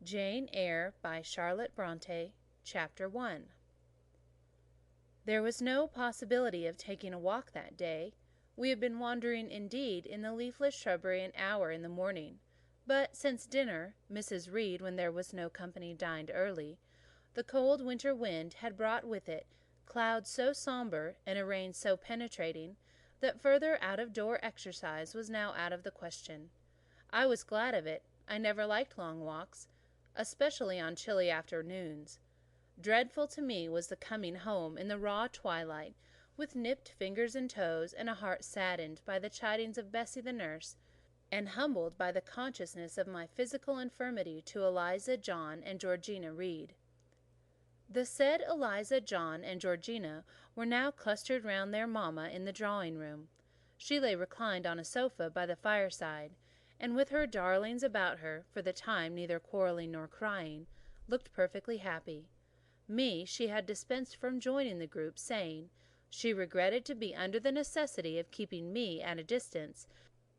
Jane Eyre by Charlotte Bronte, Chapter 1. There was no possibility of taking a walk that day. We had been wandering, indeed, in the leafless shrubbery an hour in the morning; but since dinner, Mrs. Reed, when there was no company, dined early, the cold winter wind had brought with it clouds so sombre, and a rain so penetrating, that further out-of-door exercise was now out of the question. I was glad of it. I never liked long walks, especially on chilly afternoons. Dreadful to me was the coming home in the raw twilight, with nipped fingers and toes, and a heart saddened by the chidings of Bessie the nurse, and humbled by the consciousness of my physical infirmity, to Eliza, John, and Georgiana Reed. The said Eliza, John, and Georgiana were now clustered round their mamma in the drawing-room. She lay reclined on a sofa by the fireside, and with her darlings about her, for the time neither quarrelling nor crying, looked perfectly happy. Me she had dispensed from joining the group, saying, she regretted to be under the necessity of keeping me at a distance,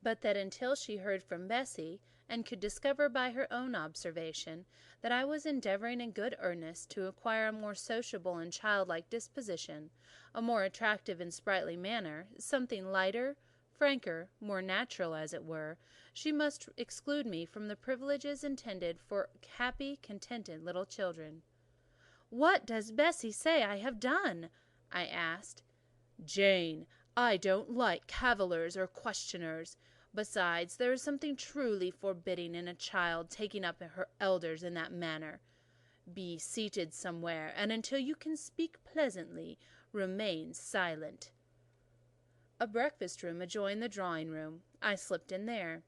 but that until she heard from Bessie, and could discover by her own observation that I was endeavouring in good earnest to acquire a more sociable and childlike disposition, a more attractive and sprightly manner, something lighter, franker, more natural, as it were, she must exclude me from the privileges intended for happy, contented little children. "What does Bessie say I have done?" I asked. "Jane, I don't like cavillers or questioners. Besides, there is something truly forbidding in a child taking up her elders in that manner. Be seated somewhere, and until you can speak pleasantly, remain silent." A breakfast-room adjoined the drawing-room. I slipped in there.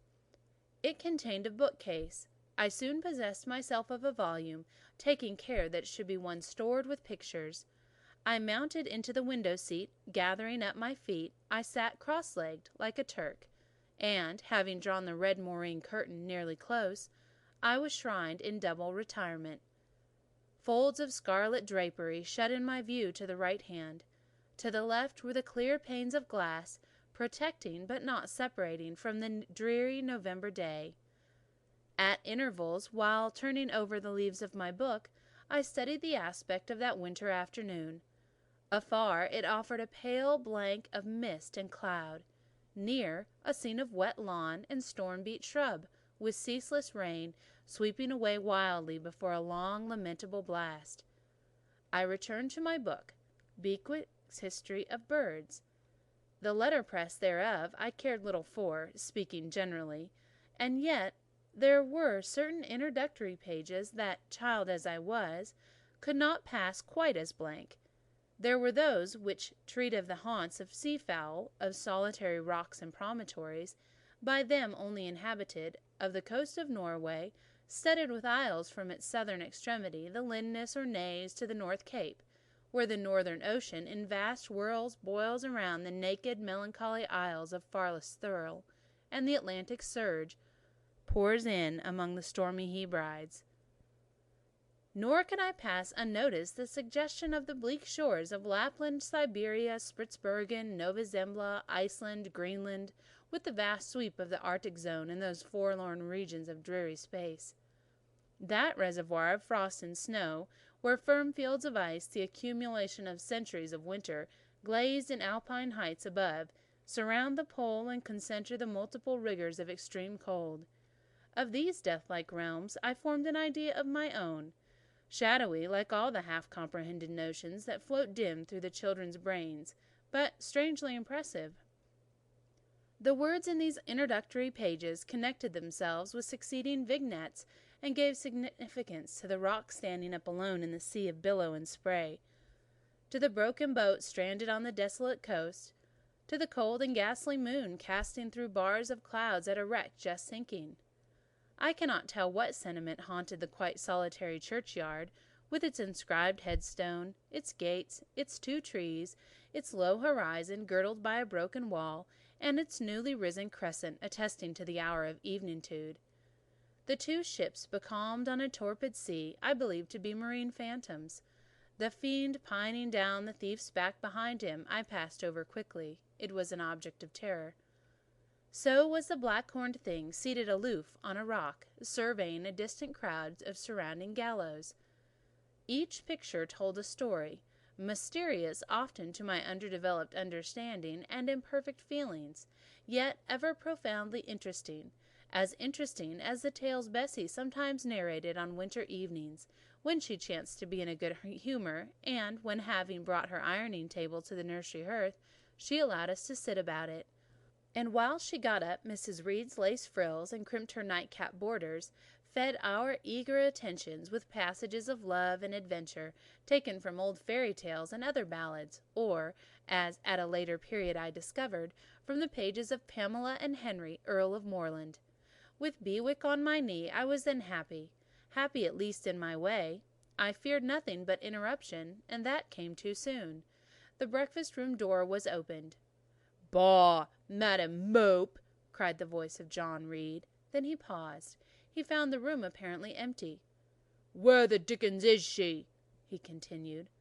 It contained a bookcase. I soon possessed myself of a volume, taking care that it should be one stored with pictures. I mounted into the window-seat. Gathering up my feet, I sat cross-legged, like a Turk, and, having drawn the red moreen curtain nearly close, I was shrined in double retirement. Folds of scarlet drapery shut in my view to the right hand. To the left were the clear panes of glass, protecting but not separating from the dreary November day. At intervals, while turning over the leaves of my book, I studied the aspect of that winter afternoon. Afar, it offered a pale blank of mist and cloud; near, a scene of wet lawn and storm-beat shrub, with ceaseless rain sweeping away wildly before a long, lamentable blast. I returned to my book, Bewick's History of Birds. The letterpress thereof I cared little for, speaking generally, and yet there were certain introductory pages that, child as I was, could not pass quite as blank. There were those which treat of the haunts of sea-fowl, of solitary rocks and promontories, by them only inhabited, of the coast of Norway, studded with isles from its southern extremity, the Lindness or Naze, to the North Cape, where the Northern Ocean in vast whirls boils around the naked, melancholy isles of Farless Thurle, and the Atlantic surge pours in among the stormy Hebrides. Nor could I pass unnoticed the suggestion of the bleak shores of Lapland, Siberia, Spitzbergen, Nova Zembla, Iceland, Greenland, with the vast sweep of the Arctic zone and those forlorn regions of dreary space. That reservoir of frost and snow, where firm fields of ice, the accumulation of centuries of winter, glazed in alpine heights above, surround the pole and concentre the multiple rigours of extreme cold. Of these death-like realms I formed an idea of my own, shadowy like all the half-comprehended notions that float dim through the children's brains, but strangely impressive. The words in these introductory pages connected themselves with succeeding vignettes, and gave significance to the rock standing up alone in the sea of billow and spray, to the broken boat stranded on the desolate coast, to the cold and ghastly moon casting through bars of clouds at a wreck just sinking. I cannot tell what sentiment haunted the quite solitary churchyard, with its inscribed headstone, its gates, its 2 trees, its low horizon girdled by a broken wall, and its newly risen crescent attesting to the hour of eveningtude. The 2 ships becalmed on a torpid sea I believed to be marine phantoms. The fiend pining down the thief's back behind him I passed over quickly. It was an object of terror. So was the black-horned thing seated aloof on a rock, surveying a distant crowd of surrounding gallows. Each picture told a story, mysterious often to my underdeveloped understanding and imperfect feelings, yet ever profoundly interesting as the tales Bessie sometimes narrated on winter evenings, when she chanced to be in a good humour, and when, having brought her ironing table to the nursery hearth, she allowed us to sit about it. And while she got up Mrs. Reed's lace frills and crimped her nightcap borders, fed our eager attentions with passages of love and adventure taken from old fairy tales and other ballads, or, as at a later period I discovered, from the pages of Pamela and Henry, Earl of Morland. With Bewick on my knee, I was then happy at least in my way. I feared nothing but interruption, and that came too soon. The breakfast-room door was opened. "Bah, Madam Mope!" cried the voice of John Reed. Then he paused. He found the room apparently empty. "Where the dickens is she?" he continued.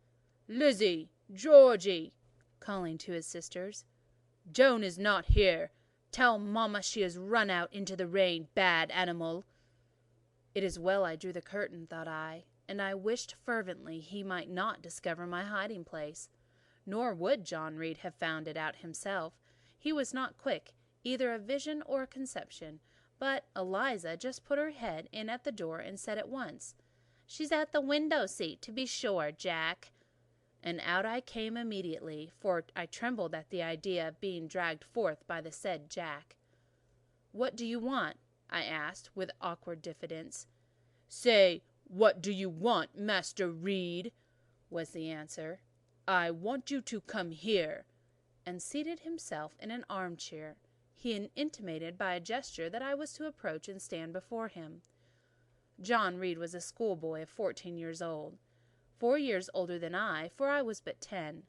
"Lizzie! Georgie!" calling to his sisters. "Joan is not here. Tell mamma she has run out into the rain, bad animal." It is well I drew the curtain, thought I, and I wished fervently he might not discover my hiding-place. Nor would John Reed have found it out himself. He was not quick, either of vision or conception, but Eliza just put her head in at the door and said at once, "She's at the window-seat, to be sure, Jack." And out I came immediately, for I trembled at the idea of being dragged forth by the said Jack. "What do you want?" I asked, with awkward diffidence. "Say, what do you want, Master Reed?" was the answer. "I want you to come here," and seated himself in an armchair. He intimated by a gesture that I was to approach and stand before him. John Reed was a schoolboy of 14 years old, 4 years older than I, for I was but 10.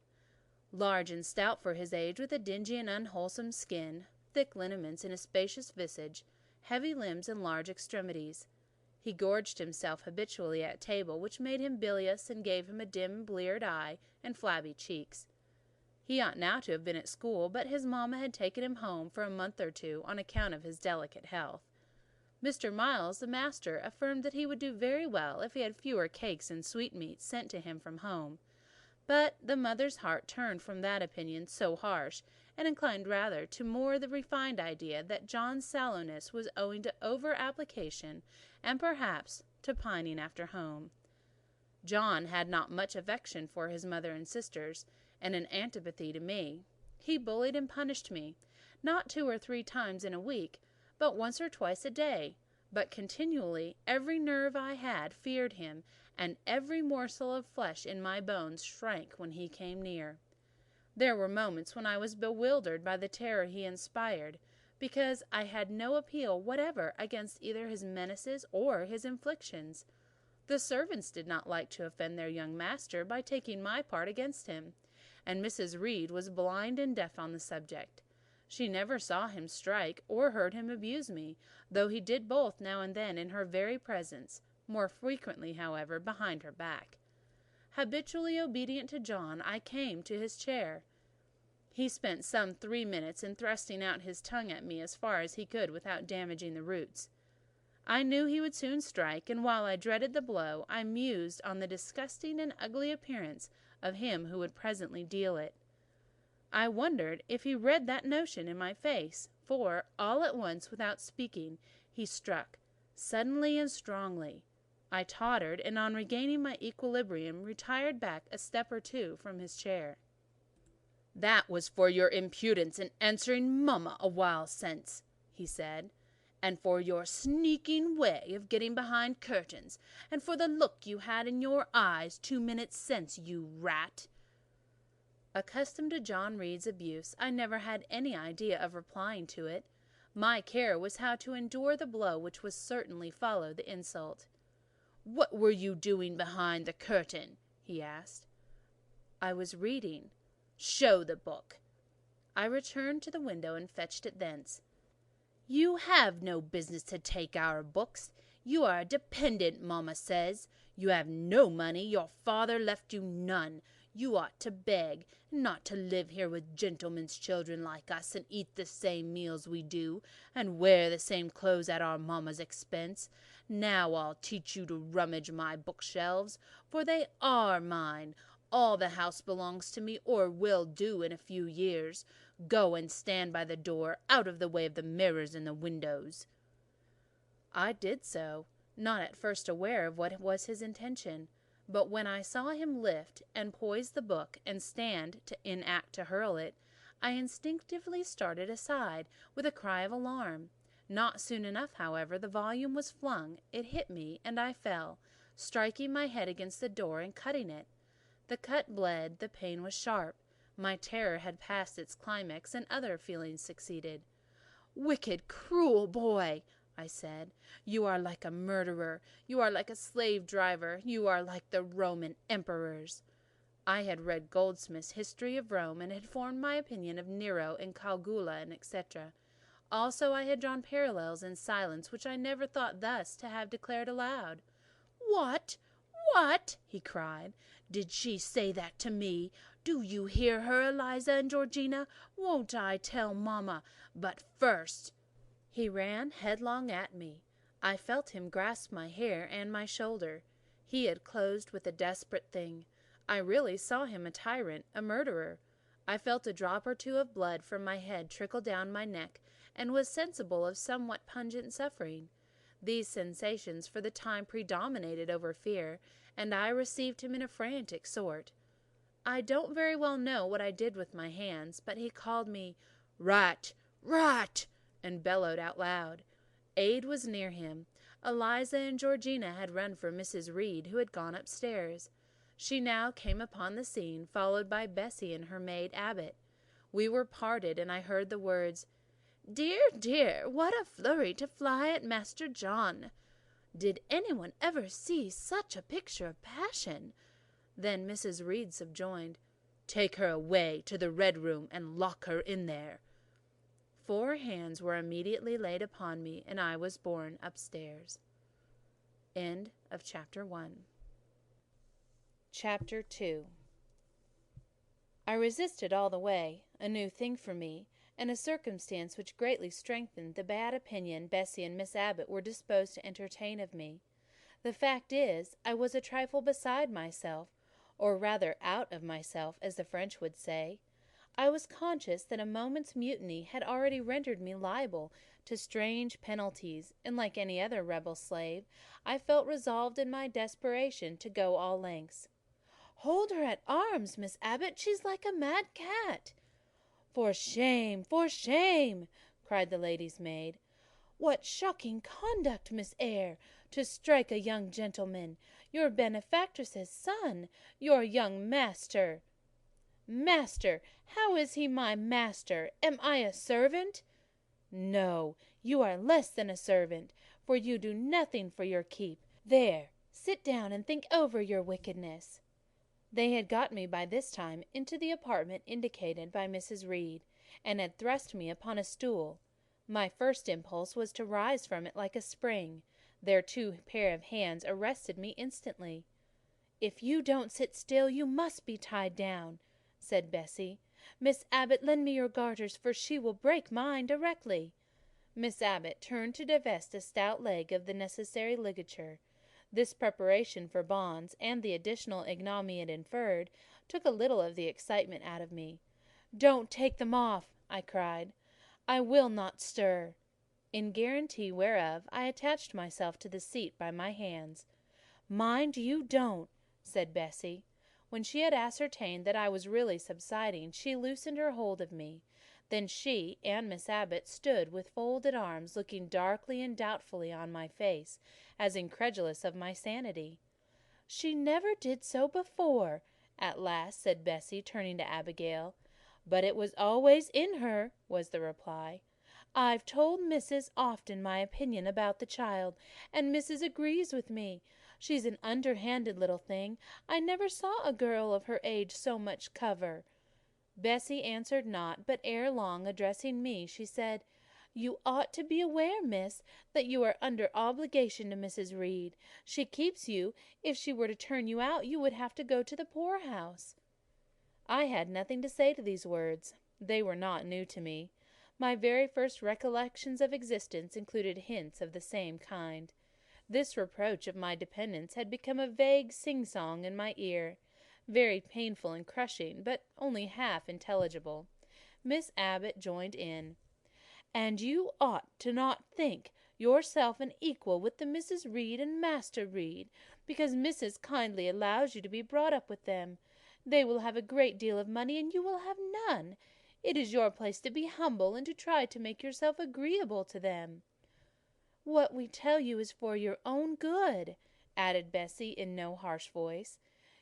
Large and stout for his age, with a dingy and unwholesome skin, thick lineaments in a spacious visage, heavy limbs and large extremities. He gorged himself habitually at table, which made him bilious and gave him a dim, bleared eye and flabby cheeks. He ought now to have been at school, but his mamma had taken him home for a month or two on account of his delicate health. Mr. Miles, the master, affirmed that he would do very well if he had fewer cakes and sweetmeats sent to him from home, but the mother's heart turned from that opinion so harsh, and inclined rather to more the refined idea that John's sallowness was owing to over-application, and perhaps to pining after home. John had not much affection for his mother and sisters, and an antipathy to me. He bullied and punished me, not 2 or 3 times in a week, but once or twice a day, but continually every nerve I had feared him, and every morsel of flesh in my bones shrank when he came near. There were moments when I was bewildered by the terror he inspired, because I had no appeal whatever against either his menaces or his inflictions. The servants did not like to offend their young master by taking my part against him, and Mrs. Reed was blind and deaf on the subject. She never saw him strike or heard him abuse me, though he did both now and then in her very presence, more frequently, however, behind her back. Habitually obedient to John, I came to his chair. He spent some 3 minutes in thrusting out his tongue at me as far as he could without damaging the roots. I knew he would soon strike, and while I dreaded the blow, I mused on the disgusting and ugly appearance of him who would presently deal it. I wondered if he read that notion in my face, for, all at once, without speaking, he struck, suddenly and strongly. I tottered, and on regaining my equilibrium, retired back a step or 2 from his chair. "That was for your impudence in answering mamma a while since," he said, "and for your sneaking way of getting behind curtains, and for the look you had in your eyes 2 minutes since, you rat." Accustomed to John Reed's abuse, I never had any idea of replying to it. My care was how to endure the blow which would certainly follow the insult. "What were you doing behind the curtain?" he asked. "I was reading." "Show the book." I returned to the window and fetched it thence. "You have no business to take our books. You are a dependent, mamma says. You have no money. Your father left you none. You ought to beg, and not to live here with gentlemen's children like us, and eat the same meals we do, and wear the same clothes at our mamma's expense. Now I'll teach you to rummage my bookshelves, for they are mine. All the house belongs to me, or will do in a few years. Go and stand by the door, out of the way of the mirrors in the windows." I did so, not at first aware of what was his intention, but when I saw him lift and poise the book and stand in act to hurl it, I instinctively started aside with a cry of alarm. Not soon enough, however, the volume was flung, it hit me, and I fell, striking my head against the door and cutting it. The cut bled, the pain was sharp. My terror had passed its climax, and other feelings succeeded. "Wicked, cruel boy!" I said. "You are like a murderer. You are like a slave-driver. You are like the Roman emperors." I had read Goldsmith's History of Rome, and had formed my opinion of Nero and Caligula, and etc. Also I had drawn parallels in silence which I never thought thus to have declared aloud. "What? What?" he cried. "Did she say that to me? Do you hear her, Eliza and Georgina? Won't I tell mamma? But first—" He ran headlong at me. I felt him grasp my hair and my shoulder. He had closed with a desperate thing. I really saw him a tyrant, a murderer. I felt a drop or two of blood from my head trickle down my neck, and was sensible of somewhat pungent suffering. These sensations for the time predominated over fear, and I received him in a frantic sort. I don't very well know what I did with my hands, but he called me "Rat! Rat!" and bellowed out loud. Aid was near him. Eliza and Georgina had run for Mrs. Reed, who had gone upstairs. She now came upon the scene, followed by Bessie and her maid Abbot. We were parted, and I heard the words, "Dear, dear, what a flurry to fly at Master John! Did anyone ever see such a picture of passion?" Then Mrs. Reed subjoined, "Take her away to the Red Room, and lock her in there." 4 hands were immediately laid upon me, and I was borne upstairs. End of Chapter 1. Chapter 2. I resisted all the way, a new thing for me, and a circumstance which greatly strengthened the bad opinion Bessie and Miss Abbot were disposed to entertain of me. The fact is, I was a trifle beside myself, or rather out of myself, as the French would say. I was conscious that a moment's mutiny had already rendered me liable to strange penalties, and like any other rebel slave, I felt resolved in my desperation to go all lengths. "Hold her at arms, Miss Abbot, she's like a mad cat." "For shame, for shame!" cried the lady's maid. "What shocking conduct, Miss Eyre, to strike a young gentleman, your benefactress's son, your young master." "Master! How is he my master? Am I a servant?" "No, you are less than a servant, for you do nothing for your keep. There, sit down and think over your wickedness." They had got me by this time into the apartment indicated by Mrs. Reed, and had thrust me upon a stool. My first impulse was to rise from it like a spring. Their 2 pair of hands arrested me instantly. "If you don't sit still, you must be tied down," said Bessie. "Miss Abbot, lend me your garters, for she will break mine directly." Miss Abbot turned to divest a stout leg of the necessary ligature. This preparation for bonds, and the additional ignominy it inferred, took a little of the excitement out of me. "Don't take them off," I cried. "I will not stir." In guarantee whereof, I attached myself to the seat by my hands. "Mind you don't," said Bessie. When she had ascertained that I was really subsiding, she loosened her hold of me. Then she and Miss Abbot stood with folded arms, looking darkly and doubtfully on my face, as incredulous of my sanity. "She never did so before," at last said Bessie, turning to Abigail. "But it was always in her," was the reply. "I've told Mrs. often my opinion about the child, and Mrs. agrees with me. She's an underhanded little thing. I never saw a girl of her age so much cover." Bessie answered not, but ere long, addressing me, she said, "You ought to be aware, miss, that you are under obligation to Mrs. Reed. She keeps you. If she were to turn you out, you would have to go to the poorhouse." I had nothing to say to these words. They were not new to me. My very first recollections of existence included hints of the same kind. This reproach of my dependence had become a vague sing-song in my ear, very painful and crushing, but only half intelligible. Miss Abbott joined in. "And you ought to not think yourself an equal with the Mrs. Reed and Master Reed, because Mrs. kindly allows you to be brought up with them. They will have a great deal of money, and you will have none. It is your place to be humble, and to try to make yourself agreeable to them." "What we tell you is for your own good," added Bessie in no harsh voice.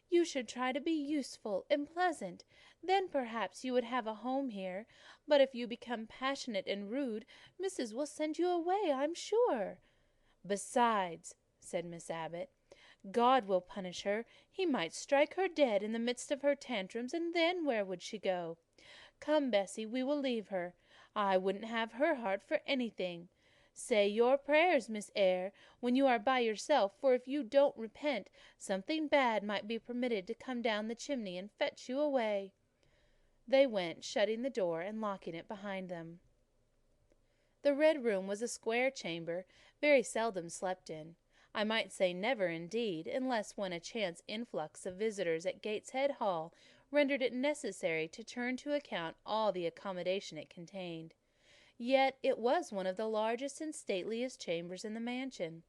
"You should try to be useful and pleasant. Then perhaps you would have a home here. But if you become passionate and rude, Mrs. will send you away, I'm sure." "Besides," said Miss Abbott, "God will punish her. He might strike her dead in the midst of her tantrums, and then where would she go? Come, Bessie, we will leave her. I wouldn't have her heart for anything. Say your prayers, Miss Eyre, when you are by yourself, for if you don't repent, something bad might be permitted to come down the chimney and fetch you away." They went, shutting the door and locking it behind them. The Red Room was a square chamber, very seldom slept in. I might say never, indeed, unless when a chance influx of visitors at Gateshead Hall rendered it necessary to turn to account all the accommodation it contained. Yet it was one of the largest and stateliest chambers in the mansion.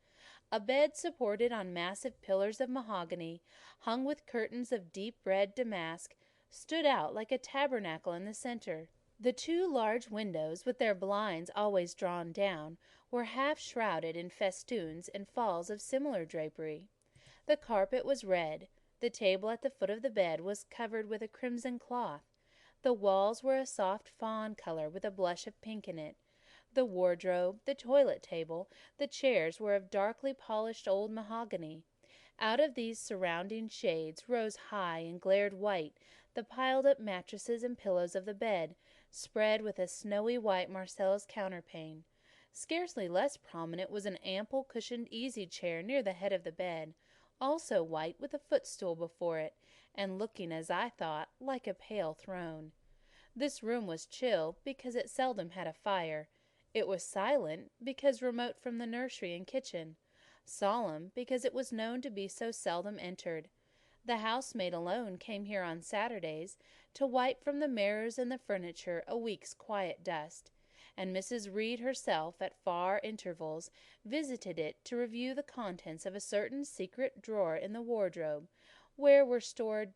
A bed supported on massive pillars of mahogany, hung with curtains of deep red damask, stood out like a tabernacle in the centre. The two large windows, with their blinds always drawn down, were half shrouded in festoons and falls of similar drapery. The carpet was red. The table at the foot of the bed was covered with a crimson cloth. The walls were a soft fawn colour with a blush of pink in it. The wardrobe, the toilet table, the chairs were of darkly polished old mahogany. Out of these surrounding shades rose high and glared white the piled-up mattresses and pillows of the bed, spread with a snowy white Marcellus counterpane. Scarcely less prominent was an ample cushioned easy-chair near the head of the bed, also white with a footstool before it, and looking, as I thought, like a pale throne. This room was chill, because it seldom had a fire. It was silent, because remote from the nursery and kitchen. Solemn, because it was known to be so seldom entered. The housemaid alone came here on Saturdays, to wipe from the mirrors and the furniture a week's quiet dust, and Mrs. Reed herself, at far intervals, visited it to review the contents of a certain secret drawer in the wardrobe, where were stored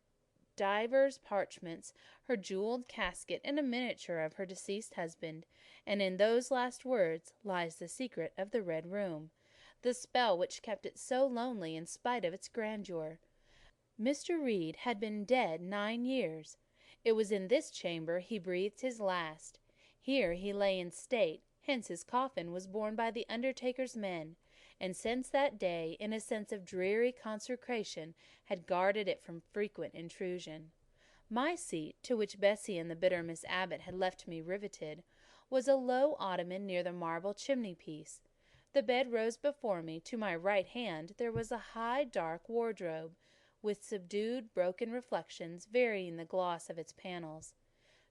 divers parchments, her jewelled casket, and a miniature of her deceased husband. And in those last words lies the secret of the Red Room, the spell which kept it so lonely in spite of its grandeur. Mr. Reed had been dead 9 years. It was in this chamber he breathed his last. Here he lay in state, hence his coffin was borne by the undertaker's men, and since that day, in a sense of dreary consecration, had guarded it from frequent intrusion. My seat, to which Bessie and the bitter Miss Abbott had left me riveted, was a low ottoman near the marble chimney-piece. The bed rose before me. To my right hand there was a high dark wardrobe, with subdued broken reflections varying the gloss of its panels.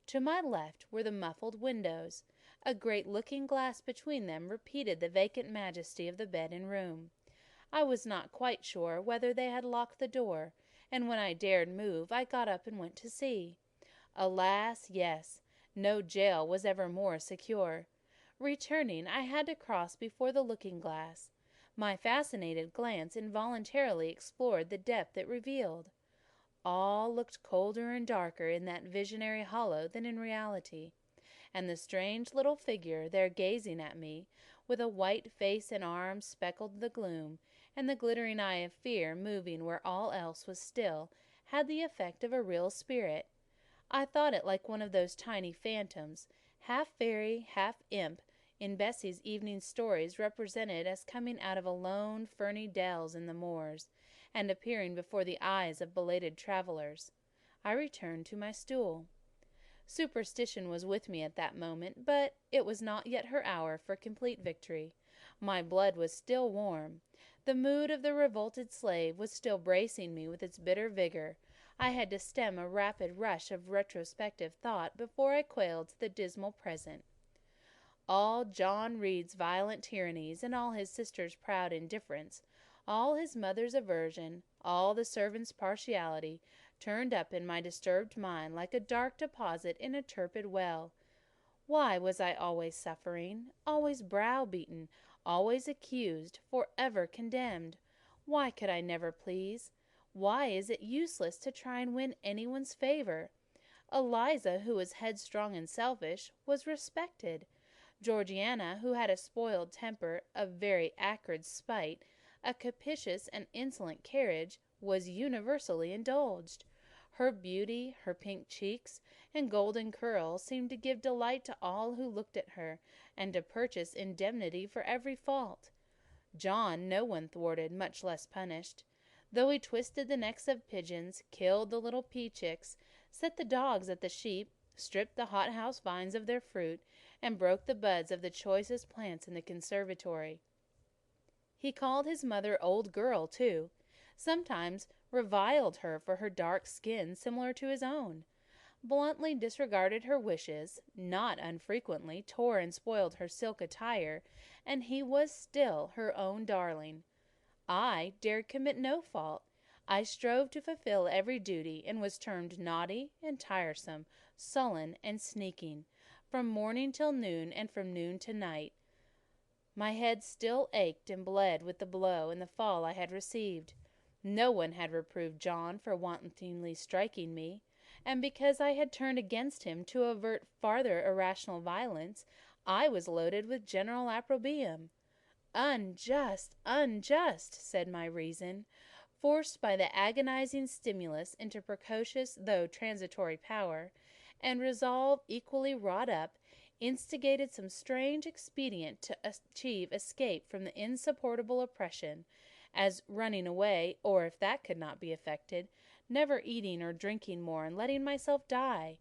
To my left were the muffled windows. A great looking-glass between them repeated the vacant majesty of the bed and room. I was not quite sure whether they had locked the door, and when I dared move, I got up and went to see. Alas, yes, no jail was ever more secure. Returning, I had to cross before the looking-glass. My fascinated glance involuntarily explored the depth it revealed. All looked colder and darker in that visionary hollow than in reality, and the strange little figure there gazing at me, with a white face and arms speckled the gloom, and the glittering eye of fear moving where all else was still, had the effect of a real spirit. I thought it like one of those tiny phantoms, half fairy, half imp, in Bessie's evening stories represented as coming out of lone ferny dells in the moors, and appearing before the eyes of belated travellers. I returned to my stool. Superstition was with me at that moment, but it was not yet her hour for complete victory. My blood was still warm. The mood of the revolted slave was still bracing me with its bitter vigour. I had to stem a rapid rush of retrospective thought before I quailed to the dismal present. All John Reed's violent tyrannies, and all his sister's proud indifference, all his mother's aversion, all the servants' partiality, turned up in my disturbed mind like a dark deposit in a turbid well. Why was I always suffering, always browbeaten, always accused, for ever condemned? Why could I never please? Why is it useless to try and win anyone's favour? Eliza, who was headstrong and selfish, was respected. Georgiana, who had a spoiled temper, a very acrid spite, a capricious and insolent carriage, was universally indulged. Her beauty, her pink cheeks, and golden curls seemed to give delight to all who looked at her, and to purchase indemnity for every fault. John no one thwarted, much less punished. Though he twisted the necks of pigeons, killed the little pea-chicks, set the dogs at the sheep, stripped the hothouse vines of their fruit, and broke the buds of the choicest plants in the conservatory. He called his mother old girl, too; sometimes reviled her for her dark skin similar to his own; bluntly disregarded her wishes, not unfrequently tore and spoiled her silk attire, and he was still her own darling. I dared commit no fault. I strove to fulfil every duty, and was termed naughty and tiresome, sullen and sneaking, from morning till noon, and from noon to night. My head still ached and bled with the blow and the fall I had received. No one had reproved John for wantonly striking me, and because I had turned against him to avert farther irrational violence, I was loaded with general opprobrium. Unjust, unjust, said my reason, forced by the agonizing stimulus into precocious though transitory power, and resolve equally wrought up, instigated some strange expedient to achieve escape from the insupportable oppression, as running away, or, if that could not be effected, never eating or drinking more, and letting myself die.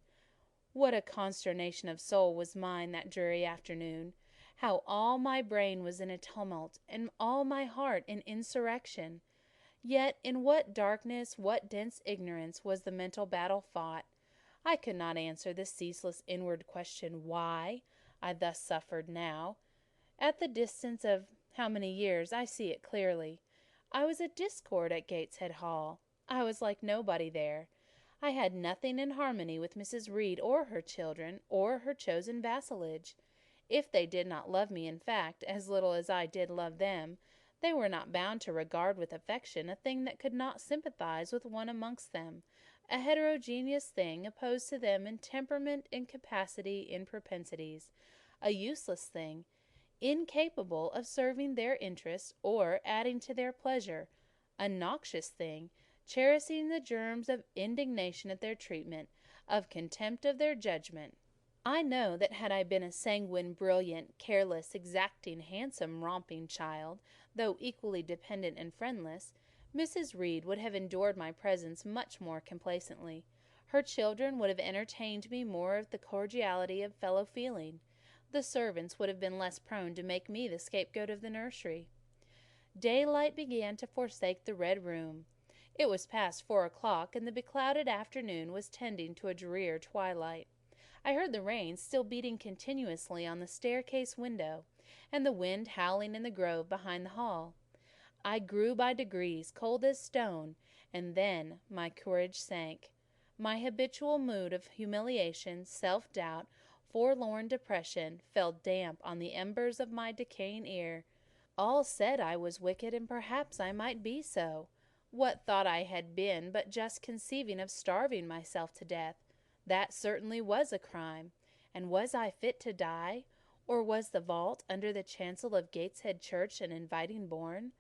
What a consternation of soul was mine that dreary afternoon! How all my brain was in a tumult, and all my heart in insurrection! Yet in what darkness, what dense ignorance was the mental battle fought! I could not answer the ceaseless inward question, why I thus suffered now. At the distance of how many years, I see it clearly. I was a discord at Gateshead Hall. I was like nobody there. I had nothing in harmony with Mrs. Reed or her children, or her chosen vassalage. If they did not love me, in fact, as little as I did love them, they were not bound to regard with affection a thing that could not sympathize with one amongst them, a heterogeneous thing opposed to them in temperament, in capacity, in propensities, a useless thing, incapable of serving their interests or adding to their pleasure, a noxious thing, cherishing the germs of indignation at their treatment, of contempt of their judgment. I know that had I been a sanguine, brilliant, careless, exacting, handsome, romping child, though equally dependent and friendless, Mrs. Reed would have endured my presence much more complacently. Her children would have entertained me more with the cordiality of fellow-feeling. The servants would have been less prone to make me the scapegoat of the nursery. Daylight began to forsake the red room. It was past 4 o'clock, and the beclouded afternoon was tending to a drear twilight. I heard the rain still beating continuously on the staircase window, and the wind howling in the grove behind the hall. I grew by degrees cold as stone, and then my courage sank. My habitual mood of humiliation, self-doubt, forlorn depression, fell damp on the embers of my decaying ear. All said I was wicked, and perhaps I might be so. What thought I had been but just conceiving of starving myself to death? That certainly was a crime. And was I fit to die? Or was the vault under the chancel of Gateshead Church an inviting bourne?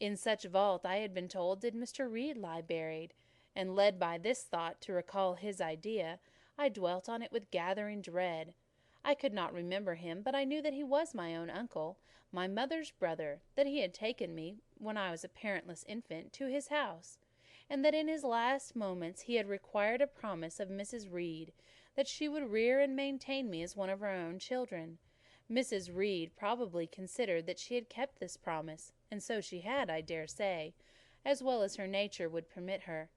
In such vault, I had been told, did Mr. Reed lie buried, and led by this thought to recall his idea, I dwelt on it with gathering dread. I could not remember him, but I knew that he was my own uncle, my mother's brother, that he had taken me, when I was a parentless infant, to his house, and that in his last moments he had required a promise of Mrs. Reed, that she would rear and maintain me as one of her own children. Mrs. Reed probably considered that she had kept this promise, and so she had, I dare say, as well as her nature would permit her.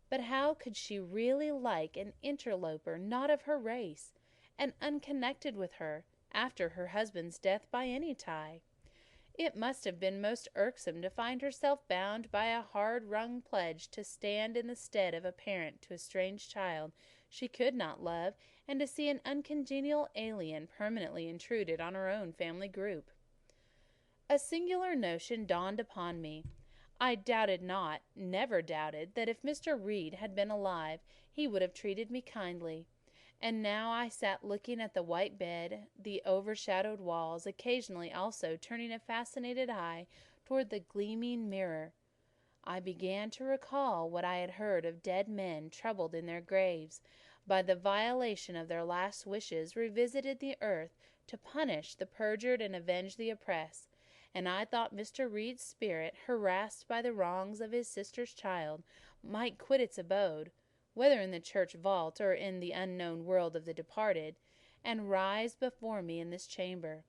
But how could she really like an interloper not of her race, and unconnected with her, after her husband's death by any tie? It must have been most irksome to find herself bound by a hard-wrung pledge to stand in the stead of a parent to a strange child she could not love, and to see an uncongenial alien permanently intruded on her own family group. A singular notion dawned upon me. I doubted not, never doubted, that if Mr. Reed had been alive, he would have treated me kindly. And now I sat looking at the white bed, the overshadowed walls, occasionally also turning a fascinated eye toward the gleaming mirror. I began to recall what I had heard of dead men troubled in their graves, by the violation of their last wishes, revisited the earth to punish the perjured and avenge the oppressed. And I thought Mr. Reed's spirit, harassed by the wrongs of his sister's child, might quit its abode, whether in the church vault or in the unknown world of the departed, and rise before me in this chamber.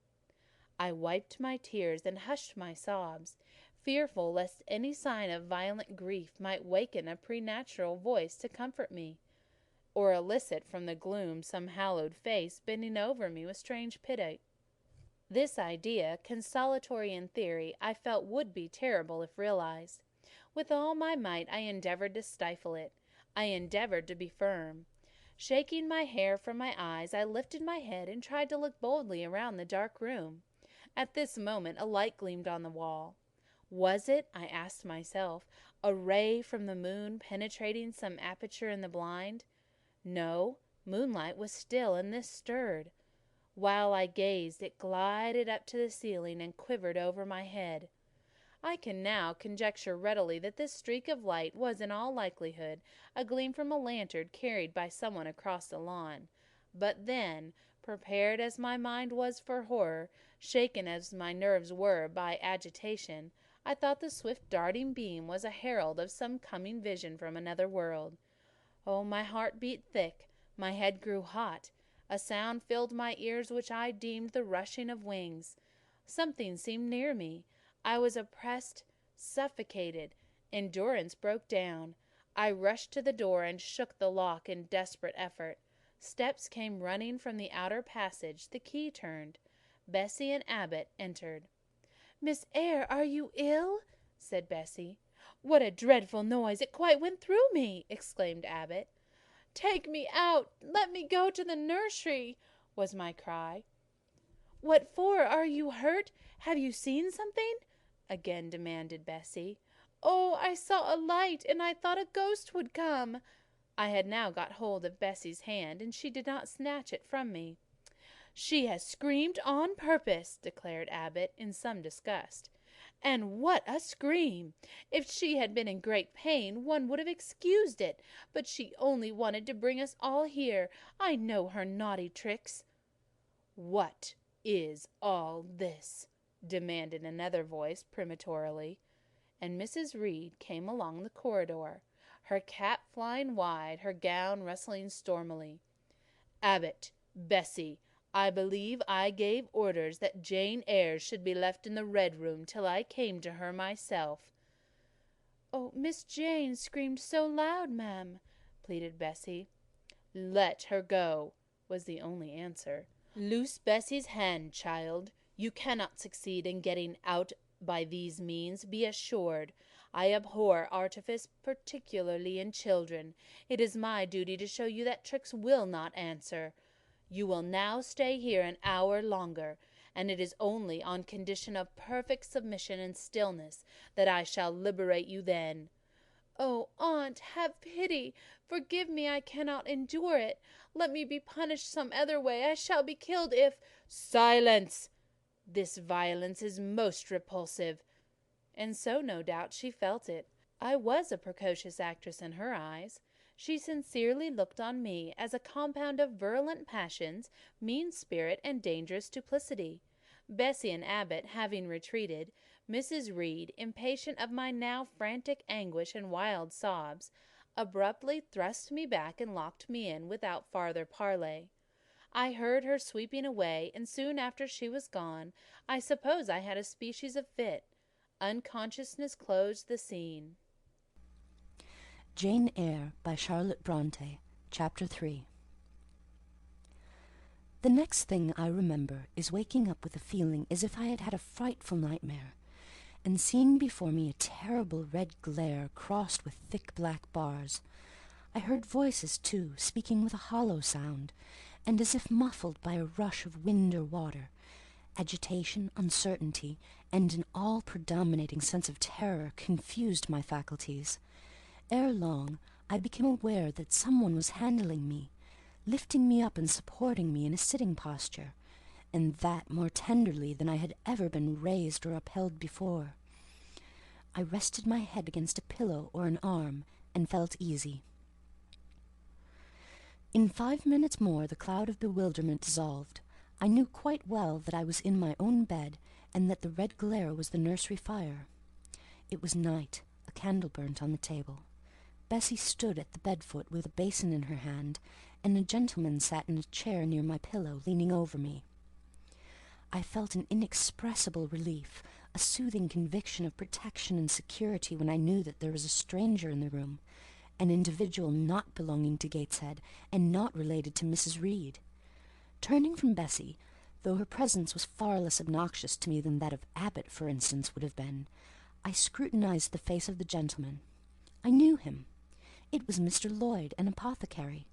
I wiped my tears and hushed my sobs, fearful lest any sign of violent grief might waken a preternatural voice to comfort me, or elicit from the gloom some hallowed face bending over me with strange pity. This idea, consolatory in theory, I felt would be terrible if realized. With all my might I endeavoured to stifle it. I endeavoured to be firm. Shaking my hair from my eyes, I lifted my head and tried to look boldly around the dark room. At this moment a light gleamed on the wall. Was it, I asked myself, a ray from the moon penetrating some aperture in the blind? No, moonlight was still, and this stirred. While I gazed, it glided up to the ceiling and quivered over my head. I can now conjecture readily that this streak of light was in all likelihood a gleam from a lantern carried by someone across the lawn. But then, prepared as my mind was for horror, shaken as my nerves were by agitation, I thought the swift darting beam was a herald of some coming vision from another world. Oh, my heart beat thick, my head grew hot. A sound filled my ears which I deemed the rushing of wings. Something seemed near me. I was oppressed, suffocated. Endurance broke down. I rushed to the door and shook the lock in desperate effort. Steps came running from the outer passage. The key turned. Bessie and Abbot entered. "Miss Eyre, are you ill?" said Bessie. "What a dreadful noise! It quite went through me!" exclaimed Abbot. "Take me out! Let me go to the nursery!" was my cry. "What for? Are you hurt? Have you seen something?" again demanded Bessie. "Oh, I saw a light, and I thought a ghost would come." I had now got hold of Bessie's hand, and she did not snatch it from me. "She has screamed on purpose," declared Abbot, in some disgust. "And what a scream! If she had been in great pain, one would have excused it, but she only wanted to bring us all here. I know her naughty tricks." "What is all this?" demanded another voice peremptorily, and Mrs. Reed came along the corridor, her cap flying wide, her gown rustling stormily. "Abbot, Bessie, I believe I gave orders that Jane Eyre should be left in the Red Room till I came to her myself." "Oh, Miss Jane screamed so loud, ma'am," pleaded Bessie. "Let her go," was the only answer. "Loose Bessie's hand, child. You cannot succeed in getting out by these means, be assured. I abhor artifice, particularly in children. It is my duty to show you that tricks will not answer. You will now stay here an hour longer, and it is only on condition of perfect submission and stillness that I shall liberate you then." "Oh, aunt, have pity! Forgive me, I cannot endure it. Let me be punished some other way. I shall be killed if—" "Silence! This violence is most repulsive." And so, no doubt, she felt it. I was a precocious actress in her eyes. She sincerely looked on me as a compound of virulent passions, mean spirit, and dangerous duplicity. Bessie and Abbot having retreated, Mrs. Reed, impatient of my now frantic anguish and wild sobs, abruptly thrust me back and locked me in without farther parley. I heard her sweeping away, and soon after she was gone, I suppose I had a species of fit. Unconsciousness closed the scene. Jane Eyre by Charlotte Brontë, Chapter 3. The next thing I remember is waking up with a feeling as if I had had a frightful nightmare, and seeing before me a terrible red glare crossed with thick black bars. I heard voices, too, speaking with a hollow sound, and as if muffled by a rush of wind or water. Agitation, uncertainty, and an all-predominating sense of terror confused my faculties. Ere long, I became aware that someone was handling me, lifting me up and supporting me in a sitting posture, and that more tenderly than I had ever been raised or upheld before. I rested my head against a pillow or an arm, and felt easy. In 5 minutes more the cloud of bewilderment dissolved. I knew quite well that I was in my own bed, and that the red glare was the nursery fire. It was night. A candle burnt on the table. Bessie stood at the bed-foot with a basin in her hand, and a gentleman sat in a chair near my pillow, leaning over me. I felt an inexpressible relief, a soothing conviction of protection and security when I knew that there was a stranger in the room, an individual not belonging to Gateshead, and not related to Mrs. Reed. Turning from Bessie, though her presence was far less obnoxious to me than that of Abbot, for instance, would have been, I scrutinized the face of the gentleman. I knew him. It was Mr. Lloyd, an apothecary,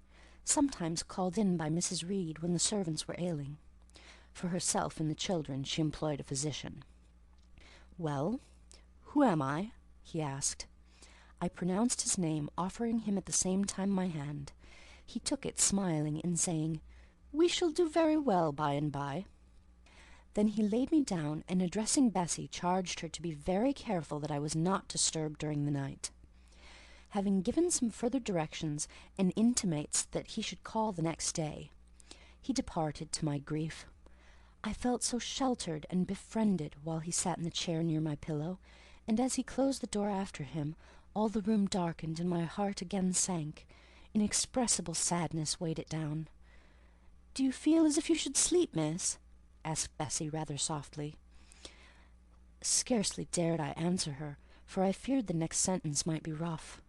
sometimes called in by Mrs. Reed when the servants were ailing. For herself and the children she employed a physician. "Well, who am I?" he asked. I pronounced his name, offering him at the same time my hand. He took it, smiling, and saying, "We shall do very well by and by." Then he laid me down, and addressing Bessie, charged her to be very careful that I was not disturbed during the night. Having given some further directions, and intimates that he should call the next day, he departed, to my grief. I felt so sheltered and befriended while he sat in the chair near my pillow, and as he closed the door after him, all the room darkened, and my heart again sank. Inexpressible sadness weighed it down. "Do you feel as if you should sleep, miss?" asked Bessie rather softly. Scarcely dared I answer her, for I feared the next sentence might be rough.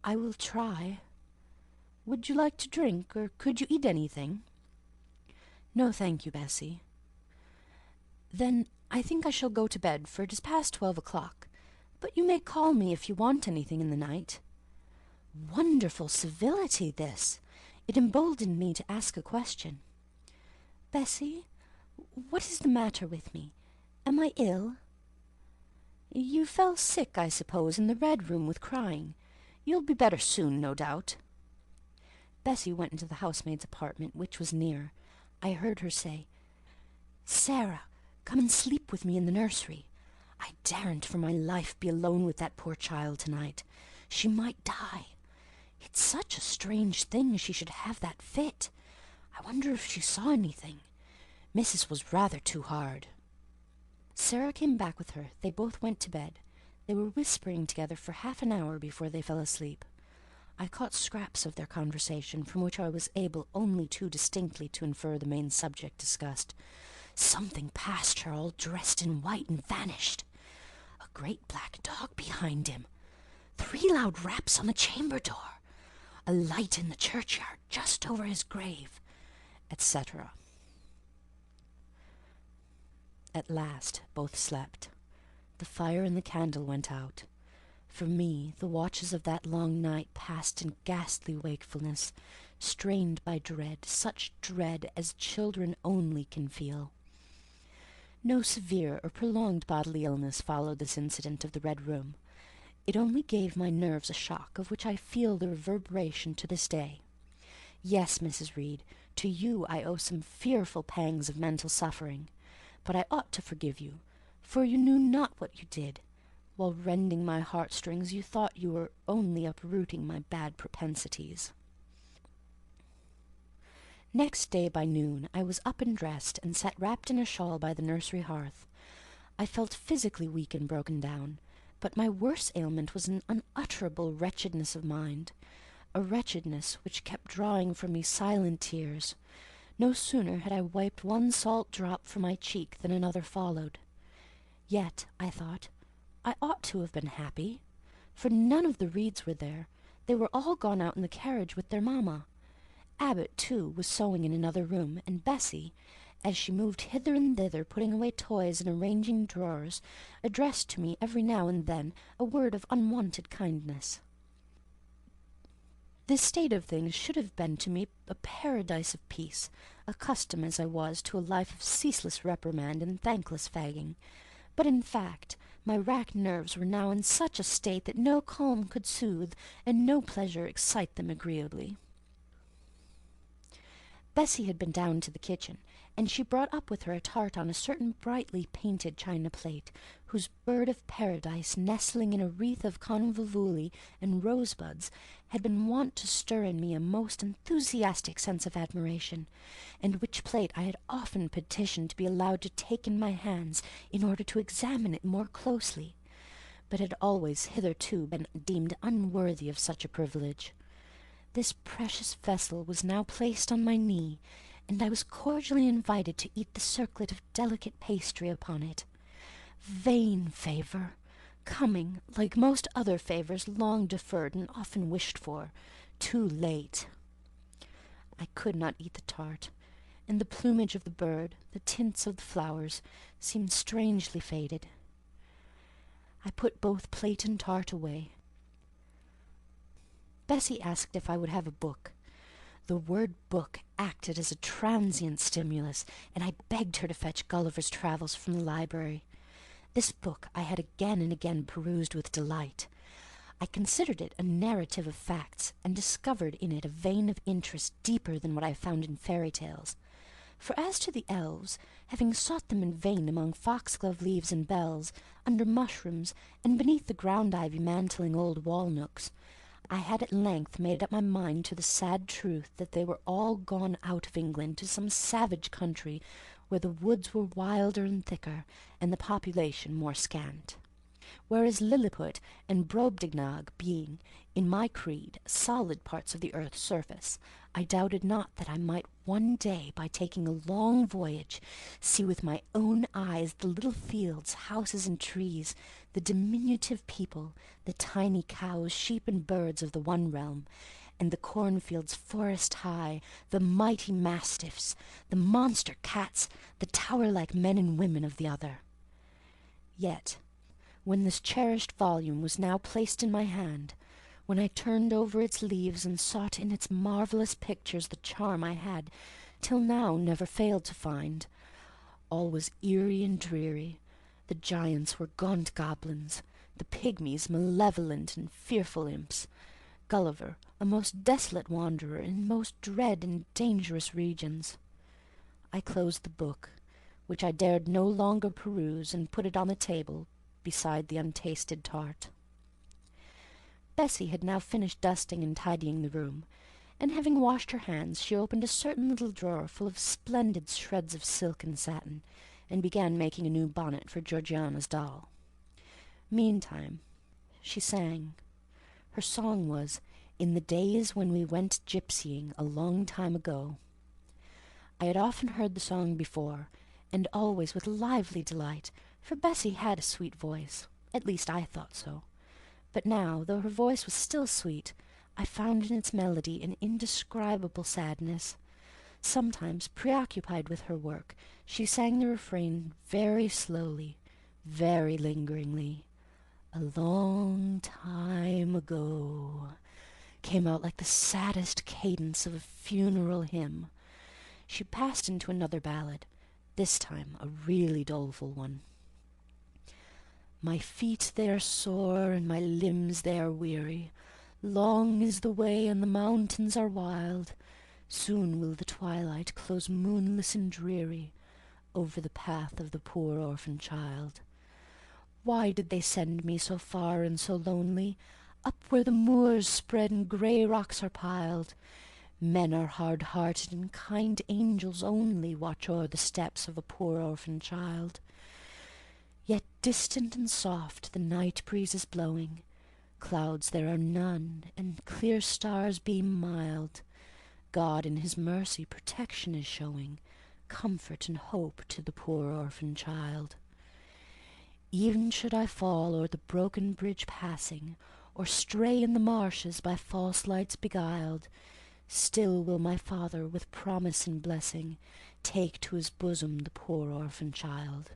"I will try. Would you like to drink, or could you eat anything?" "No, thank you, Bessie." "Then I think I shall go to bed, for it is past 12 o'clock. But you may call me if you want anything in the night." Wonderful civility, this! It emboldened me to ask a question. "Bessie, what is the matter with me? Am I ill?" "You fell sick, I suppose, in the Red Room with crying. You'll be better soon, no doubt." Bessie went into the housemaid's apartment, which was near. I heard her say, "Sarah, come and sleep with me in the nursery. I daren't for my life be alone with that poor child tonight. She might die. It's such a strange thing she should have that fit. I wonder if she saw anything. Mrs. was rather too hard." Sarah came back with her. They both went to bed. They were whispering together for half an hour before they fell asleep. I caught scraps of their conversation, from which I was able only too distinctly to infer the main subject discussed. Something passed her all dressed in white and vanished. A great black dog behind him. 3 loud raps on the chamber door. A light in the churchyard just over his grave, etc. At last both slept. The fire and the candle went out. For me, the watches of that long night passed in ghastly wakefulness, strained by dread, such dread as children only can feel. No severe or prolonged bodily illness followed this incident of the Red Room. It only gave my nerves a shock, of which I feel the reverberation to this day. Yes, Mrs. Reed, to you I owe some fearful pangs of mental suffering, but I ought to forgive you, for you knew not what you did. While rending my heartstrings, you thought you were only uprooting my bad propensities. Next day by noon I was up and dressed, and sat wrapped in a shawl by the nursery hearth. I felt physically weak and broken down, but my worst ailment was an unutterable wretchedness of mind, a wretchedness which kept drawing from me silent tears. No sooner had I wiped one salt drop from my cheek than another followed. Yet, I thought, I ought to have been happy. for none of the Reeds were there. They were all gone out in the carriage with their mamma. Abbot, too, was sewing in another room, and Bessie, as she moved hither and thither, putting away toys and arranging drawers, addressed to me every now and then a word of unwonted kindness. This state of things should have been to me a paradise of peace, accustomed as I was to a life of ceaseless reprimand and thankless fagging. But in fact, my racked nerves were now in such a state that no calm could soothe, and no pleasure excite them agreeably. Bessie had been down to the kitchen, and she brought up with her a tart on a certain brightly painted china plate, whose bird of paradise, nestling in a wreath of convolvuli and rosebuds, had been wont to stir in me a most enthusiastic sense of admiration, and which plate I had often petitioned to be allowed to take in my hands in order to examine it more closely, but had always hitherto been deemed unworthy of such a privilege. This precious vessel was now placed on my knee, and I was cordially invited to eat the circlet of delicate pastry upon it. Vain favour, coming, like most other favours long deferred and often wished for, too late. I could not eat the tart, and the plumage of the bird, the tints of the flowers, seemed strangely faded. I put both plate and tart away. Bessie asked if I would have a book. The word book acted as a transient stimulus, and I begged her to fetch Gulliver's Travels from the library. This book I had again and again perused with delight. I considered it a narrative of facts, and discovered in it a vein of interest deeper than what I found in fairy tales. For as to the elves, having sought them in vain among foxglove leaves and bells, under mushrooms, and beneath the ground ivy mantling old wall nooks, I had at length made up my mind to the sad truth that they were all gone out of England to some savage country where the woods were wilder and thicker, and the population more scant. Whereas Lilliput and Brobdingnag being, in my creed, solid parts of the earth's surface, I doubted not that I might one day, by taking a long voyage, see with my own eyes the little fields, houses, and trees, the diminutive people, the tiny cows, sheep, and birds of the one realm, and the cornfields forest high, the mighty mastiffs, the monster cats, the tower-like men and women of the other. Yet, when this cherished volume was now placed in my hand, when I turned over its leaves and sought in its marvellous pictures the charm I had till now never failed to find, all was eerie and dreary. The giants were gaunt goblins, the pygmies malevolent and fearful imps, Gulliver a most desolate wanderer in most dread and dangerous regions. I closed the book, which I dared no longer peruse, and put it on the table beside the untasted tart. Bessie had now finished dusting and tidying the room, and having washed her hands, she opened a certain little drawer full of splendid shreds of silk and satin, and began making a new bonnet for Georgiana's doll. Meantime, she sang. Her song was, "In the days when we went gypsying a long time ago." I had often heard the song before, and always with lively delight, for Bessie had a sweet voice, at least I thought so. But now, though her voice was still sweet, I found in its melody an indescribable sadness. Sometimes, preoccupied with her work, she sang the refrain very slowly, very lingeringly. "A long time ago," came out like the saddest cadence of a funeral hymn. She passed into another ballad, this time a really doleful one. "My feet they are sore, and my limbs they are weary. Long is the way, and the mountains are wild. Soon will the twilight close moonless and dreary over the path of the poor orphan child. Why did they send me so far and so lonely, up where the moors spread and grey rocks are piled? Men are hard-hearted, and kind angels only watch o'er the steps of a poor orphan child. Yet distant and soft the night breeze is blowing, clouds there are none, and clear stars beam mild. God in his mercy protection is showing, comfort and hope to the poor orphan child. Even should I fall o'er the broken bridge passing, or stray in the marshes by false lights beguiled, still will my father, with promise and blessing, take to his bosom the poor orphan child.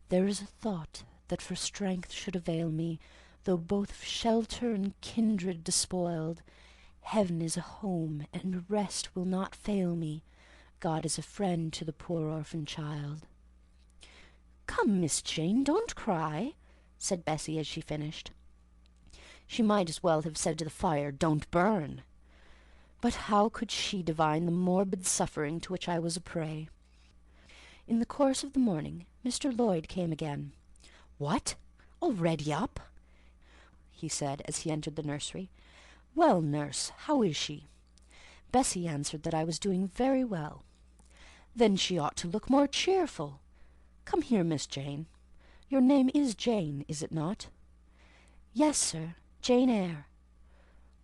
There is a thought that for strength should avail me, though both of shelter and kindred despoiled. Heaven is a home, and rest will not fail me. God is a friend to the poor orphan child. "Come, Miss Jane, don't cry," said Bessie as she finished. She might as well have said to the fire, "Don't burn." But how could she divine the morbid suffering to which I was a prey? In the course of the morning, Mr. Lloyd came again. "What, already up?" he said, as he entered the nursery. "Well, nurse, how is she?" Bessie answered that I was doing very well. "Then she ought to look more cheerful. Come here, Miss Jane. Your name is Jane, is it not?" "Yes, sir, Jane Eyre."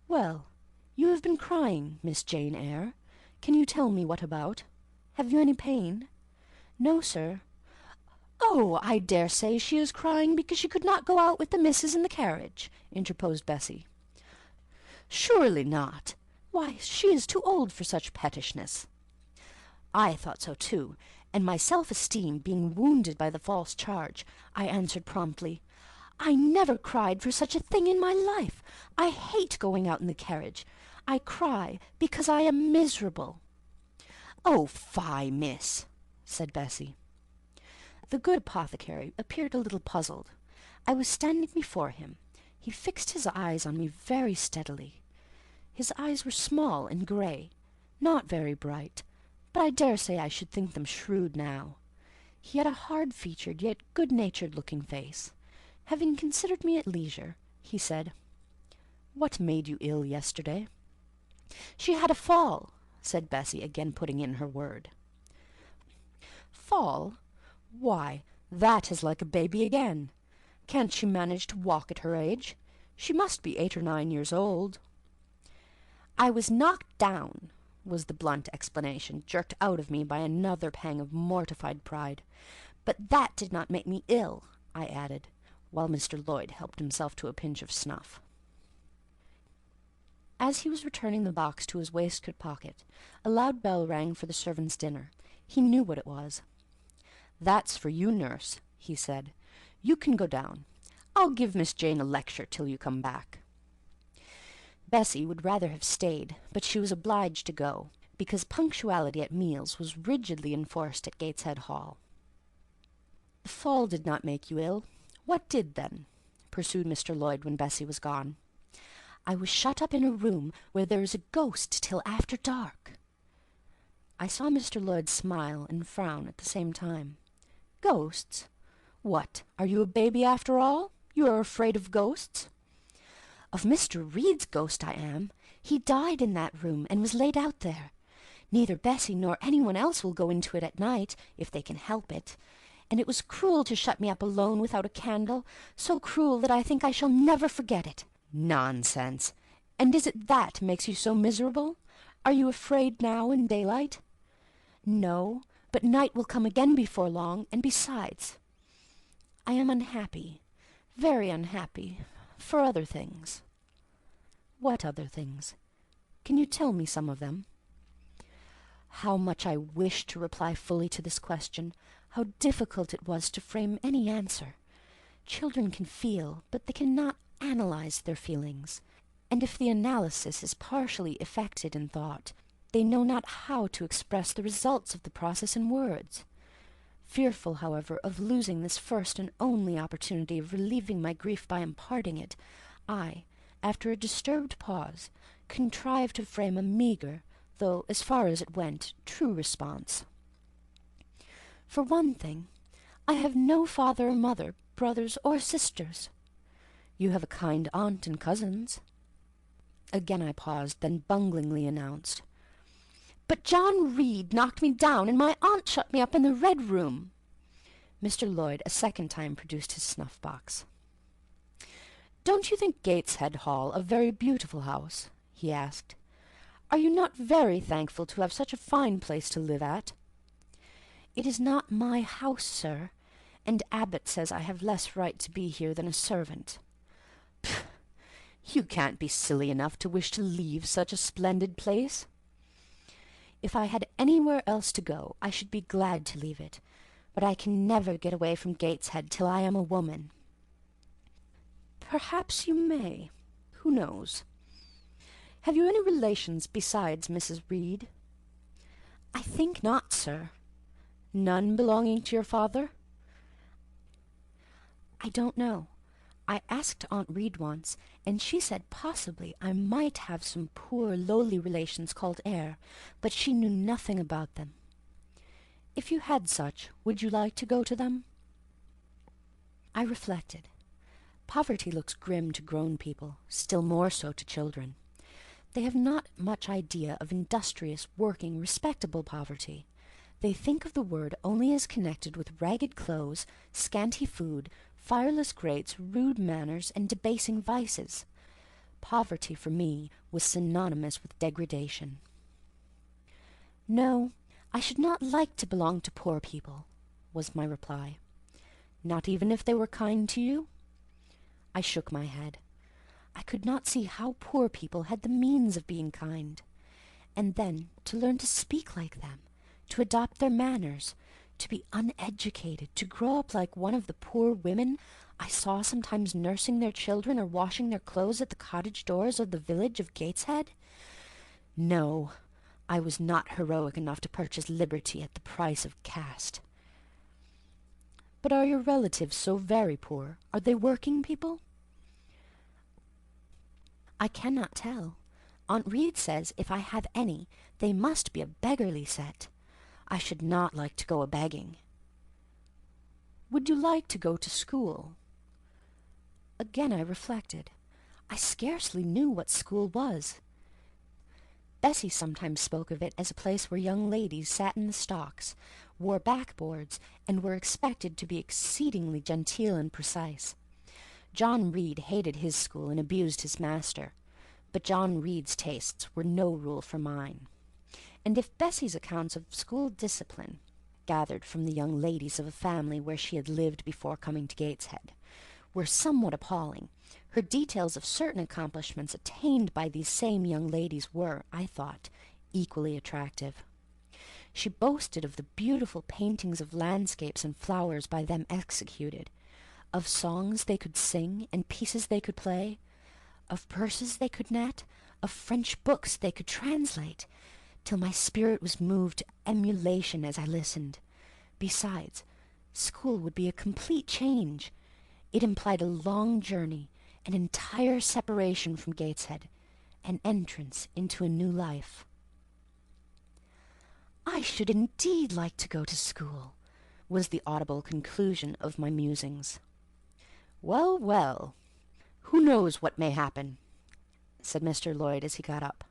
"Well, you have been crying, Miss Jane Eyre. Can you tell me what about? Have you any pain?" "No, sir." "Oh, I dare say she is crying because she could not go out with the missus in the carriage," interposed Bessie. "Surely not. Why, she is too old for such pettishness." I thought so too, and my self-esteem being wounded by the false charge, I answered promptly, "I never cried for such a thing in my life. I hate going out in the carriage. I cry because I am miserable." "Oh, fie, miss," said Bessie. The good apothecary appeared a little puzzled. I was standing before him. He fixed his eyes on me very steadily. His eyes were small and grey, not very bright, but I dare say I should think them shrewd now. He had a hard-featured yet good-natured looking face. Having considered me at leisure, he said, "What made you ill yesterday?" "She had a fall," said Bessie, again putting in her word. "Fall? Why, that is like a baby again. Can't she manage to walk at her age? She must be 8 or 9 years old." "I was knocked down," was the blunt explanation, jerked out of me by another pang of mortified pride. "But that did not make me ill," I added, while Mr. Lloyd helped himself to a pinch of snuff. As he was returning the box to his waistcoat pocket, a loud bell rang for the servants' dinner. He knew what it was. "That's for you, nurse," he said. "You can go down. I'll give Miss Jane a lecture till you come back." Bessie would rather have stayed, but she was obliged to go, because punctuality at meals was rigidly enforced at Gateshead Hall. "The fall did not make you ill. What did, then?" pursued Mr. Lloyd when Bessie was gone. "I was shut up in a room where there is a ghost till after dark." I saw Mr. Lloyd smile and frown at the same time. "Ghosts? What, are you a baby after all? You are afraid of ghosts?" "Of Mr. Reed's ghost I am. He died in that room, and was laid out there. Neither Bessie nor anyone else will go into it at night, if they can help it. And it was cruel to shut me up alone without a candle, so cruel that I think I shall never forget it." "Nonsense! And is it that makes you so miserable? Are you afraid now in daylight?" "No, but night will come again before long, and besides, I am unhappy, very unhappy, for other things." "What other things? Can you tell me some of them?" How much I wished to reply fully to this question, how difficult it was to frame any answer. Children can feel, but they cannot analyze their feelings, and if the analysis is partially effected in thought, they know not how to express the results of the process in words. Fearful, however, of losing this first and only opportunity of relieving my grief by imparting it, I, after a disturbed pause, contrived to frame a meagre, though, as far as it went, true response. "For one thing, I have no father or mother, brothers or sisters." "You have a kind aunt and cousins." Again I paused, then bunglingly announced, "But John Reed knocked me down, and my aunt shut me up in the Red Room." Mr. Lloyd a second time produced his snuff-box. "Don't you think Gateshead Hall a very beautiful house?" he asked. "Are you not very thankful to have such a fine place to live at?" "It is not my house, sir, and Abbot says I have less right to be here than a servant." "Pooh! You can't be silly enough to wish to leave such a splendid place." "If I had anywhere else to go, I should be glad to leave it, but I can never get away from Gateshead till I am a woman." "Perhaps you may. Who knows? Have you any relations besides Mrs. Reed?" "I think not, sir." "None belonging to your father?" "I don't know. I asked Aunt Reed once, and she said possibly I might have some poor lowly relations called Eyre, but she knew nothing about them." "If you had such, would you like to go to them?" I reflected. Poverty looks grim to grown people, still more so to children. They have not much idea of industrious, working, respectable poverty. They think of the word only as connected with ragged clothes, scanty food, fireless grates, rude manners, and debasing vices. Poverty, for me, was synonymous with degradation. "No, I should not like to belong to poor people," was my reply. "Not even if they were kind to you?" I shook my head. I could not see how poor people had the means of being kind. And then to learn to speak like them, to adopt their manners, to be uneducated, to grow up like one of the poor women I saw sometimes nursing their children or washing their clothes at the cottage doors of the village of Gateshead. No, I was not heroic enough to purchase liberty at the price of caste. "But are your relatives so very poor? Are they working people?" "I cannot tell. Aunt Reed says if I have any, they must be a beggarly set. I should not like to go a-begging." "Would you like to go to school?" Again I reflected. I scarcely knew what school was. Bessie sometimes spoke of it as a place where young ladies sat in the stocks, wore backboards, and were expected to be exceedingly genteel and precise. John Reed hated his school and abused his master, but John Reed's tastes were no rule for mine. And if Bessie's accounts of school discipline, gathered from the young ladies of a family where she had lived before coming to Gateshead, were somewhat appalling, her details of certain accomplishments attained by these same young ladies were, I thought, equally attractive. She boasted of the beautiful paintings of landscapes and flowers by them executed, of songs they could sing and pieces they could play, of purses they could net, of French books they could translate, till my spirit was moved to emulation as I listened. Besides, school would be a complete change. It implied a long journey, an entire separation from Gateshead, an entrance into a new life. "I should indeed like to go to school," was the audible conclusion of my musings. "Well, well, who knows what may happen?" said Mr. Lloyd as he got up.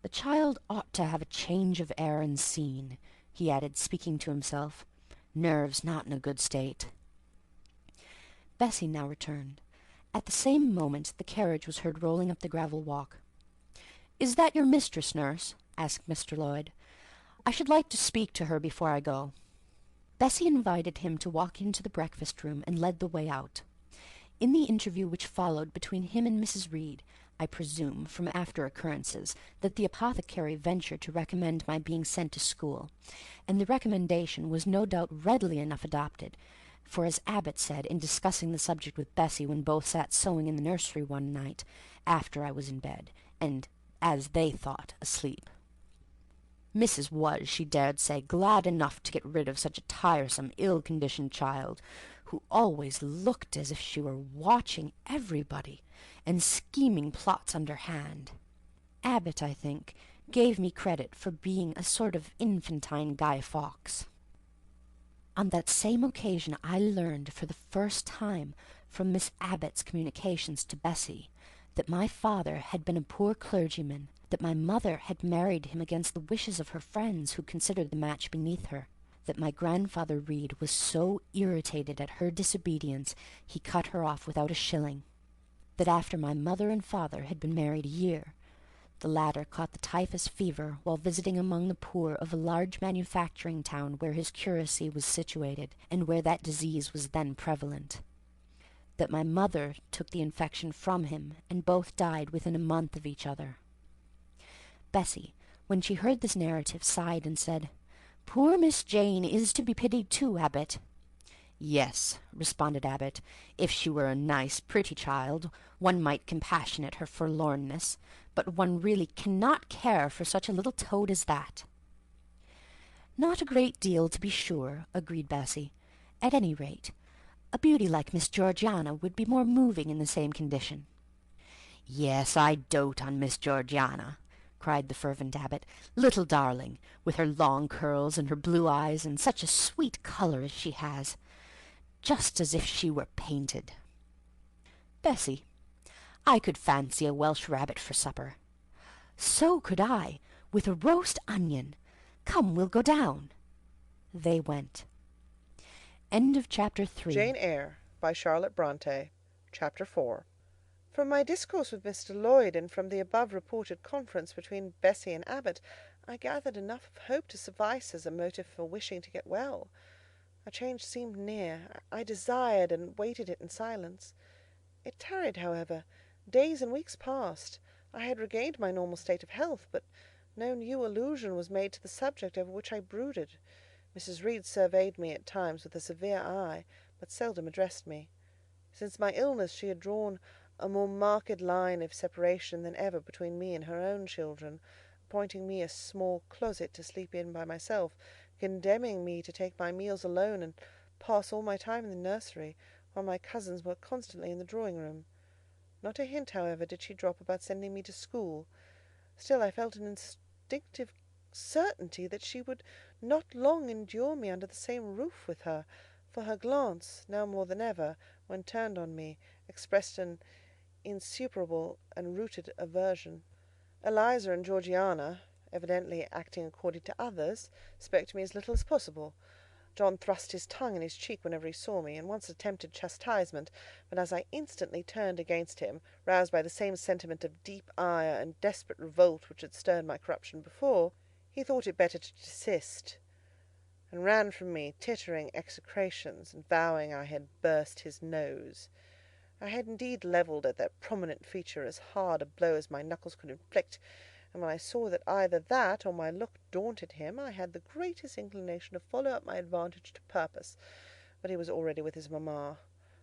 "The child ought to have a change of air and scene," he added, speaking to himself. "Nerves not in a good state." Bessie now returned. At the same moment the carriage was heard rolling up the gravel walk. "Is that your mistress, nurse?" asked Mr. Lloyd. "I should like to speak to her before I go." Bessie invited him to walk into the breakfast-room and led the way out. In the interview which followed between him and Mrs. Reed, I presume, from after occurrences, that the apothecary ventured to recommend my being sent to school, and the recommendation was no doubt readily enough adopted, for as Abbot said in discussing the subject with Bessie when both sat sewing in the nursery one night, after I was in bed, and, as they thought, asleep, Mrs. was, she dared say, glad enough to get rid of such a tiresome, ill-conditioned child, who always looked as if she were watching everybody, and scheming plots underhand. Abbot, I think, gave me credit for being a sort of infantine Guy Fawkes. On that same occasion I learned for the first time from Miss Abbot's communications to Bessie that my father had been a poor clergyman, that my mother had married him against the wishes of her friends who considered the match beneath her, that my grandfather Reed was so irritated at her disobedience he cut her off without a shilling, that after my mother and father had been married a year, the latter caught the typhus fever while visiting among the poor of a large manufacturing town where his curacy was situated, and where that disease was then prevalent. that my mother took the infection from him, and both died within a month of each other. Bessie, when she heard this narrative, sighed and said, "Poor Miss Jane is to be pitied too, Abbot." "Yes," responded Abbot, "if she were a nice, pretty child, one might compassionate her forlornness, but one really cannot care for such a little toad as that." "Not a great deal, to be sure," agreed Bessie. "At any rate, a beauty like Miss Georgiana would be more moving in the same condition." "Yes, I dote on Miss Georgiana," cried the fervent Abbot. "Little darling, with her long curls and her blue eyes, and such a sweet colour as she has, just as if she were painted." "Bessie, I could fancy a Welsh rabbit for supper." "So could I, with a roast onion. Come, we'll go down." They went. End of chapter 3. Jane Eyre, by Charlotte Bronte. Chapter 4. From my discourse with Mr. Lloyd, and from the above reported conference between Bessie and Abbot, I gathered enough of hope to suffice as a motive for wishing to get well. A change seemed near. I desired and waited it in silence. It tarried, however. Days and weeks passed. I had regained my normal state of health, but no new allusion was made to the subject over which I brooded. Mrs. Reed surveyed me at times with a severe eye, but seldom addressed me. Since my illness she had drawn a more marked line of separation than ever between me and her own children, appointing me a small closet to sleep in by myself, condemning me to take my meals alone and pass all my time in the nursery, while my cousins were constantly in the drawing-room. Not a hint, however, did she drop about sending me to school. Still I felt an instinctive certainty that she would not long endure me under the same roof with her, for her glance, now more than ever, when turned on me, expressed an insuperable and rooted aversion. Eliza and Georgiana, evidently acting according to others, spoke to me as little as possible. John thrust his tongue in his cheek whenever he saw me, and once attempted chastisement, but as I instantly turned against him, roused by the same sentiment of deep ire and desperate revolt which had stirred my corruption before, he thought it better to desist, and ran from me, tittering execrations, and vowing I had burst his nose. I had indeed levelled at that prominent feature as hard a blow as my knuckles could inflict, and when I saw that either that or my look daunted him, I had the greatest inclination to follow up my advantage to purpose. But he was already with his mamma.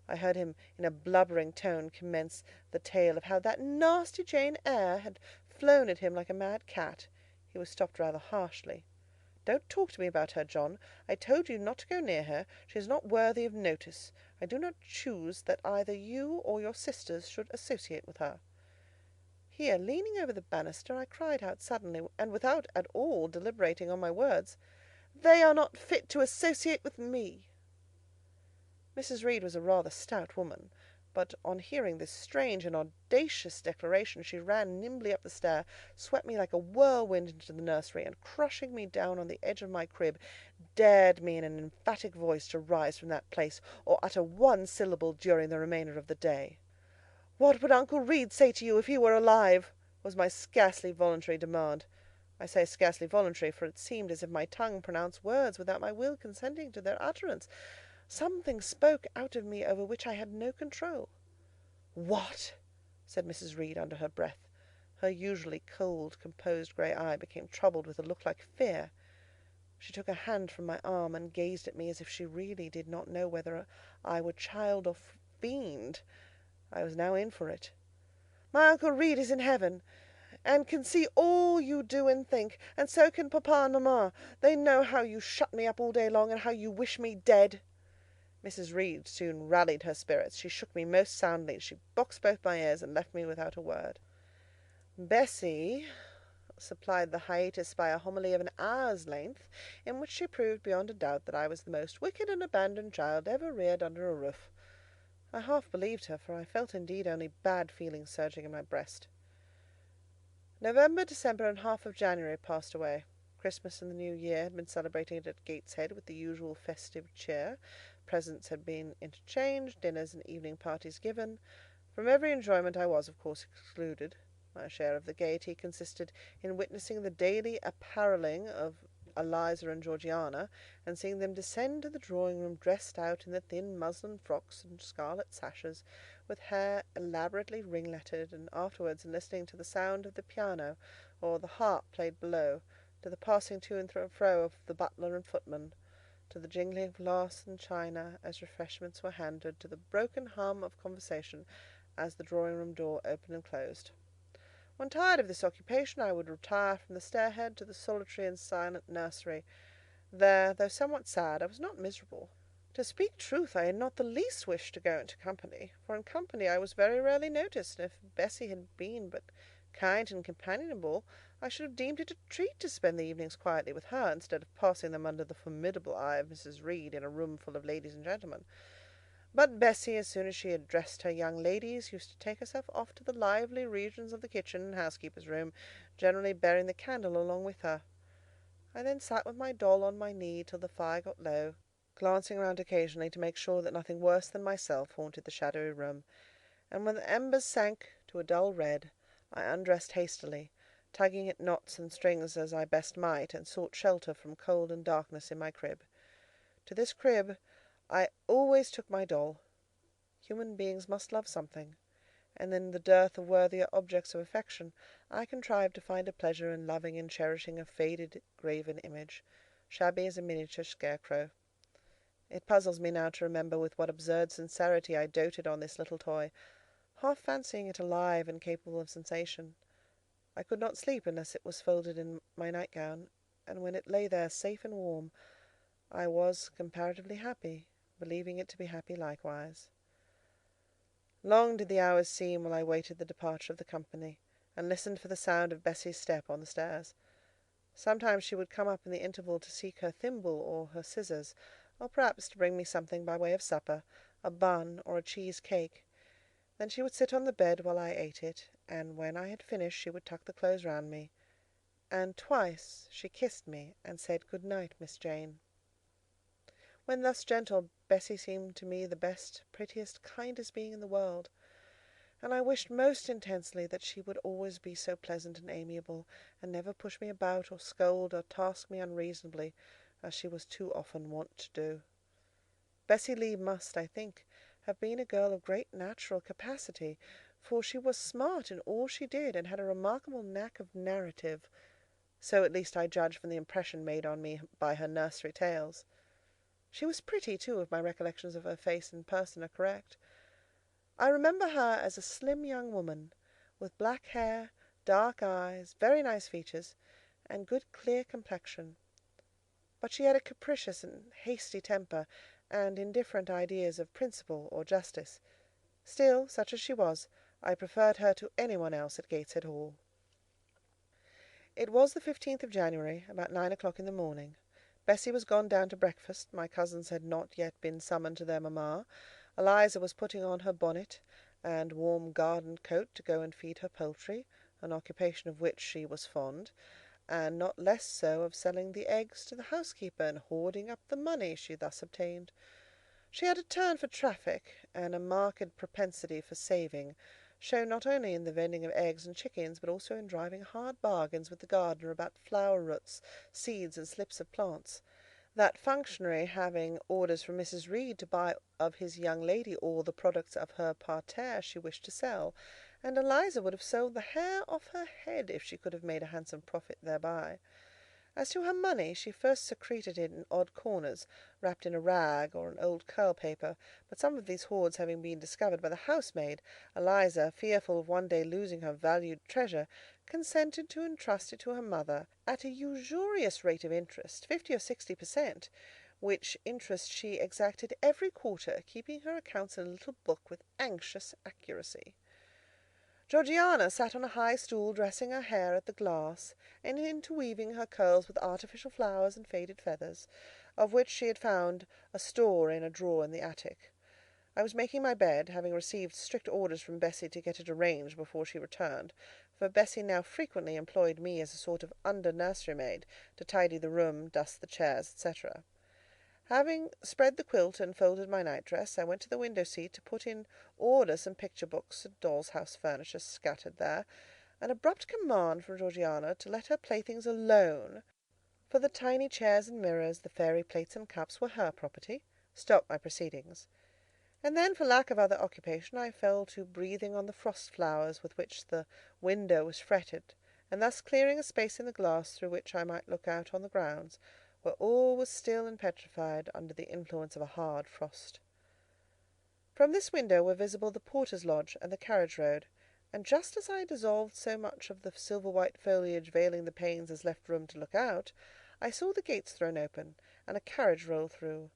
I heard him in a blubbering tone commence the tale of how that nasty Jane Eyre had flown at him like a mad cat. He was stopped rather harshly. "Don't talk to me about her, John. I told you not to go near her. She is not worthy of notice. I do not choose that either you or your sisters should associate with her." Here, leaning over the banister, I cried out suddenly, and without at all deliberating on my words, "They are not fit to associate with me." Mrs. Reed was a rather stout woman, but on hearing this strange and audacious declaration, she ran nimbly up the stair, swept me like a whirlwind into the nursery, and crushing me down on the edge of my crib, dared me in an emphatic voice to rise from that place, or utter one syllable during the remainder of the day. "What would Uncle Reed say to you if he were alive?" was my scarcely voluntary demand. I say scarcely voluntary, for it seemed as if my tongue pronounced words without my will consenting to their utterance. Something spoke out of me over which I had no control. "What?" said Mrs. Reed under her breath. Her usually cold, composed grey eye became troubled with a look like fear. She took her hand from my arm, and gazed at me as if she really did not know whether I were child or fiend. I was now in for it. "My Uncle Reed is in heaven, and can see all you do and think, and so can papa and mamma. They know how you shut me up all day long, and how you wish me dead." Mrs. Reed soon rallied her spirits. She shook me most soundly. She boxed both my ears, and left me without a word. Bessie supplied the hiatus by a homily of an hour's length, in which she proved beyond a doubt that I was the most wicked and abandoned child ever reared under a roof. I half believed her, for I felt indeed only bad feelings surging in my breast. November, December, and half of January passed away. Christmas and the New Year had been celebrated at Gateshead with the usual festive cheer. Presents had been interchanged, dinners and evening parties given. From every enjoyment I was, of course, excluded. My share of the gaiety consisted in witnessing the daily apparelling of Eliza and Georgiana, and seeing them descend to the drawing-room dressed out in the thin muslin frocks and scarlet sashes, with hair elaborately ringletted, and afterwards listening to the sound of the piano or the harp played below, to the passing to and fro of the butler and footman, to the jingling of glass and china as refreshments were handed, to the broken hum of conversation as the drawing-room door opened and closed. When tired of this occupation, I would retire from the stairhead to the solitary and silent nursery. There, though somewhat sad, I was not miserable. To speak truth, I had not the least wish to go into company, for in company I was very rarely noticed, and if Bessie had been but kind and companionable, I should have deemed it a treat to spend the evenings quietly with her, instead of passing them under the formidable eye of Mrs. Reed in a room full of ladies and gentlemen. But Bessie, as soon as she had dressed her young ladies, used to take herself off to the lively regions of the kitchen and housekeeper's room, generally bearing the candle along with her. I then sat with my doll on my knee till the fire got low, glancing round occasionally to make sure that nothing worse than myself haunted the shadowy room, and when the embers sank to a dull red, I undressed hastily, tugging at knots and strings as I best might, and sought shelter from cold and darkness in my crib. To this crib I always took my doll. Human beings must love something, and in the dearth of worthier objects of affection, I contrived to find a pleasure in loving and cherishing a faded graven image, shabby as a miniature scarecrow. It puzzles me now to remember with what absurd sincerity I doted on this little toy, half fancying it alive and capable of sensation. I could not sleep unless it was folded in my nightgown, and when it lay there safe and warm, I was comparatively happy, believing it to be happy likewise. Long did the hours seem while I waited the departure of the company, and listened for the sound of Bessie's step on the stairs. Sometimes she would come up in the interval to seek her thimble or her scissors, or perhaps to bring me something by way of supper, a bun or a cheese cake. Then she would sit on the bed while I ate it, and when I had finished she would tuck the clothes round me, and twice she kissed me and said, "Good night, Miss Jane." When thus gentle, Bessie seemed to me the best, prettiest, kindest being in the world, and I wished most intensely that she would always be so pleasant and amiable, and never push me about, or scold, or task me unreasonably, as she was too often wont to do. Bessie Lee must, I think, have been a girl of great natural capacity, for she was smart in all she did, and had a remarkable knack of narrative. So at least I judge from the impression made on me by her nursery tales. She was pretty, too, if my recollections of her face and person are correct. I remember her as a slim young woman, with black hair, dark eyes, very nice features, and good clear complexion. But she had a capricious and hasty temper, and indifferent ideas of principle or justice. Still, such as she was, I preferred her to any one else at Gateshead Hall. It was the 15th of January, about 9 o'clock in the morning. Bessie was gone down to breakfast, my cousins had not yet been summoned to their mamma, Eliza was putting on her bonnet and warm garden coat to go and feed her poultry, an occupation of which she was fond, and not less so of selling the eggs to the housekeeper and hoarding up the money she thus obtained. She had a turn for traffic, and a marked propensity for saving, shown not only in the vending of eggs and chickens, but also in driving hard bargains with the gardener about flower roots, seeds, and slips of plants. That functionary having orders from Mrs. Reed to buy of his young lady all the products of her parterre she wished to sell, and Eliza would have sold the hair off her head if she could have made a handsome profit thereby. As to her money, she first secreted it in odd corners, wrapped in a rag or an old curl paper, but some of these hoards having been discovered by the housemaid, Eliza, fearful of one day losing her valued treasure, consented to entrust it to her mother at a usurious rate of interest, 50 or 60 per cent., which interest she exacted every quarter, keeping her accounts in a little book with anxious accuracy. Georgiana sat on a high stool, dressing her hair at the glass, and interweaving her curls with artificial flowers and faded feathers, of which she had found a store in a drawer in the attic. I was making my bed, having received strict orders from Bessie to get it arranged before she returned, for Bessie now frequently employed me as a sort of under-nursery maid, to tidy the room, dust the chairs, etc. Having spread the quilt and folded my nightdress, I went to the window-seat to put in order some picture books and doll's house furniture scattered there. An abrupt command from Georgiana to let her playthings alone, for the tiny chairs and mirrors, the fairy plates and cups, were her property, stopped my proceedings. And then, for lack of other occupation, I fell to breathing on the frost flowers with which the window was fretted, and thus clearing a space in the glass through which I might look out on the grounds, where all was still and petrified under the influence of a hard frost. From this window were visible the porter's lodge and the carriage road, and just as I dissolved so much of the silver-white foliage veiling the panes as left room to look out, I saw the gates thrown open, and a carriage roll through.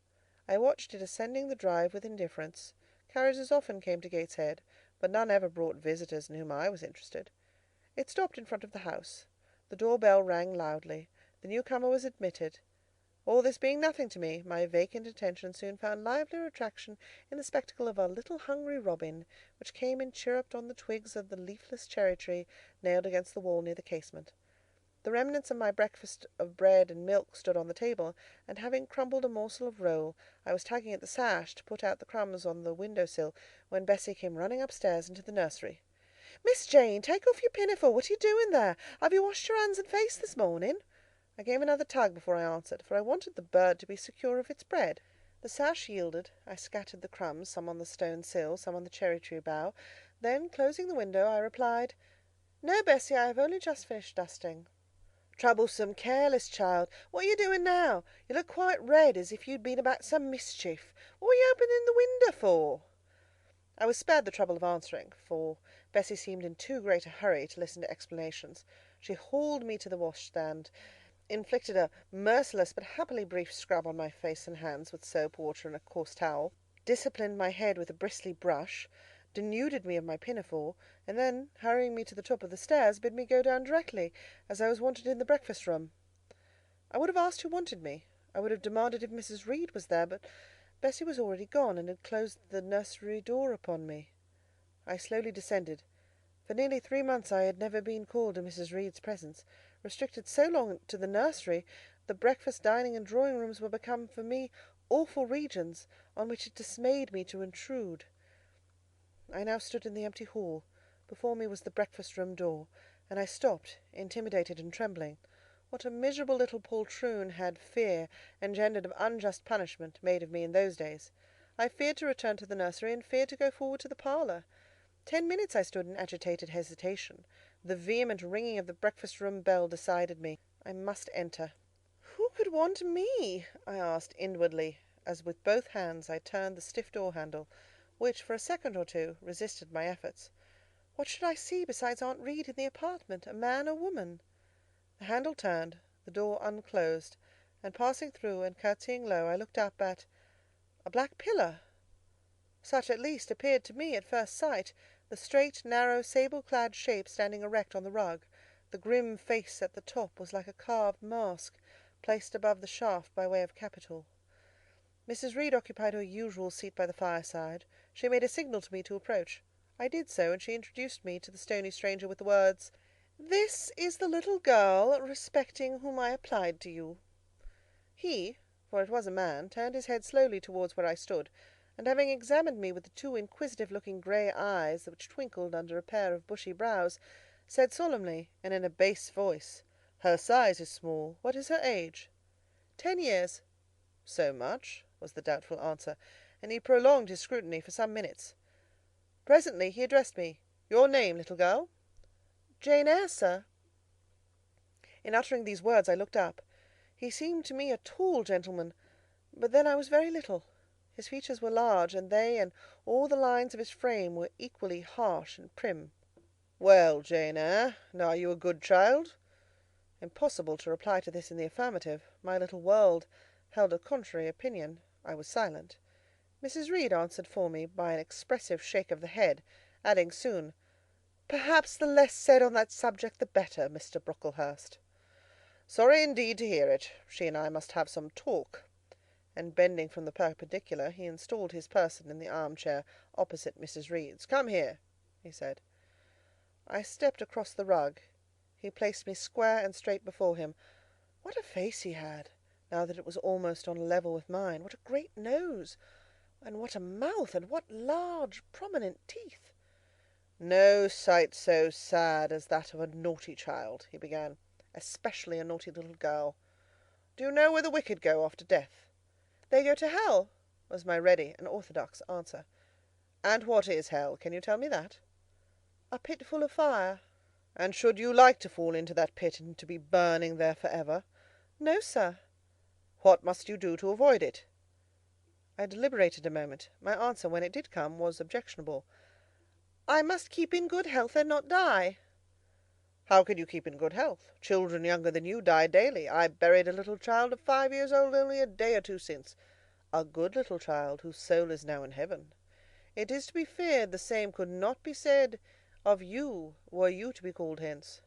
I watched it ascending the drive with indifference. Carriages often came to Gateshead, but none ever brought visitors in whom I was interested. It stopped in front of the house. The door-bell rang loudly. The newcomer was admitted. All this being nothing to me, my vacant attention soon found livelier attraction in the spectacle of a little hungry robin, which came and chirruped on the twigs of the leafless cherry-tree nailed against the wall near the casement. The remnants of my breakfast of bread and milk stood on the table, and having crumbled a morsel of roll, I was tugging at the sash to put out the crumbs on the window-sill, when Bessie came running upstairs into the nursery. "Miss Jane, take off your pinafore. What are you doing there? Have you washed your hands and face this morning?" I gave another tug before I answered, for I wanted the bird to be secure of its bread. The sash yielded. I scattered the crumbs, some on the stone sill, some on the cherry-tree bough. Then, closing the window, I replied, "No, Bessie, I have only just finished dusting." "Troublesome, careless child. What are you doing now? You look quite red, as if you'd been about some mischief. What were you opening the window for?" I was spared the trouble of answering, for Bessie seemed in too great a hurry to listen to explanations. She hauled me to the washstand, inflicted a merciless but happily brief scrub on my face and hands with soap, water, and a coarse towel, disciplined my head with a bristly brush, denuded me of my pinafore, and then, hurrying me to the top of the stairs, bid me go down directly, as I was wanted in the breakfast-room. I would have asked who wanted me. I would have demanded if Mrs. Reed was there, but Bessie was already gone, and had closed the nursery door upon me. I slowly descended. For nearly 3 months I had never been called in Mrs. Reed's presence. Restricted so long to the nursery, the breakfast, dining, and drawing-rooms were become for me awful regions, on which it dismayed me to intrude. I now stood in the empty hall. Before me was the breakfast-room door, and I stopped, intimidated and trembling. What a miserable little poltroon had fear, engendered of unjust punishment, made of me in those days! I feared to return to the nursery, and feared to go forward to the parlour. 10 minutes I stood in agitated hesitation. The vehement ringing of the breakfast-room bell decided me. I must enter. "Who could want me?" I asked inwardly, as with both hands I turned the stiff door-handle, which, for a second or two, resisted my efforts. What should I see besides Aunt Reed in the apartment, a man or woman? The handle turned, the door unclosed, and passing through and curtsying low, I looked up at a black pillar. Such, at least, appeared to me at first sight, the straight, narrow, sable-clad shape standing erect on the rug. The grim face at the top was like a carved mask, placed above the shaft by way of capital. Mrs. Reed occupied her usual seat by the fireside. She made a signal to me to approach. I did so, and she introduced me to the stony stranger with the words, "This is the little girl respecting whom I applied to you." He, for it was a man, turned his head slowly towards where I stood, and having examined me with the 2 inquisitive-looking grey eyes which twinkled under a pair of bushy brows, said solemnly, and in a bass voice, "Her size is small. What is her age?" 10 years. "So much?" was the doubtful answer, and he prolonged his scrutiny for some minutes. Presently he addressed me. "Your name, little girl?" "Jane Eyre, sir." In uttering these words I looked up. He seemed to me a tall gentleman, but then I was very little. His features were large, and they and all the lines of his frame were equally harsh and prim. "Well, Jane Eyre, now are you a good child?" Impossible to reply to this in the affirmative. My little world held a contrary opinion. I was silent. Mrs. Reed answered for me by an expressive shake of the head, adding soon, "Perhaps the less said on that subject the better, Mr. Brocklehurst." "Sorry indeed to hear it. She and I must have some talk." And bending from the perpendicular, he installed his person in the armchair opposite Mrs. Reed's. "Come here," he said. I stepped across the rug. He placed me square and straight before him. What a face he had, now that it was almost on a level with mine! What a great nose! And what a mouth! And what large, prominent teeth! "No sight so sad as that of a naughty child," he began, "especially a naughty little girl. Do you know where the wicked go after death? They go to hell, was my ready and orthodox answer. And what is hell? Can you tell me that? A pit full of fire. And should you like to fall into that pit and to be burning there for ever? No, sir. What must you do to avoid it? I deliberated a moment. My answer, when it did come, was objectionable. I must keep in good health and not die. How can you keep in good health? Children younger than you die daily. I buried a little child of 5 years old only a day or two since. A good little child, whose soul is now in heaven. It is to be feared the same could not be said of you, were you to be called hence.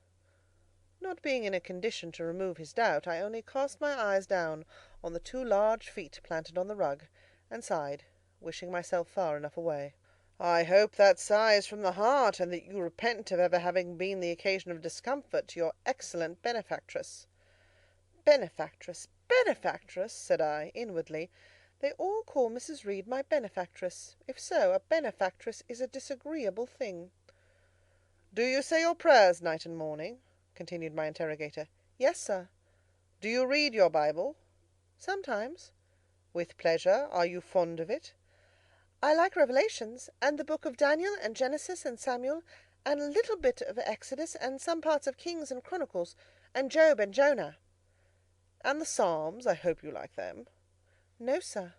Not being in a condition to remove his doubt, I only cast my eyes down on the 2 large feet planted on the rug, and sighed, wishing myself far enough away. I hope that sigh is from the heart, and that you repent of ever having been the occasion of discomfort to your excellent benefactress. Benefactress, benefactress, said I, inwardly. They all call Mrs. Reed my benefactress. If so, a benefactress is a disagreeable thing. Do you say your prayers night and morning? Continued my interrogator. Yes, sir. Do you read your Bible? Sometimes. With pleasure? Are you fond of it? I like Revelations, and the book of Daniel, and Genesis, and Samuel, and a little bit of Exodus, and some parts of Kings and Chronicles, and Job and Jonah. And the Psalms, I hope you like them? No, sir.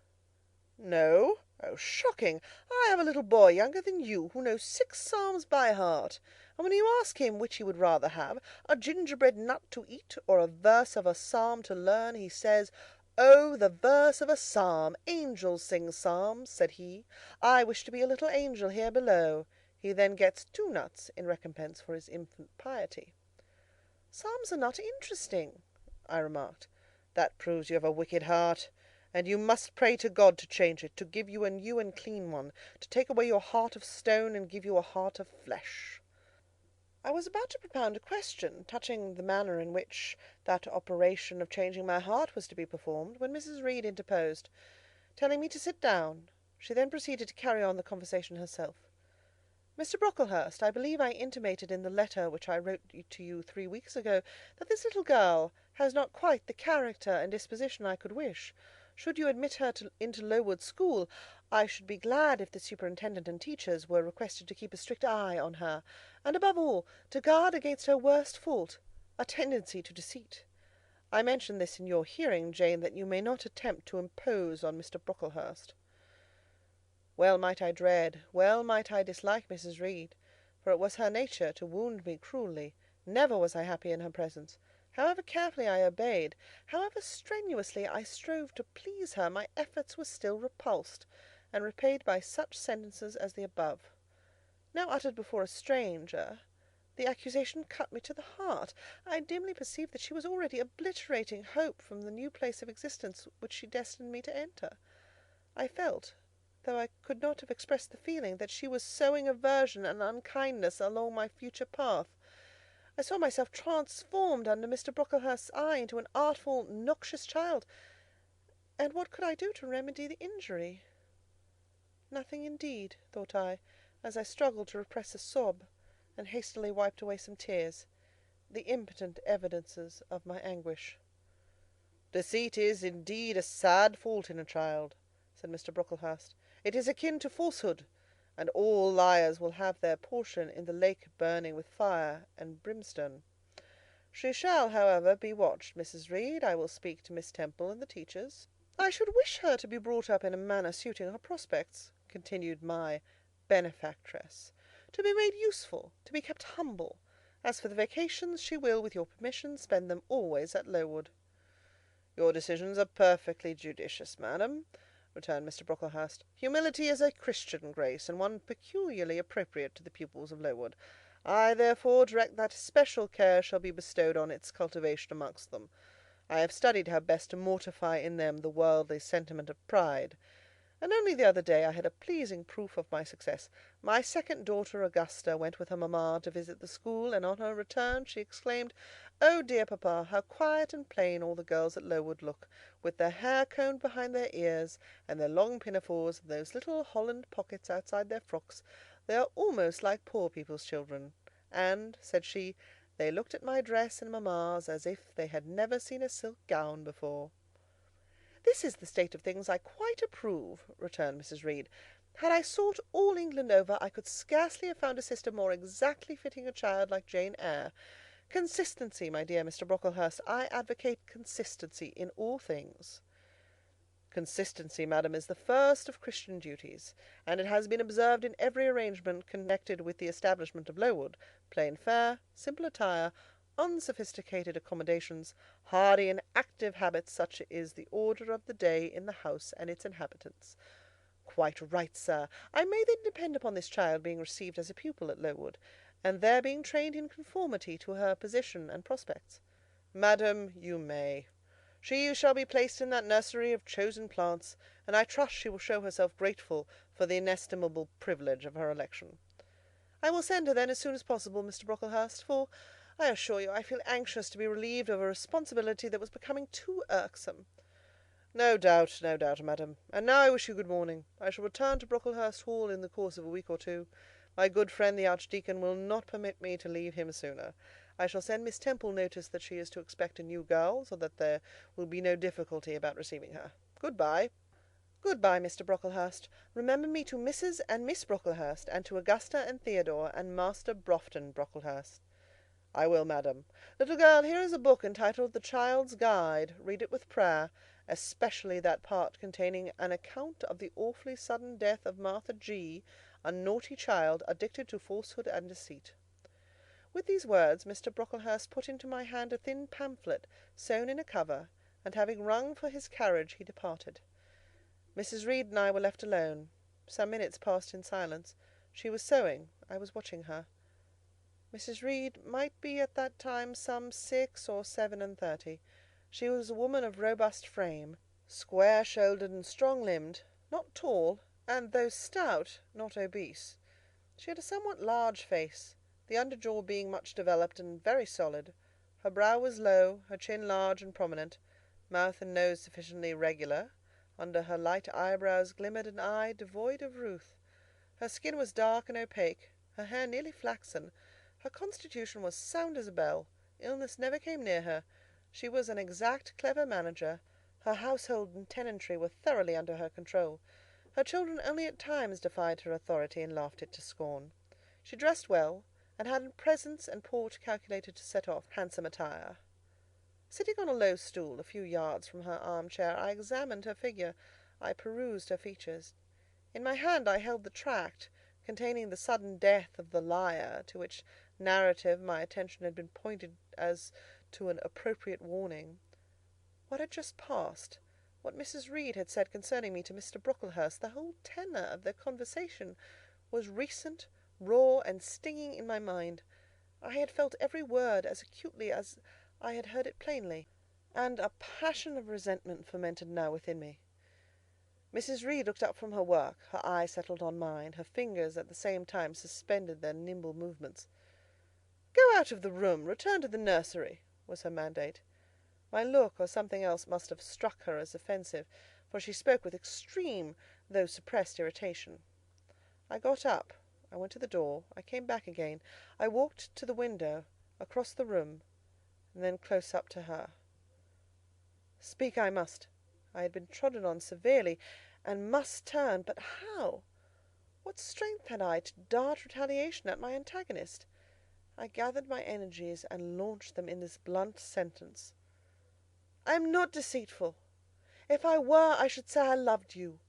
No? Oh, shocking! I have a little boy younger than you who knows 6 Psalms by heart, and when you ask him which he would rather have, a gingerbread nut to eat, or a verse of a psalm to learn, he says, "Oh, the verse of a psalm! Angels sing psalms," said he. "I wish to be a little angel here below." He then gets 2 nuts in recompense for his infant piety. Psalms are not interesting, I remarked. That proves you have a wicked heart, and you must pray to God to change it, to give you a new and clean one, to take away your heart of stone and give you a heart of flesh. I was about to propound a question touching the manner in which that operation of changing my heart was to be performed, when Mrs. Reed interposed, telling me to sit down. She then proceeded to carry on the conversation herself. Mr. Brocklehurst, I believe I intimated in the letter which I wrote to you 3 weeks ago, that this little girl has not quite the character and disposition I could wish. Should you admit her into Lowood School, I should be glad if the superintendent and teachers were requested to keep a strict eye on her, and above all, to guard against her worst fault, a tendency to deceit. I mention this in your hearing, Jane, that you may not attempt to impose on Mr. Brocklehurst. Well might I dread, well might I dislike Mrs. Reed, for it was her nature to wound me cruelly. Never was I happy in her presence. However carefully I obeyed, however strenuously I strove to please her, my efforts were still repulsed, and repaid by such sentences as the above. Now uttered before a stranger, the accusation cut me to the heart. I dimly perceived that she was already obliterating hope from the new place of existence which she destined me to enter. I felt, though I could not have expressed the feeling, that she was sowing aversion and unkindness along my future path. I saw myself transformed under Mr. Brocklehurst's eye into an artful, noxious child, and what could I do to remedy the injury? Nothing indeed, thought I, as I struggled to repress a sob, and hastily wiped away some tears, the impotent evidences of my anguish. Deceit is, indeed, a sad fault in a child, said Mr. Brocklehurst. It is akin to falsehood, and all liars will have their portion in the lake burning with fire and brimstone. She shall, however, be watched, Mrs. Reed. I will speak to Miss Temple and the teachers. I should wish her to be brought up in a manner suiting her prospects, continued my benefactress, to be made useful, to be kept humble. As for the vacations, she will, with your permission, spend them always at Lowood. Your decisions are perfectly judicious, madam, returned Mr. Brocklehurst. Humility is a Christian grace, and one peculiarly appropriate to the pupils of Lowood. I, therefore, direct that special care shall be bestowed on its cultivation amongst them. I have studied how best to mortify in them the worldly sentiment of pride, and only the other day I had a pleasing proof of my success. My second daughter, Augusta, went with her mamma to visit the school, and on her return she exclaimed, "Oh, dear papa, how quiet and plain all the girls at Lowood look, with their hair combed behind their ears, and their long pinafores, and those little holland pockets outside their frocks. They are almost like poor people's children. And," said she, They looked at my dress and mamma's as if they had never seen a silk gown before. "This is the state of things I quite approve," returned Mrs. Reed. "Had I sought all England over, I could scarcely have found a sister more exactly fitting a child like Jane Eyre. Consistency, my dear Mr. Brocklehurst. I advocate consistency in all things." "Consistency, madam, is the first of Christian duties, and it has been observed in every arrangement connected with the establishment of Lowood. Plain fare, simple attire, unsophisticated accommodations, hardy and active habits, such is the order of the day in the house and its inhabitants." "Quite right, sir. I may then depend upon this child being received as a pupil at Lowood, and there being trained in conformity to her position and prospects?" "Madam, you may. She shall be placed in that nursery of chosen plants, and I trust she will show herself grateful for the inestimable privilege of her election." "I will send her then as soon as possible, Mr. Brocklehurst, for, I assure you, I feel anxious to be relieved of a responsibility that was becoming too irksome." No doubt, madam. And now I wish you good morning. I shall return to Brocklehurst Hall in the course of a week or two. My good friend the Archdeacon will not permit me to leave him sooner. I shall send Miss Temple notice that she is to expect a new girl, so that there will be no difficulty about receiving her. Good-bye." "Good-bye, Mr. Brocklehurst. Remember me to Mrs. and Miss Brocklehurst, and to Augusta and Theodore, and Master Brofton Brocklehurst." "I will, madam. Little girl, here is a book entitled The Child's Guide. Read it with prayer, especially that part containing an account of the awfully sudden death of Martha G., a naughty child, addicted to falsehood and deceit." With these words, Mr. Brocklehurst put into my hand a thin pamphlet, sewn in a cover, and having rung for his carriage, he departed. Mrs. Reed and I were left alone. Some minutes passed in silence. She was sewing. I was watching her. Mrs. Reed might be at that time some 6 or 37. She was a woman of robust frame, square-shouldered and strong-limbed, not tall, and though stout, not obese. She had a somewhat large face, the under jaw being much developed and very solid. Her brow was low, her chin large and prominent, mouth and nose sufficiently regular. Under her light eyebrows glimmered an eye devoid of ruth. Her skin was dark and opaque, her hair nearly flaxen. Her constitution was sound as a bell. Illness never came near her. She was an exact, clever manager. Her household and tenantry were thoroughly under her control. Her children only at times defied her authority and laughed it to scorn. She dressed well, and had a presence and port calculated to set off handsome attire. Sitting on a low stool a few yards from her armchair, I examined her figure. I perused her features. In my hand I held the tract containing the sudden death of the liar, to which narrative my attention had been pointed as to an appropriate warning. What had just passed, what Mrs. Reed had said concerning me to Mr. Brocklehurst, the whole tenor of their conversation, was recent, raw, and stinging in my mind. I had felt every word as acutely as I had heard it plainly, and a passion of resentment fermented now within me. Mrs. Reed looked up from her work, her eye settled on mine, her fingers at the same time suspended their nimble movements. "Go out of the room, return to the nursery," was her mandate. My look, or something else, must have struck her as offensive, for she spoke with extreme, though suppressed irritation. I got up, I went to the door, I came back again, I walked to the window, across the room, and then close up to her. Speak I must. I had been trodden on severely, and must turn, but how? What strength had I to dart retaliation at my antagonist? I gathered my energies and launched them in this blunt sentence. "I am not deceitful. If I were, I should say I loved you.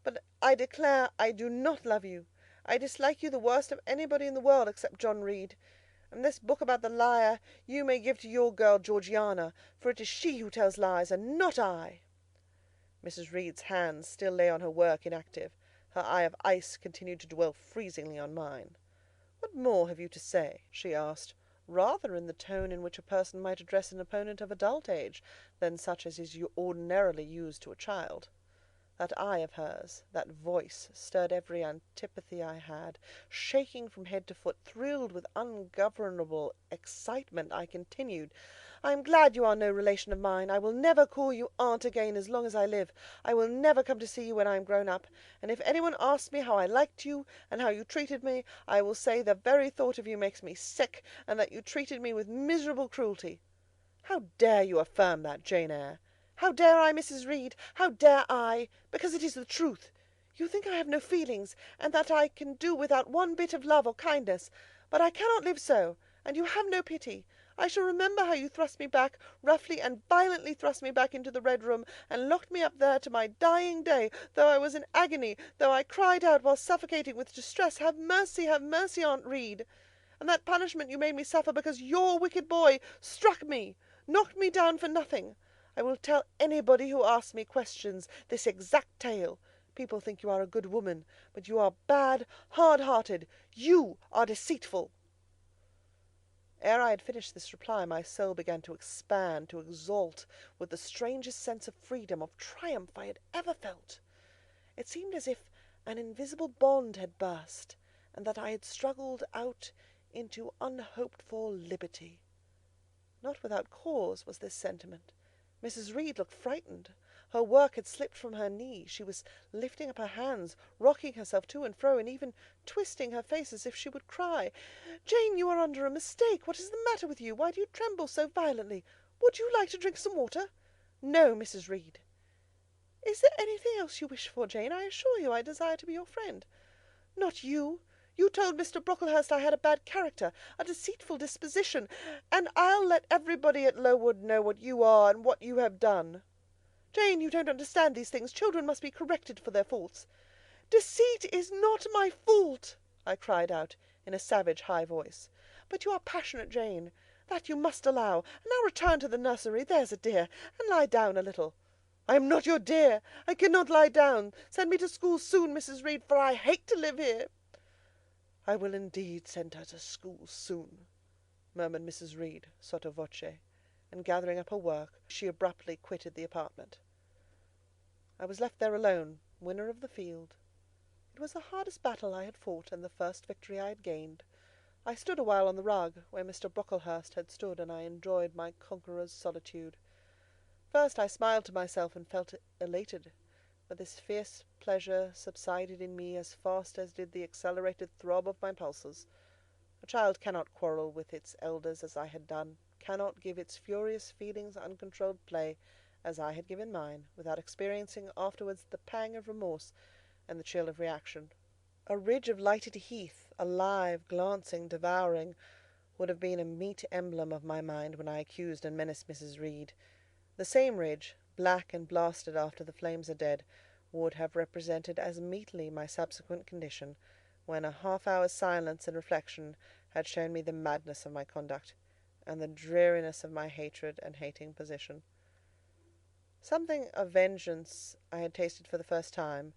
But I declare I do not love you. I dislike you the worst of anybody in the world except John Reed. And this book about the liar you may give to your girl Georgiana, for it is she who tells lies, and not I." Mrs. Reed's hands still lay on her work inactive. Her eye of ice continued to dwell freezingly on mine. "What more have you to say?" she asked, rather in the tone in which a person might address an opponent of adult age, than such as is ordinarily used to a child. That eye of hers, that voice, stirred every antipathy I had. Shaking from head to foot, thrilled with ungovernable excitement, I continued, "I am glad you are no relation of mine. I will never call you aunt again as long as I live. I will never come to see you when I am grown up. And if anyone asks me how I liked you, and how you treated me, I will say the very thought of you makes me sick, and that you treated me with miserable cruelty." How dare you affirm that, Jane Eyre? How dare I, Mrs. Reed? How dare I? Because it is the truth. You think I have no feelings, and that I can do without one bit of love or kindness. But I cannot live so, and you have no pity. I shall remember how you thrust me back, roughly and violently thrust me back into the red room, and locked me up there to my dying day, though I was in agony, though I cried out while suffocating with distress, have mercy, Aunt Reed. And that punishment you made me suffer because your wicked boy struck me, knocked me down for nothing. I will tell anybody who asks me questions this exact tale. People think you are a good woman, but you are bad, hard-hearted. You are deceitful." Ere I had finished this reply, my soul began to expand, to exalt, with the strangest sense of freedom, of triumph I had ever felt. It seemed as if an invisible bond had burst, and that I had struggled out into unhoped-for liberty. Not without cause was this sentiment. Mrs. Reed looked frightened. Her work had slipped from her knee. She was lifting up her hands, rocking herself to and fro, and even twisting her face as if she would cry. "Jane, you are under a mistake. What is the matter with you? Why do you tremble so violently? Would you like to drink some water?" "No, Mrs. Reed." "Is there anything else you wish for, Jane? I assure you I desire to be your friend." "Not you. You told Mr. Brocklehurst I had a bad character, a deceitful disposition, and I'll let everybody at Lowood know what you are and what you have done." "Jane, you don't understand these things. Children must be corrected for their faults." "Deceit is not my fault," I cried out in a savage high voice. "But you are passionate, Jane. That you must allow. And now return to the nursery, there's a dear, and lie down a little." "I am not your dear. I cannot lie down. Send me to school soon, Mrs. Reed, for I hate to live here." "I will indeed send her to school soon," murmured Mrs. Reed, sotto voce, and gathering up her work, she abruptly quitted the apartment. I was left there alone, winner of the field. It was the hardest battle I had fought, and the first victory I had gained. I stood a while on the rug, where Mr. Brocklehurst had stood, and I enjoyed my conqueror's solitude. First I smiled to myself and felt elated, but this fierce pleasure subsided in me as fast as did the accelerated throb of my pulses. A child cannot quarrel with its elders as I had done, cannot give its furious feelings uncontrolled play as I had given mine, without experiencing afterwards the pang of remorse and the chill of reaction. A ridge of lighted heath, alive, glancing, devouring, would have been a meet emblem of my mind when I accused and menaced Mrs. Reed. The same ridge, black and blasted after the flames are dead, would have represented as meetly my subsequent condition, when a half-hour's silence and reflection had shown me the madness of my conduct, and the dreariness of my hatred and hating position. Something of vengeance I had tasted for the first time.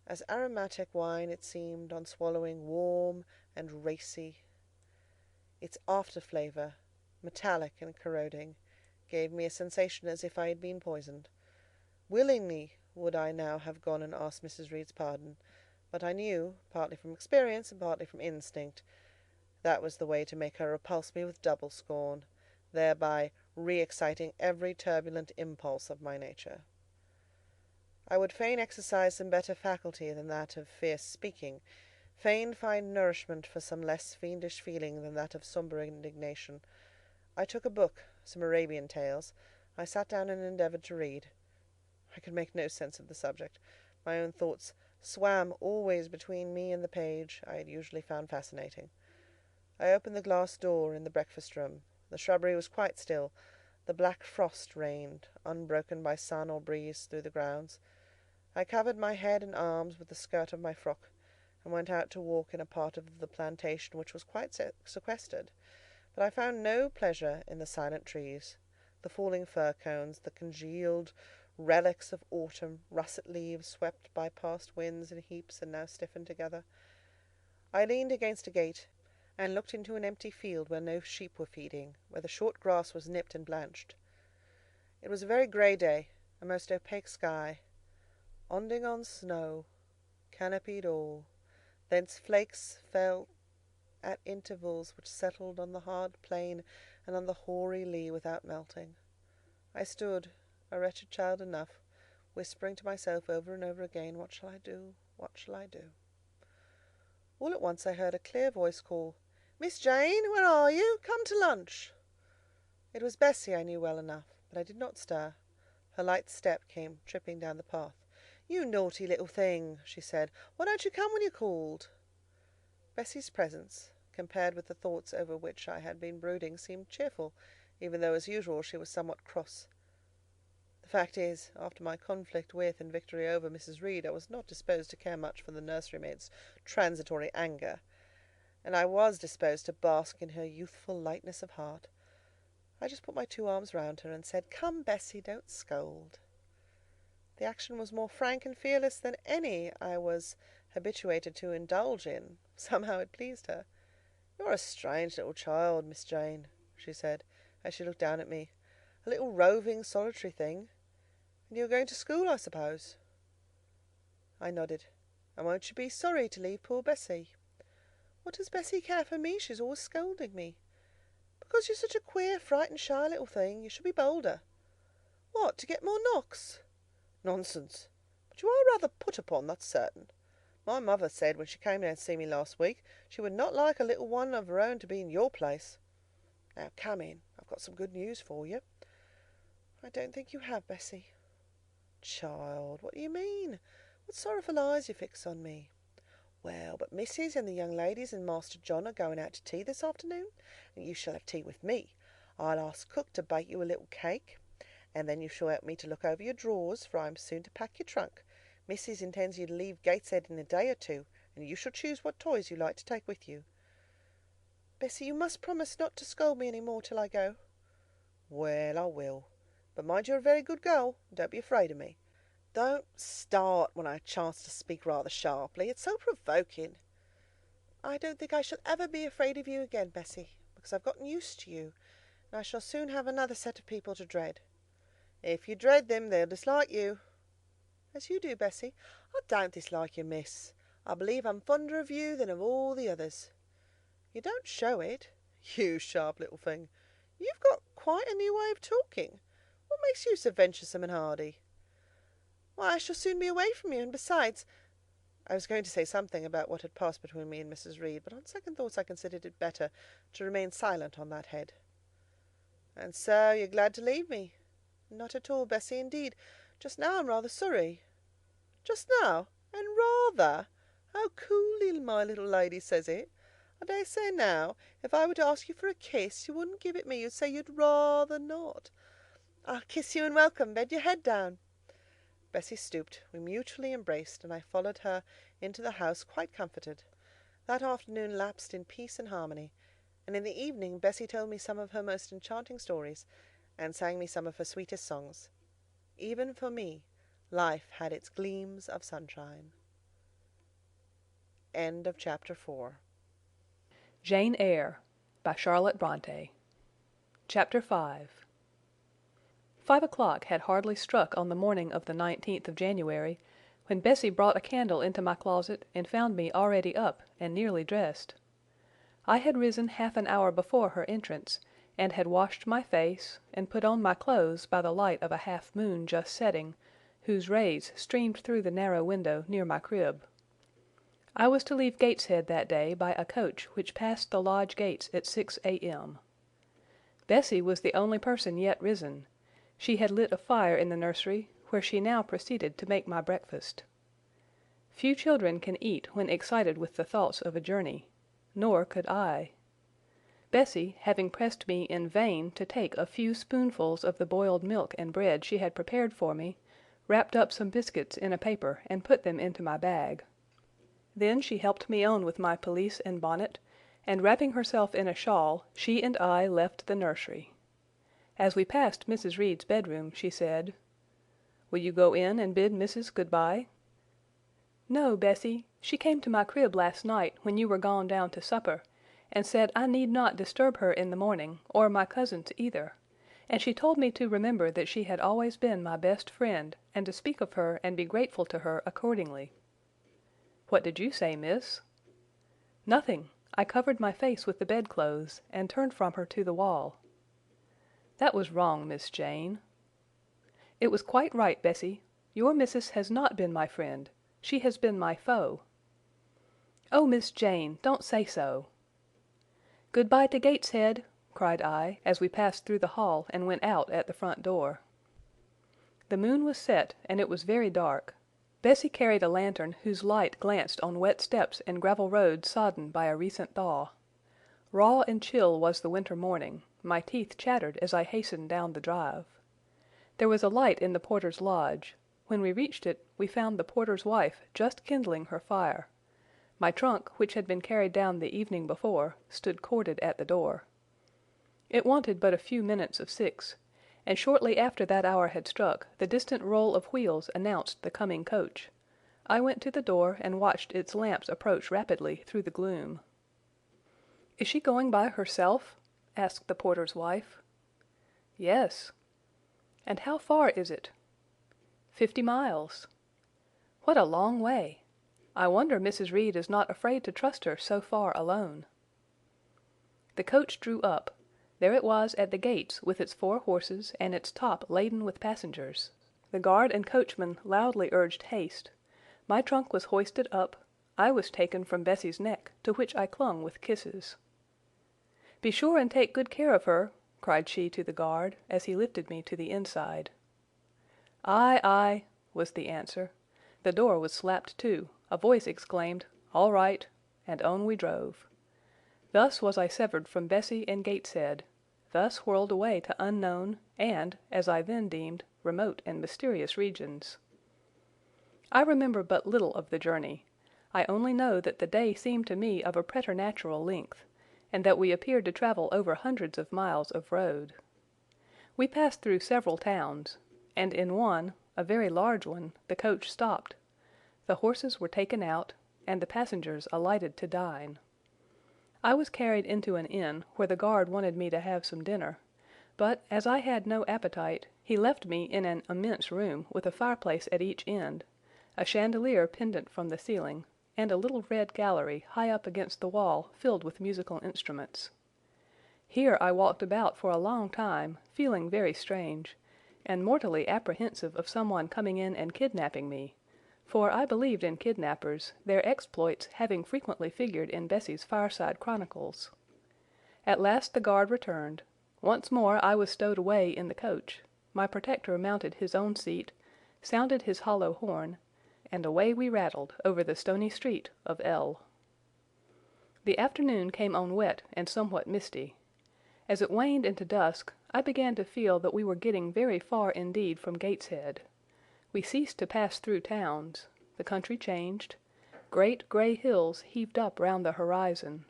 As aromatic wine it seemed, on swallowing, warm and racy. Its after-flavour, metallic and corroding, gave me a sensation as if I had been poisoned. Willingly would I now have gone and asked Mrs. Reed's pardon, but I knew, partly from experience and partly from instinct, that was the way to make her repulse me with double scorn, thereby re-exciting every turbulent impulse of my nature. I would fain exercise some better faculty than that of fierce speaking, fain find nourishment for some less fiendish feeling than that of sombre indignation. I took a book, some Arabian tales. I sat down and endeavoured to read. I could make no sense of the subject. My own thoughts swam always between me and the page I had usually found fascinating. I opened the glass door in the breakfast-room. The shrubbery was quite still. The black frost reigned, unbroken by sun or breeze, through the grounds. I covered my head and arms with the skirt of my frock, and went out to walk in a part of the plantation which was quite sequestered. But I found no pleasure in the silent trees, the falling fir cones, the congealed relics of autumn, russet leaves swept by past winds in heaps and now stiffened together. I leaned against a gate, and looked into an empty field where no sheep were feeding, where the short grass was nipped and blanched. It was a very grey day, a most opaque sky. onding on snow, canopied all. Thence flakes fell at intervals, which settled on the hard plain and on the hoary lea without melting. I stood, a wretched child enough, whispering to myself over and over again, "What shall I do? What shall I do?" All at once I heard a clear voice call, "Miss Jane, where are you? Come to lunch." It was Bessie, I knew well enough, but I did not stir. Her light step came tripping down the path. "You naughty little thing," she said. "Why don't you come when you're called?" Bessie's presence, compared with the thoughts over which I had been brooding, seemed cheerful, even though, as usual, she was somewhat cross. The fact is, after my conflict with and victory over Mrs. Reed, I was not disposed to care much for the nurserymaid's transitory anger, and I was disposed to bask in her youthful lightness of heart. I just put my 2 arms round her and said, "Come, Bessie, don't scold." The action was more frank and fearless than any I was habituated to indulge in. Somehow it pleased her. "You're a strange little child, Miss Jane," she said, as she looked down at me. "A little roving, solitary thing. And you're going to school, I suppose?" I nodded. "And won't you be sorry to leave poor Bessie?" "What does Bessie care for me? She's always scolding me." "Because you're such a queer, frightened, shy little thing. You should be bolder." "What, to get more knocks?" "Nonsense. But you are rather put upon, that's certain. My mother said when she came down to see me last week, she would not like a little one of her own to be in your place. Now come in. I've got some good news for you." "I don't think you have, Bessie." "Child, what do you mean? What sorrowful eyes you fix on me?" "Well, but Missis and the young ladies and Master John are going out to tea this afternoon, and you shall have tea with me. I'll ask cook to bake you a little cake, and then you shall help me to look over your drawers, for I am soon to pack your trunk. Missis intends you to leave Gateshead in a day or two, and you shall choose what toys you like to take with you." "Bessie, you must promise not to scold me any more till I go." "Well, I will. But mind you're a very good girl, and don't be afraid of me. Don't start when I chance to speak rather sharply. It's so provoking." "I don't think I shall ever be afraid of you again, Bessie, because I've gotten used to you, and I shall soon have another set of people to dread." "If you dread them, they'll dislike you." "As you do, Bessie." "I don't dislike you, miss. I believe I'm fonder of you than of all the others." "You don't show it." "You sharp little thing. You've got quite a new way of talking. What makes you so venturesome and hardy?" "Why, I shall soon be away from you, and besides—" I was going to say something about what had passed between me and Mrs. Reed, but on second thoughts I considered it better to remain silent on that head. "And so you're glad to leave me?" "Not at all, Bessie, indeed. Just now I'm rather sorry." "Just now? And rather? How coolly my little lady says it. I dare say now, if I were to ask you for a kiss, you wouldn't give it me. You'd say you'd rather not. I'll kiss you and welcome. Bend your head down." Bessie stooped, we mutually embraced, and I followed her into the house quite comforted. That afternoon lapsed in peace and harmony, and in the evening Bessie told me some of her most enchanting stories, and sang me some of her sweetest songs. Even for me, life had its gleams of sunshine. End of chapter 4. Jane Eyre by Charlotte Bronte. Chapter 5. 5 o'clock had hardly struck on the morning of the 19th of January, when Bessie brought a candle into my closet and found me already up and nearly dressed. I had risen half an hour before her entrance, and had washed my face, and put on my clothes by the light of a half moon just setting, whose rays streamed through the narrow window near my crib. I was to leave Gateshead that day by a coach which passed the lodge gates at 6 a.m. Bessie was the only person yet risen. She had lit a fire in the nursery, where she now proceeded to make my breakfast. Few children can eat when excited with the thoughts of a journey, nor could I. Bessie, having pressed me in vain to take a few spoonfuls of the boiled milk and bread she had prepared for me, wrapped up some biscuits in a paper and put them into my bag. Then she helped me on with my pelisse and bonnet, and wrapping herself in a shawl, she and I left the nursery. As we passed Mrs. Reed's bedroom, she said, "Will you go in and bid Missis good-bye?" "No, Bessie. She came to my crib last night, when you were gone down to supper, and said I need not disturb her in the morning, or my cousins either, and she told me to remember that she had always been my best friend, and to speak of her and be grateful to her accordingly." "What did you say, miss?" "Nothing. I covered my face with the bedclothes, and turned from her to the wall." "That was wrong, Miss Jane." "It was quite right, Bessie. Your missus has not been my friend. She has been my foe." "Oh, Miss Jane, don't say so." "Good-bye to Gateshead," cried I, as we passed through the hall and went out at the front door. The moon was set, and it was very dark. Bessie carried a lantern whose light glanced on wet steps and gravel roads sodden by a recent thaw. Raw and chill was the winter morning; my teeth chattered as I hastened down the drive. There was a light in the porter's lodge. When we reached it, we found the porter's wife just kindling her fire. My trunk, which had been carried down the evening before, stood corded at the door. It wanted but a few minutes of 6, and shortly after that hour had struck, the distant roll of wheels announced the coming coach. I went to the door and watched its lamps approach rapidly through the gloom. "Is she going by herself?" asked the porter's wife. "Yes." "And how far is it?" 50 miles. "What a long way! I wonder Mrs. Reed is not afraid to trust her so far alone." The coach drew up. There it was at the gates with its 4 horses and its top laden with passengers. The guard and coachman loudly urged haste. My trunk was hoisted up. I was taken from Bessie's neck, to which I clung with kisses. "Be sure and take good care of her," cried she to the guard, as he lifted me to the inside. "Aye, aye," was the answer. The door was slapped to. A voice exclaimed, "All right," and on we drove. Thus was I severed from Bessie and Gateshead, thus whirled away to unknown and, as I then deemed, remote and mysterious regions. I remember but little of the journey. I only know that the day seemed to me of a preternatural length, and that we appeared to travel over hundreds of miles of road. We passed through several towns, and in one, a very large one, the coach stopped. The horses were taken out, and the passengers alighted to dine. I was carried into an inn where the guard wanted me to have some dinner, but as I had no appetite, he left me in an immense room with a fireplace at each end, a chandelier pendant from the ceiling, and a little red gallery high up against the wall filled with musical instruments. Here I walked about for a long time, feeling very strange, and mortally apprehensive of someone coming in and kidnapping me, for I believed in kidnappers, their exploits having frequently figured in Bessie's fireside chronicles. At last the guard returned. Once more I was stowed away in the coach. My protector mounted his own seat, sounded his hollow horn, and away we rattled over the stony street of L. The afternoon came on wet and somewhat misty. As it waned into dusk, I began to feel that we were getting very far indeed from Gateshead. We ceased to pass through towns. The country changed. Great grey hills heaved up round the horizon.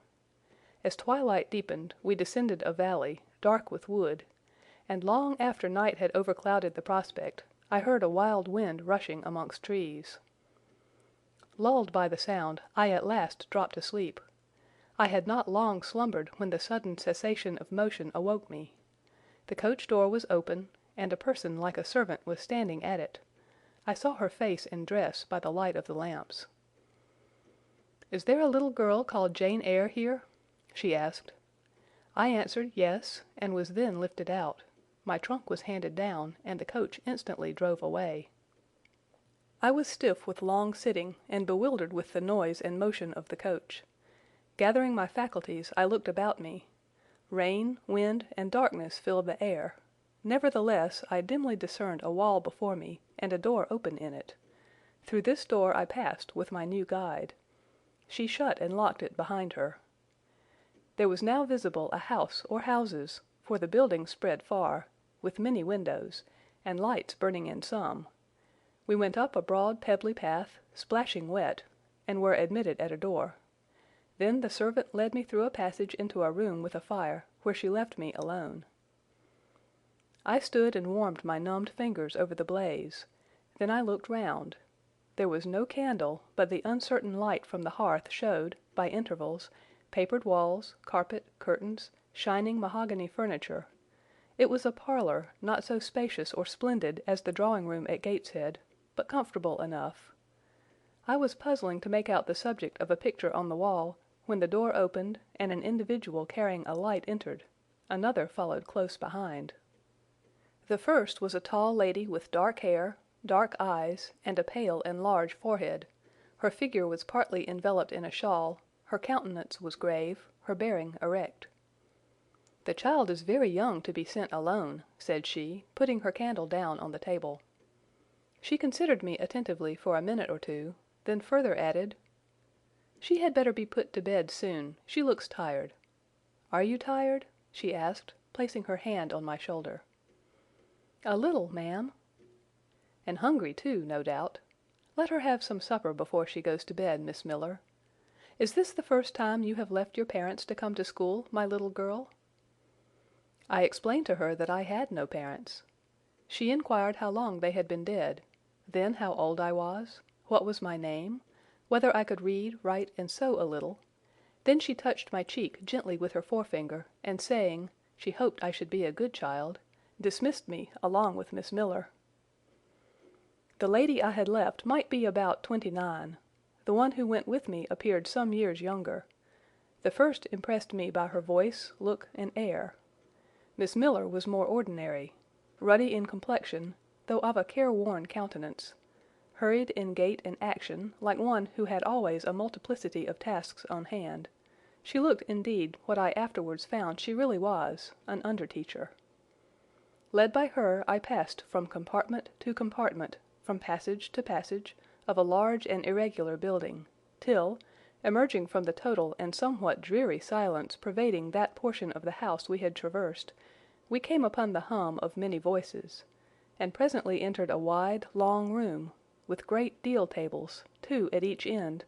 As twilight deepened, we descended a valley, dark with wood, and long after night had overclouded the prospect, I heard a wild wind rushing amongst trees. Lulled by the sound, I at last dropped asleep. I had not long slumbered when the sudden cessation of motion awoke me. The coach door was open, and a person like a servant was standing at it. I saw her face and dress by the light of the lamps. "Is there a little girl called Jane Eyre here?" she asked. I answered yes, and was then lifted out. My trunk was handed down, and the coach instantly drove away. I was stiff with long sitting, and bewildered with the noise and motion of the coach. Gathering my faculties, I looked about me. Rain, wind, and darkness filled the air. Nevertheless, I dimly discerned a wall before me, and a door open in it. Through this door I passed with my new guide. She shut and locked it behind her. There was now visible a house or houses, for the building spread far, with many windows, and lights burning in some. We went up a broad pebbly path, splashing wet, and were admitted at a door. Then the servant led me through a passage into a room with a fire, where she left me alone. I stood and warmed my numbed fingers over the blaze. Then I looked round. There was no candle, but the uncertain light from the hearth showed, by intervals, papered walls, carpet, curtains, shining mahogany furniture, It was a parlour, not so spacious or splendid as the drawing-room at Gateshead, but comfortable enough. I was puzzling to make out the subject of a picture on the wall, when the door opened, and an individual carrying a light entered. Another followed close behind. The first was a tall lady with dark hair, dark eyes, and a pale and large forehead. Her figure was partly enveloped in a shawl, her countenance was grave, her bearing erect. "The child is very young to be sent alone," said she, putting her candle down on the table. She considered me attentively for a minute or two, then further added, "She had better be put to bed soon. She looks tired. Are you tired?" she asked, placing her hand on my shoulder. "A little, ma'am." "And hungry too, no doubt. Let her have some supper before she goes to bed, Miss Miller. Is this the first time you have left your parents to come to school, my little girl?" I explained to her that I had no parents. She inquired how long they had been dead, then how old I was, what was my name, whether I could read, write, and sew a little. Then she touched my cheek gently with her forefinger, and saying, she hoped I should be a good child, dismissed me along with Miss Miller. The lady I had left might be about 29. The one who went with me appeared some years younger. The first impressed me by her voice, look, and air. Miss Miller was more ordinary, ruddy in complexion, though of a careworn countenance, hurried in gait and action, like one who had always a multiplicity of tasks on hand. She looked, indeed, what I afterwards found she really was, an under-teacher. Led by her, I passed from compartment to compartment, from passage to passage, of a large and irregular building, till, emerging from the total and somewhat dreary silence pervading that portion of the house we had traversed, we came upon the hum of many voices, and presently entered a wide, long room, with great deal tables, 2 at each end,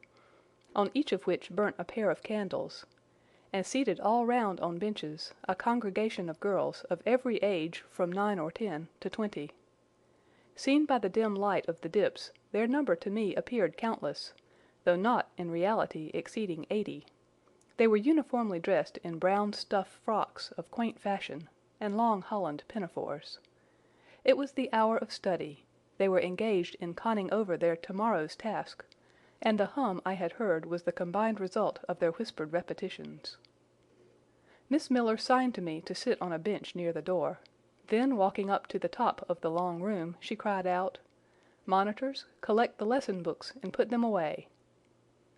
on each of which burnt a pair of candles, and seated all round on benches, a congregation of girls of every age from 9 or 10 to 20. Seen by the dim light of the dips, their number to me appeared countless, though not in reality exceeding 80. They were uniformly dressed in brown stuff frocks of quaint fashion, and long holland pinafores. It was the hour of study. They were engaged in conning over their tomorrow's task, and the hum I had heard was the combined result of their whispered repetitions. Miss Miller signed to me to sit on a bench near the door. Then, walking up to the top of the long room, she cried out, "Monitors, collect the lesson books and put them away."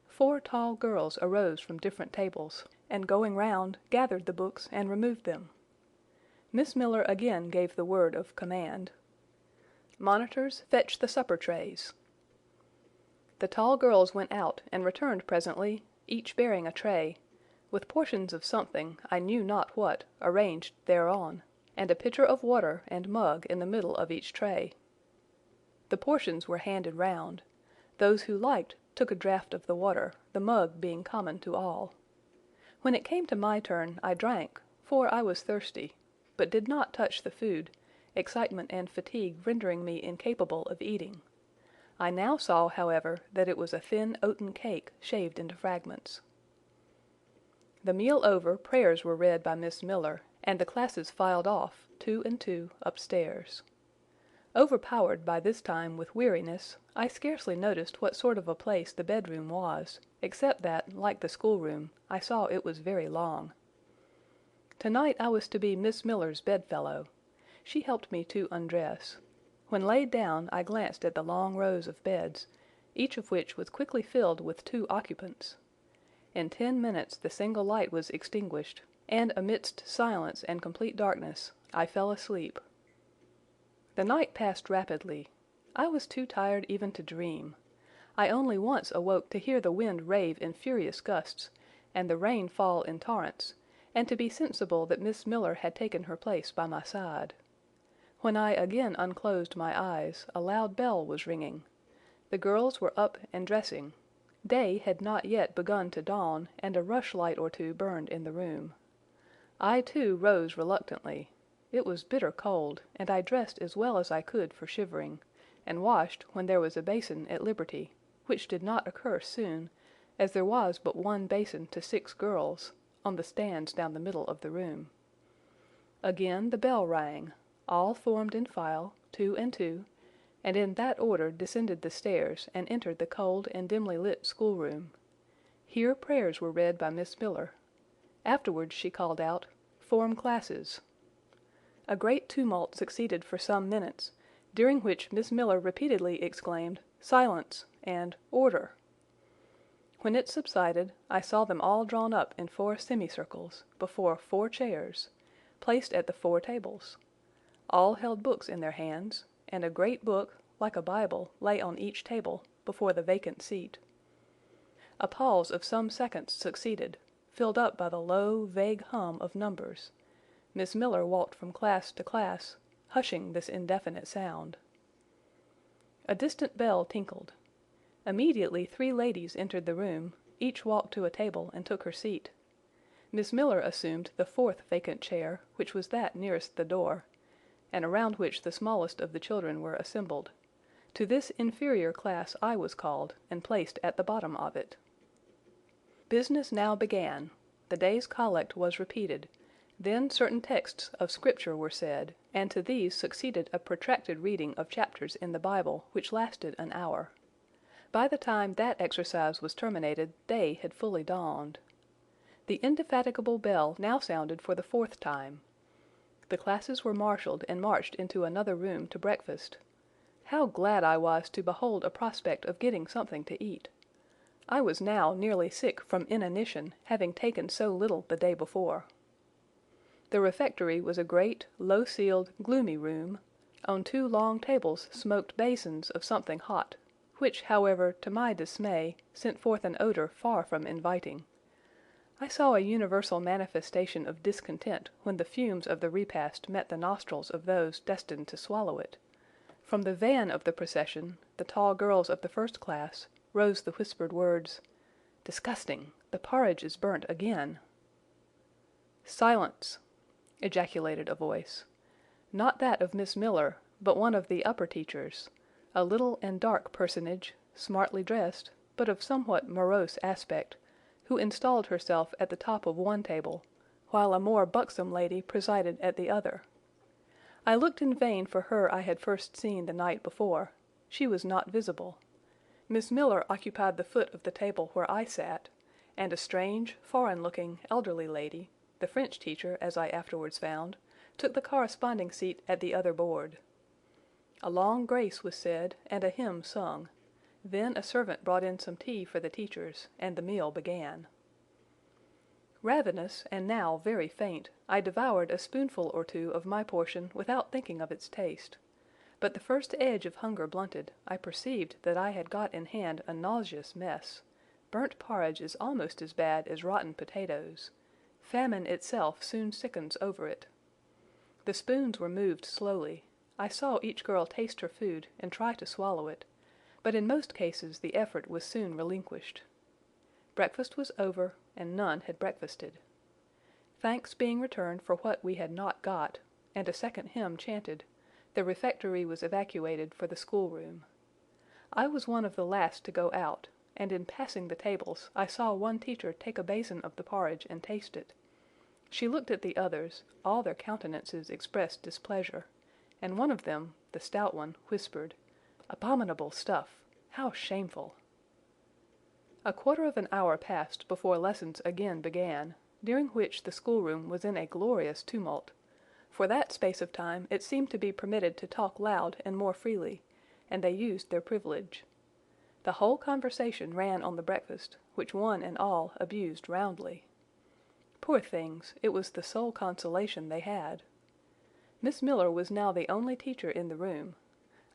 4 tall girls arose from different tables, and going round, gathered the books and removed them. Miss Miller again gave the word of command. "Monitors, fetch the supper trays." The tall girls went out and returned presently, each bearing a tray, with portions of something, I knew not what, arranged thereon, and a pitcher of water and mug in the middle of each tray. The portions were handed round. Those who liked took a draught of the water, the mug being common to all. When it came to my turn, I drank, for I was thirsty, but did not touch the food, excitement and fatigue rendering me incapable of eating. I now saw, however, that it was a thin oaten cake shaved into fragments. The meal over, prayers were read by Miss Miller, and the classes filed off, 2 and 2, upstairs. Overpowered by this time with weariness, I scarcely noticed what sort of a place the bedroom was, except that, like the schoolroom, I saw it was very long. Tonight I was to be Miss Miller's bedfellow. She helped me to undress. When laid down, I glanced at the long rows of beds, each of which was quickly filled with 2 occupants. In 10 minutes the single light was extinguished, and amidst silence and complete darkness, I fell asleep. The night passed rapidly. I was too tired even to dream. I only once awoke to hear the wind rave in furious gusts, and the rain fall in torrents, and to be sensible that Miss Miller had taken her place by my side. When I again unclosed my eyes, a loud bell was ringing. The girls were up and dressing. Day had not yet begun to dawn, and a rushlight or 2 burned in the room. I, too, rose reluctantly. It was bitter cold, and I dressed as well as I could for shivering, and washed when there was a basin at liberty, which did not occur soon, as there was but 1 basin to 6 girls, on the stands down the middle of the room. Again the bell rang. All formed in file, 2 and 2, and in that order descended the stairs and entered the cold and dimly lit schoolroom. Here prayers were read by Miss Miller. Afterwards she called out, "Form classes." A great tumult succeeded for some minutes, during which Miss Miller repeatedly exclaimed, "Silence!" and "Order!" When it subsided, I saw them all drawn up in 4 semicircles, before 4 chairs, placed at the 4 tables. All held books in their hands, and a great book, like a Bible, lay on each table, before the vacant seat. A pause of some seconds succeeded, filled up by the low, vague hum of numbers. Miss Miller walked from class to class, hushing this indefinite sound. A distant bell tinkled. Immediately 3 ladies entered the room, each walked to a table and took her seat. Miss Miller assumed the 4th vacant chair, which was that nearest the door, and around which the smallest of the children were assembled. To this inferior class I was called, and placed at the bottom of it. Business now began. The day's collect was repeated. Then certain texts of Scripture were said, and to these succeeded a protracted reading of chapters in the Bible which lasted an hour. By the time that exercise was terminated, day had fully dawned. The indefatigable bell now sounded for the 4th time. The classes were marshaled and marched into another room to breakfast. How glad I was to behold a prospect of getting something to eat! I was now nearly sick from inanition, having taken so little the day before. The refectory was a great, low-ceiled, gloomy room. On 2 long tables smoked basins of something hot, which, however, to my dismay, sent forth an odor far from inviting. I saw a universal manifestation of discontent when the fumes of the repast met the nostrils of those destined to swallow it. From the van of the procession, the tall girls of the 1st class, rose the whispered words, "Disgusting! The porridge is burnt again." "Silence!" ejaculated a voice. Not that of Miss Miller, but one of the upper teachers, a little and dark personage, smartly dressed, but of somewhat morose aspect, who installed herself at the top of one table, while a more buxom lady presided at the other. I looked in vain for her I had first seen the night before. She was not visible. Miss Miller occupied the foot of the table where I sat, and a strange, foreign-looking, elderly lady, the French teacher, as I afterwards found, took the corresponding seat at the other board. A long grace was said, and a hymn sung. Then a servant brought in some tea for the teachers, and the meal began. Ravenous, and now very faint, I devoured a spoonful or 2 of my portion without thinking of its taste. But the first edge of hunger blunted, I perceived that I had got in hand a nauseous mess. Burnt porridge is almost as bad as rotten potatoes. Famine itself soon sickens over it. The spoons were moved slowly. I saw each girl taste her food and try to swallow it, but in most cases the effort was soon relinquished. Breakfast was over, and none had breakfasted. Thanks being returned for what we had not got, and a second hymn chanted, the refectory was evacuated for the schoolroom. I was one of the last to go out, and in passing the tables I saw one teacher take a basin of the porridge and taste it. She looked at the others, all their countenances expressed displeasure, and one of them, the stout one, whispered, "Abominable stuff! How shameful!" A quarter of an hour passed before lessons again began, during which the schoolroom was in a glorious tumult. For that space of time it seemed to be permitted to talk loud and more freely, and they used their privilege. The whole conversation ran on the breakfast, which one and all abused roundly. Poor things, it was the sole consolation they had. Miss Miller was now the only teacher in the room.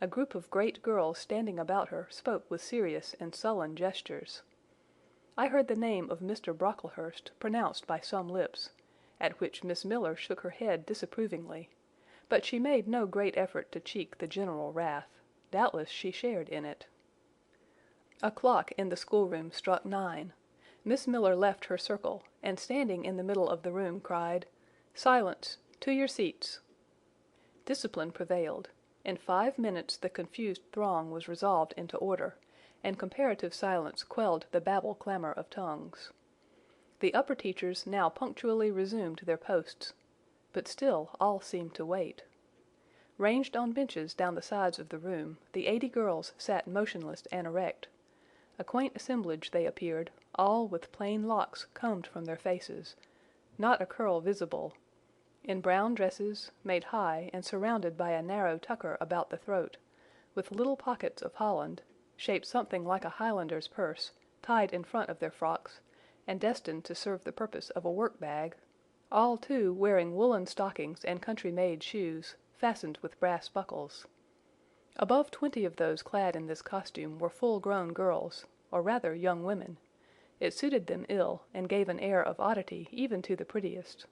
A group of great girls standing about her spoke with serious and sullen gestures. I heard the name of Mr. Brocklehurst pronounced by some lips, at which Miss Miller shook her head disapprovingly, but she made no great effort to check the general wrath. Doubtless she shared in it. A clock in the schoolroom struck 9. Miss Miller left her circle, and standing in the middle of the room cried, "Silence! To your seats!" Discipline prevailed. In 5 minutes the confused throng was resolved into order, and comparative silence quelled the babel-clamor of tongues. The upper teachers now punctually resumed their posts. but still all seemed to wait. Ranged on benches down the sides of the room, the 80 girls sat motionless and erect. A quaint assemblage they appeared, all with plain locks combed from their faces, not a curl visible, in brown dresses, made high and surrounded by a narrow tucker about the throat, with little pockets of holland, shaped something like a Highlander's purse, tied in front of their frocks, and destined to serve the purpose of a work-bag, all, too, wearing woolen stockings and country-made shoes, fastened with brass buckles. Above 20 of those clad in this costume were full-grown girls, or rather young women. It suited them ill, and gave an air of oddity even to the prettiest.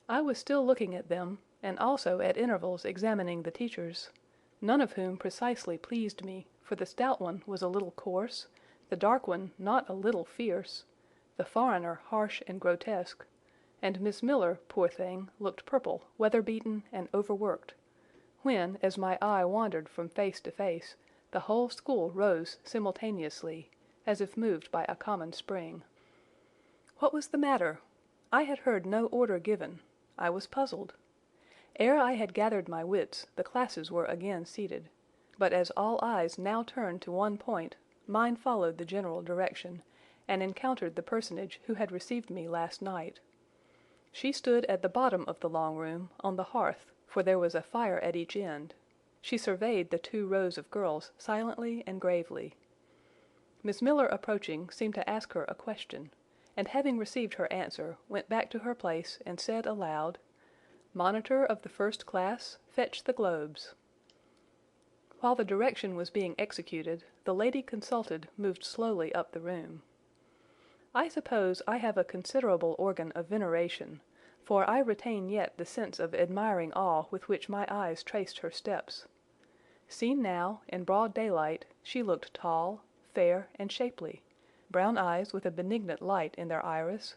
I was still looking at them, and also at intervals examining the teachers, none of whom precisely pleased me, for the stout one was a little coarse, the dark one not a little fierce, the foreigner harsh and grotesque, and Miss Miller, poor thing, looked purple, weather-beaten, and overworked, when, as my eye wandered from face to face, the whole school rose simultaneously, as if moved by a common spring. What was the matter? I had heard no order given. I was puzzled. Ere I had gathered my wits, the classes were again seated, but as all eyes now turned to one point, mine followed the general direction, and encountered the personage who had received me last night. She stood at the bottom of the long room, on the hearth, for there was a fire at each end. She surveyed the 2 rows of girls silently and gravely. Miss Miller, approaching, seemed to ask her a question, and having received her answer, went back to her place and said aloud, "Monitor of the first class, fetch the globes." While the direction was being executed, the lady consulted moved slowly up the room. I suppose I have a considerable organ of veneration, for I retain yet the sense of admiring awe with which my eyes traced her steps. Seen now, in broad daylight, she looked tall, fair, and shapely, brown eyes with a benignant light in their iris,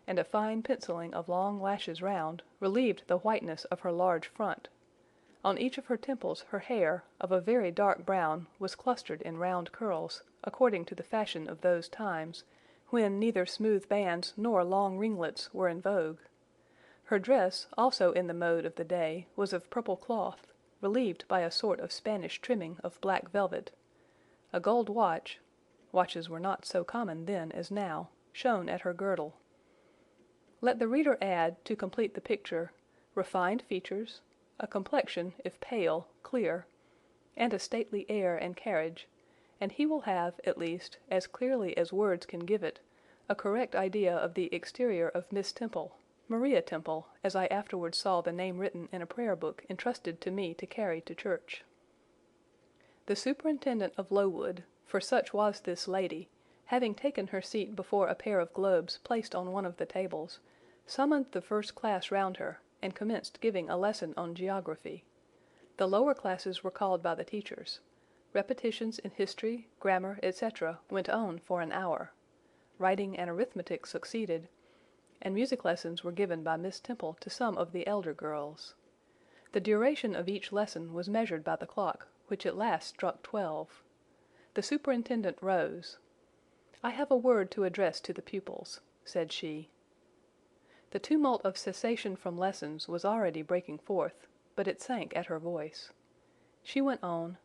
and a fine penciling of long lashes round, relieved the whiteness of her large front. On each of her temples her hair, of a very dark brown, was clustered in round curls, according to the fashion of those times, when neither smooth bands nor long ringlets were in vogue. Her dress, also in the mode of the day, was of purple cloth, relieved by a sort of Spanish trimming of black velvet. A gold watch—watches were not so common then as now—shone at her girdle. Let the reader add, to complete the picture, refined features, a complexion, if pale, clear, and a stately air and carriage, and he will have, at least, as clearly as words can give it, a correct idea of the exterior of Miss Temple, Maria Temple, as I afterwards saw the name written in a prayer book entrusted to me to carry to church. The superintendent of Lowood, for such was this lady, having taken her seat before a pair of globes placed on one of the tables, summoned the first class round her, and commenced giving a lesson on geography. The lower classes were called by the teachers. Repetitions in history, grammar, etc., went on for an hour. Writing and arithmetic succeeded, and music lessons were given by Miss Temple to some of the elder girls. The duration of each lesson was measured by the clock, which at last struck 12. The superintendent rose. "I have a word to address to the pupils," said she. The tumult of cessation from lessons was already breaking forth, but it sank at her voice. She went on,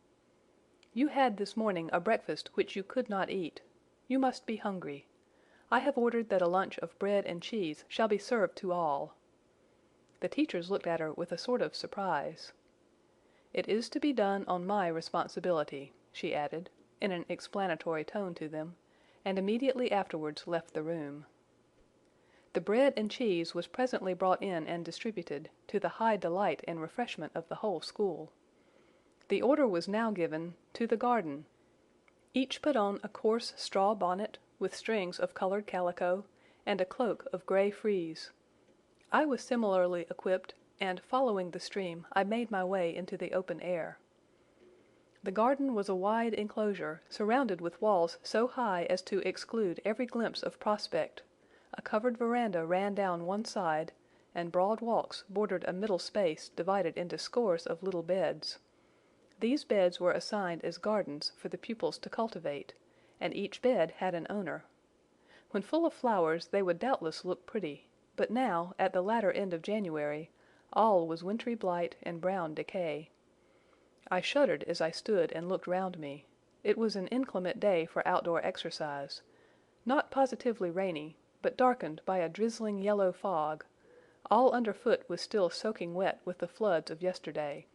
"You had this morning a breakfast which you could not eat. You must be hungry. I have ordered that a lunch of bread and cheese shall be served to all." The teachers looked at her with a sort of surprise. "It is to be done on my responsibility," she added, in an explanatory tone to them, and immediately afterwards left the room. The bread and cheese was presently brought in and distributed, to the high delight and refreshment of the whole school. The order was now given, "To the garden." Each put on a coarse straw bonnet, with strings of colored calico, and a cloak of gray frieze. I was similarly equipped, and, following the stream, I made my way into the open air. The garden was a wide enclosure, surrounded with walls so high as to exclude every glimpse of prospect. A covered veranda ran down one side, and broad walks bordered a middle space divided into scores of little beds. These beds were assigned as gardens for the pupils to cultivate, and each bed had an owner. When full of flowers they would doubtless look pretty, but now, at the latter end of January, all was wintry blight and brown decay. I shuddered as I stood and looked round me. It was an inclement day for outdoor exercise, not positively rainy, but darkened by a drizzling yellow fog. All underfoot was still soaking wet with the floods of yesterday.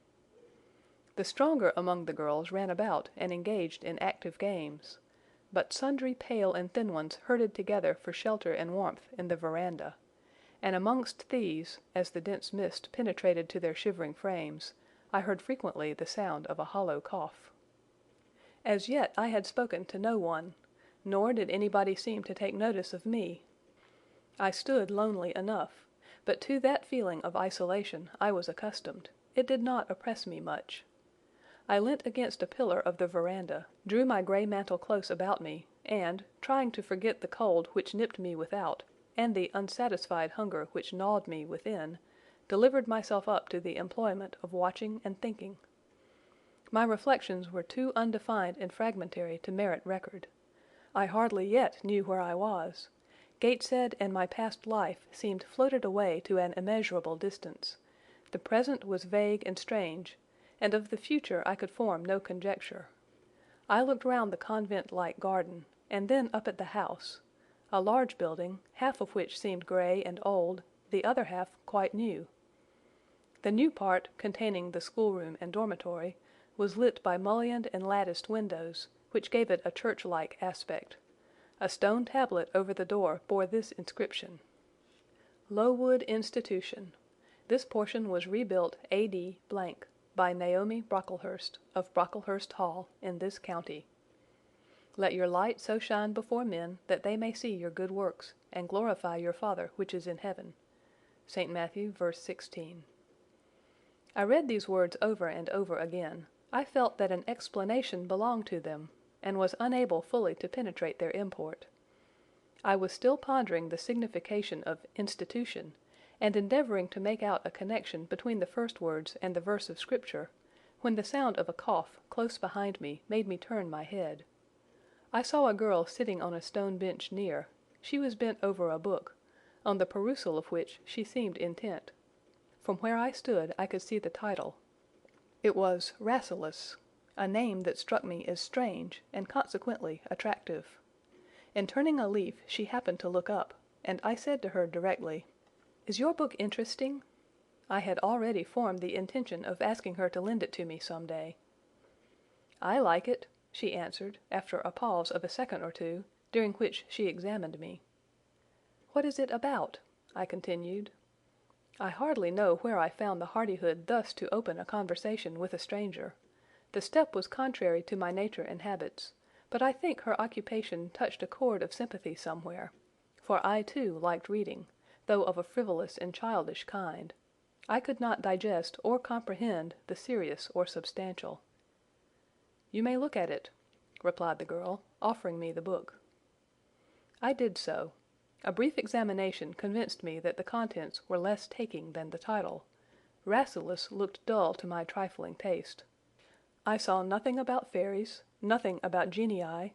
The stronger among the girls ran about and engaged in active games, but sundry pale and thin ones herded together for shelter and warmth in the veranda, and amongst these, as the dense mist penetrated to their shivering frames, I heard frequently the sound of a hollow cough. As yet I had spoken to no one, nor did anybody seem to take notice of me. I stood lonely enough, but to that feeling of isolation I was accustomed. It did not oppress me much. I leant against a pillar of the veranda, drew my grey mantle close about me, and, trying to forget the cold which nipped me without, and the unsatisfied hunger which gnawed me within, delivered myself up to the employment of watching and thinking. My reflections were too undefined and fragmentary to merit record. I hardly yet knew where I was. Gateshead and my past life seemed floated away to an immeasurable distance. The present was vague and strange, and of the future I could form no conjecture. I looked round the convent-like garden, and then up at the house, a large building, half of which seemed grey and old, the other half quite new. The new part, containing the schoolroom and dormitory, was lit by mullioned and latticed windows, which gave it a church-like aspect. A stone tablet over the door bore this inscription: Lowood Institution. This portion was rebuilt A.D. by Naomi Brocklehurst, of Brocklehurst Hall, in this county. Let your light so shine before men, that they may see your good works, and glorify your Father which is in heaven. St. Matthew, verse 16. I read these words over and over again. I felt that an explanation belonged to them, and was unable fully to penetrate their import. I was still pondering the signification of institution, and endeavouring to make out a connection between the first words and the verse of Scripture, when the sound of a cough close behind me made me turn my head. I saw a girl sitting on a stone bench near. She was bent over a book, on the perusal of which she seemed intent. From where I stood I could see the title. It was Rasselas, a name that struck me as strange and consequently attractive. In turning a leaf she happened to look up, and I said to her directly, "Is your book interesting?" I had already formed the intention of asking her to lend it to me some day. "I like it," she answered, after a pause of a second or two, during which she examined me. "What is it about?" I continued. I hardly know where I found the hardihood thus to open a conversation with a stranger. The step was contrary to my nature and habits, but I think her occupation touched a chord of sympathy somewhere, for I too liked reading, though of a frivolous and childish kind. I could not digest or comprehend the serious or substantial. "You may look at it," replied the girl, offering me the book. I did so. A brief examination convinced me that the contents were less taking than the title. Rasselas looked dull to my trifling taste. I saw nothing about fairies, nothing about genii.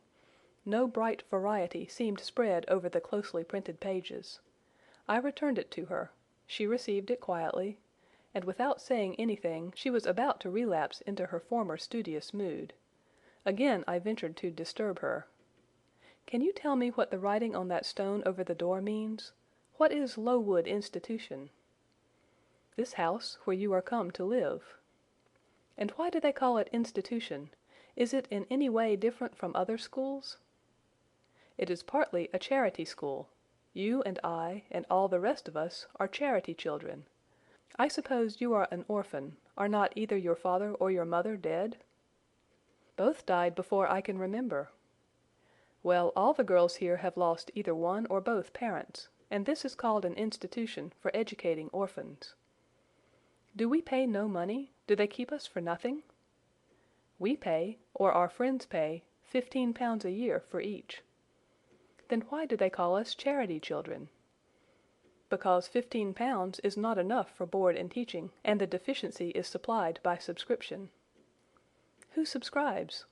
No bright variety seemed spread over the closely printed pages. I returned it to her. She received it quietly, and without saying anything she was about to relapse into her former studious mood. Again I ventured to disturb her. "Can you tell me what the writing on that stone over the door means? What is Lowood Institution?" "This house where you are come to live." "And why do they call it institution? Is it in any way different from other schools?" "It is partly a charity school. You and I, and all the rest of us, are charity children. I suppose you are an orphan. Are not either your father or your mother dead?" "Both died before I can remember." "Well, all the girls here have lost either one or both parents, and this is called an institution for educating orphans." "Do we pay no money? Do they keep us for nothing?" "We pay, or our friends pay, £15 a year for each." "Then why do they call us charity children?" "Because £15 is not enough for board and teaching, and the deficiency is supplied by subscription." "Who subscribes?"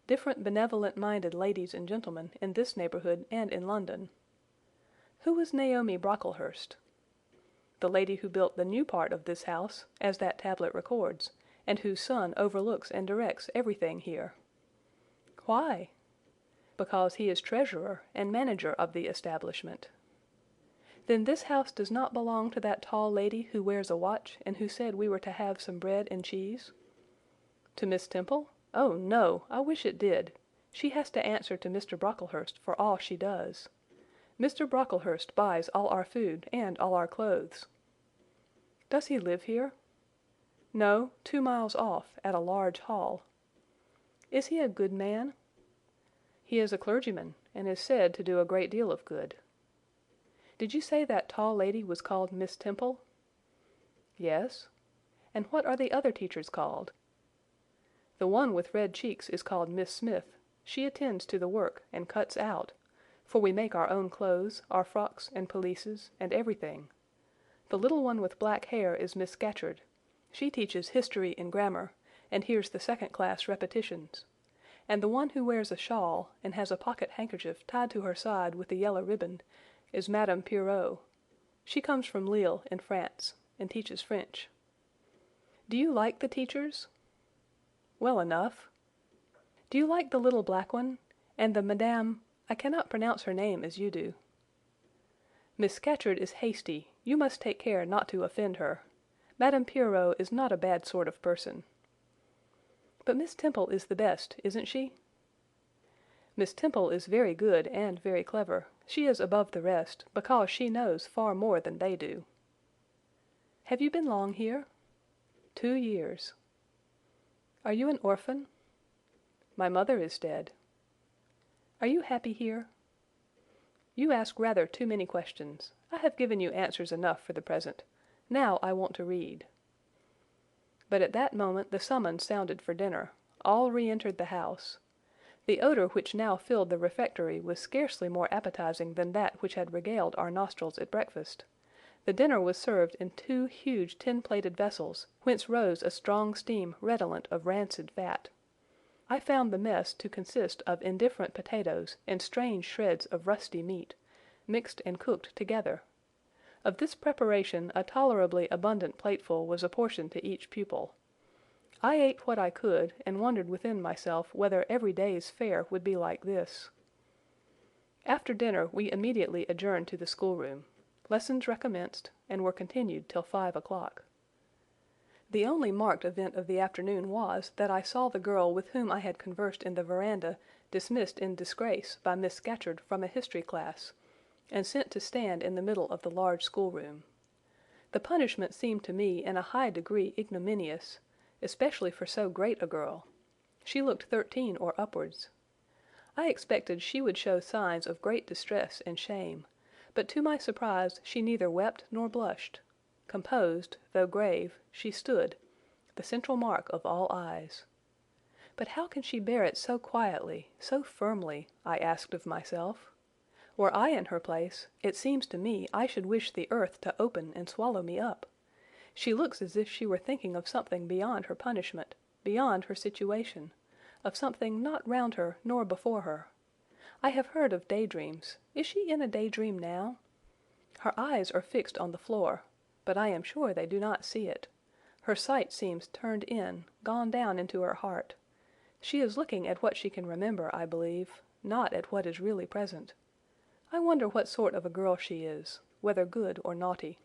"Different benevolent-minded ladies and gentlemen in this neighbourhood and in London." Who was Naomi Brocklehurst? The lady who built the new part of this house, as that tablet records, and whose son overlooks and directs everything here. Why? Because he is treasurer and manager of the establishment. Then this house does not belong to that tall lady who wears a watch and who said we were to have some bread and cheese? To Miss Temple? Oh, no, I wish it did. She has to answer to Mr. Brocklehurst for all she does. Mr. Brocklehurst buys all our food and all our clothes. Does he live here? No, 2 miles off, at a large hall. Is he a good man? He is a clergyman, and is said to do a great deal of good. Did you say that tall lady was called Miss Temple? Yes. And what are the other teachers called? The one with red cheeks is called Miss Smith. She attends to the work and cuts out, for we make our own clothes, our frocks and pelisses, and everything. The little one with black hair is Miss Scatcherd. She teaches history and grammar, and hears the second-class repetitions. And the one who wears a shawl, and has a pocket handkerchief tied to her side with a yellow ribbon, is Madame Pierrot. She comes from Lille in France, and teaches French. Do you like the teachers? Well enough. Do you like the little black one, and the Madame, I cannot pronounce her name as you do. Miss Scatcherd is hasty. You must take care not to offend her. Madame Pierrot is not a bad sort of person. But Miss Temple is the best, isn't she? Miss Temple is very good and very clever. She is above the rest, because she knows far more than they do. Have you been long here? 2 years. Are you an orphan? My mother is dead. Are you happy here? You ask rather too many questions. I have given you answers enough for the present. Now I want to read. But at that moment the summons sounded for dinner. All re-entered the house. The odor which now filled the refectory was scarcely more appetizing than that which had regaled our nostrils at breakfast. The dinner was served in 2 huge tin-plated vessels, whence rose a strong steam redolent of rancid fat. I found the mess to consist of indifferent potatoes and strange shreds of rusty meat, mixed and cooked together. Of this preparation a tolerably abundant plateful was apportioned to each pupil. I ate what I could, and wondered within myself whether every day's fare would be like this. After dinner we immediately adjourned to the schoolroom. Lessons recommenced, and were continued till 5 o'clock. The only marked event of the afternoon was that I saw the girl with whom I had conversed in the veranda dismissed in disgrace by Miss Scatcherd from a history class, and sent to stand in the middle of the large schoolroom. The punishment seemed to me in a high degree ignominious, especially for so great a girl. She looked 13 or upwards. I expected she would show signs of great distress and shame, but to my surprise she neither wept nor blushed. Composed, though grave, she stood, the central mark of all eyes. But how can she bear it so quietly, so firmly, I asked of myself. Were I in her place, it seems to me I should wish the earth to open and swallow me up. She looks as if she were thinking of something beyond her punishment, beyond her situation, of something not round her nor before her. I have heard of daydreams. Is she in a daydream now? Her eyes are fixed on the floor, but I am sure they do not see it. Her sight seems turned in, gone down into her heart. She is looking at what she can remember, I believe, not at what is really present. I wonder what sort of a girl she is, whether good or naughty.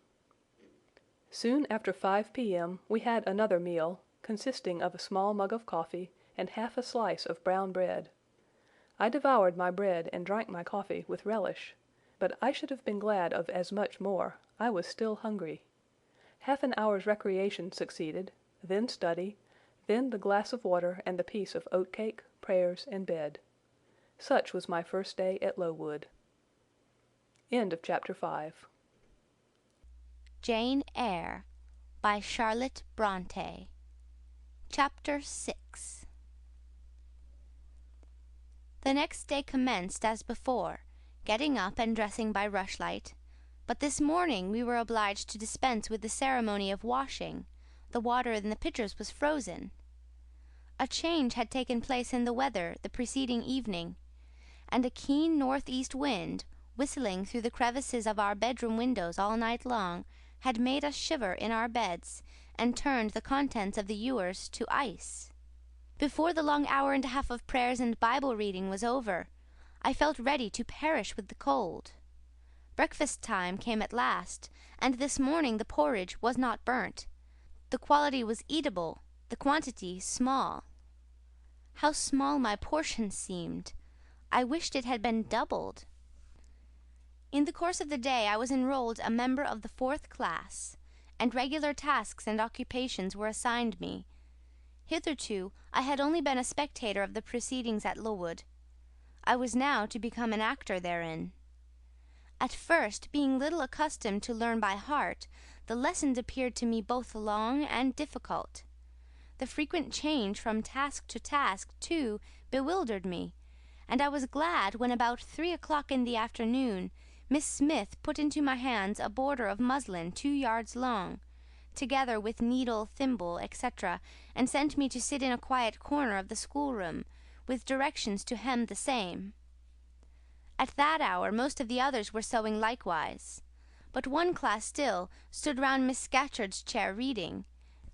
Soon after 5 p.m. we had another meal, consisting of a small mug of coffee and half a slice of brown bread. I devoured my bread and drank my coffee with relish, but I should have been glad of as much more. I was still hungry. Half an hour's recreation succeeded, then study, then the glass of water and the piece of oat-cake, prayers, and bed. Such was my first day at Lowood. End of chapter 5. Jane Eyre by Charlotte Brontë. Chapter 6. The next day commenced as before, getting up and dressing by rushlight, but this morning we were obliged to dispense with the ceremony of washing. The water in the pitchers was frozen. A change had taken place in the weather the preceding evening, and a keen north-east wind, whistling through the crevices of our bedroom windows all night long, had made us shiver in our beds and turned the contents of the ewers to ice. Before the long hour and a half of prayers and Bible reading was over, I felt ready to perish with the cold. Breakfast time came at last, and this morning the porridge was not burnt. The quality was eatable, the quantity small. How small my portion seemed! I wished it had been doubled. In the course of the day I was enrolled a member of the 4th class, and regular tasks and occupations were assigned me. Hitherto I had only been a spectator of the proceedings at Lowood. I was now to become an actor therein. At first, being little accustomed to learn by heart, the lessons appeared to me both long and difficult. The frequent change from task to task, too, bewildered me, and I was glad when about 3 o'clock in the afternoon Miss Smith put into my hands a border of muslin 2 yards long, together with needle, thimble, etc., and sent me to sit in a quiet corner of the schoolroom, with directions to hem the same. At that hour most of the others were sewing likewise, but one class still stood round Miss Scatcherd's chair reading,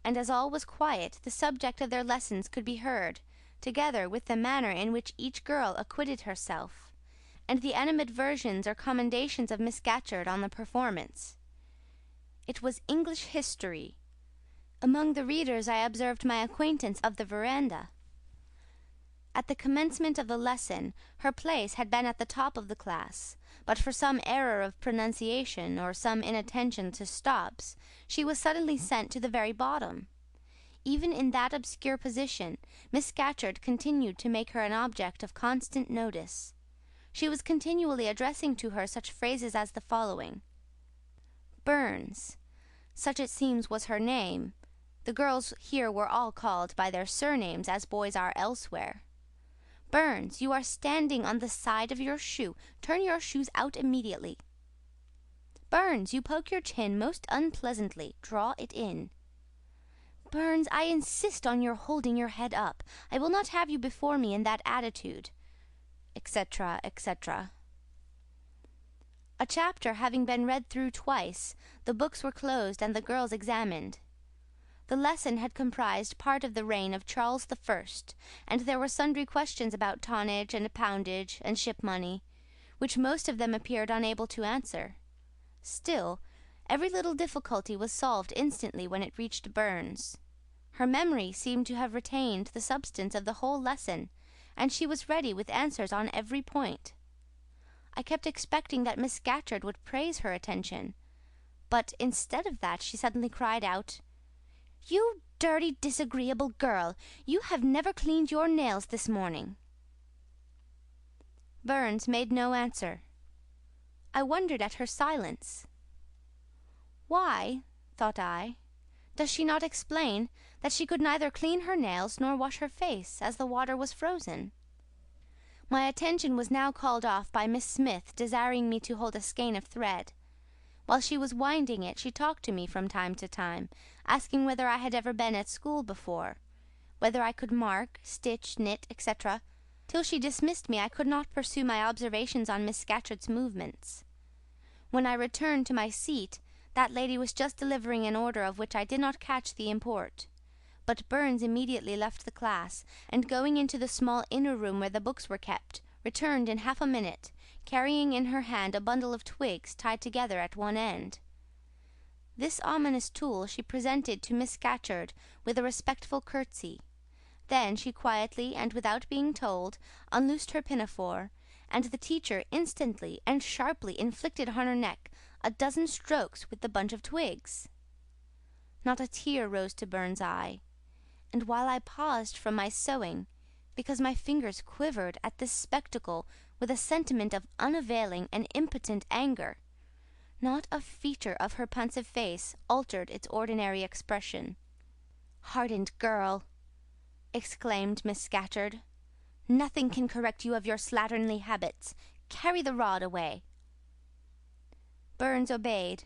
and as all was quiet, the subject of their lessons could be heard, together with the manner in which each girl acquitted herself, and the animadversions or commendations of Miss Scatcherd on the performance. It was English history. Among the readers I observed my acquaintance of the veranda. At the commencement of the lesson her place had been at the top of the class, but for some error of pronunciation or some inattention to stops, she was suddenly sent to the very bottom. Even in that obscure position, Miss Scatcherd continued to make her an object of constant notice. She was continually addressing to her such phrases as the following: Burns, such it seems was her name. The girls here were all called by their surnames, as boys are elsewhere. Burns, you are standing on the side of your shoe. Turn your shoes out immediately. Burns, you poke your chin most unpleasantly. Draw it in. Burns, I insist on your holding your head up. I will not have you before me in that attitude, etc., etc. A chapter having been read through twice, the books were closed and the girls examined. The lesson had comprised part of the reign of Charles I, and there were sundry questions about tonnage and poundage and ship money, which most of them appeared unable to answer. Still, every little difficulty was solved instantly when it reached Burns. Her memory seemed to have retained the substance of the whole lesson, and she was ready with answers on every point. I kept expecting that Miss Scatcherd would praise her attention, but instead of that she suddenly cried out, "You dirty, disagreeable girl! You have never cleaned your nails this morning." Burns made no answer. I wondered at her silence. Why, thought I, does she not explain that she could neither clean her nails nor wash her face, as the water was frozen? My attention was now called off by Miss Smith desiring me to hold a skein of thread. While she was winding it, she talked to me from time to time, asking whether I had ever been at school before, whether I could mark, stitch, knit, etc. Till she dismissed me, I could not pursue my observations on Miss Scatcherd's movements. When I returned to my seat, that lady was just delivering an order of which I did not catch the import. But Burns immediately left the class, and going into the small inner room where the books were kept, returned in half a minute, carrying in her hand a bundle of twigs tied together at one end. This ominous tool she presented to Miss Scatcherd with a respectful curtsy. Then she quietly, and without being told, unloosed her pinafore, and the teacher instantly and sharply inflicted on her neck a dozen strokes with the bunch of twigs. Not a tear rose to Burns' eye, and while I paused from my sewing, because my fingers quivered at this spectacle with a sentiment of unavailing and impotent anger, not a feature of her pensive face altered its ordinary expression. "Hardened girl!" exclaimed Miss Scatcherd. "Nothing can correct you of your slatternly habits. Carry the rod away." Burns obeyed.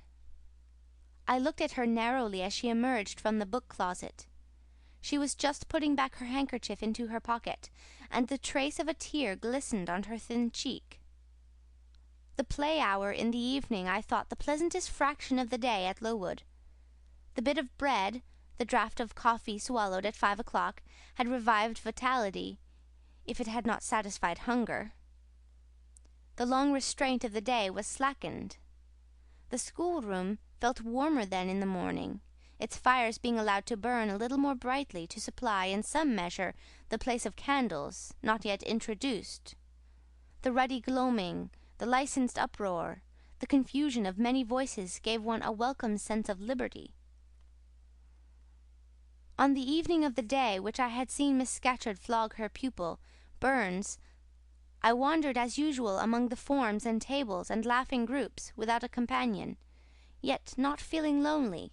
I looked at her narrowly as she emerged from the book-closet. She was just putting back her handkerchief into her pocket, and the trace of a tear glistened on her thin cheek. The play hour in the evening I thought the pleasantest fraction of the day at Lowood. The bit of bread, the draught of coffee swallowed at 5 o'clock, had revived vitality, if it had not satisfied hunger. The long restraint of the day was slackened. The schoolroom felt warmer than in the morning, its fires being allowed to burn a little more brightly to supply in some measure the place of candles not yet introduced. The ruddy gloaming, the licensed uproar, the confusion of many voices gave one a welcome sense of liberty. On the evening of the day which I had seen Miss Scatcherd flog her pupil, Burns, I wandered as usual among the forms and tables and laughing groups without a companion, yet not feeling lonely.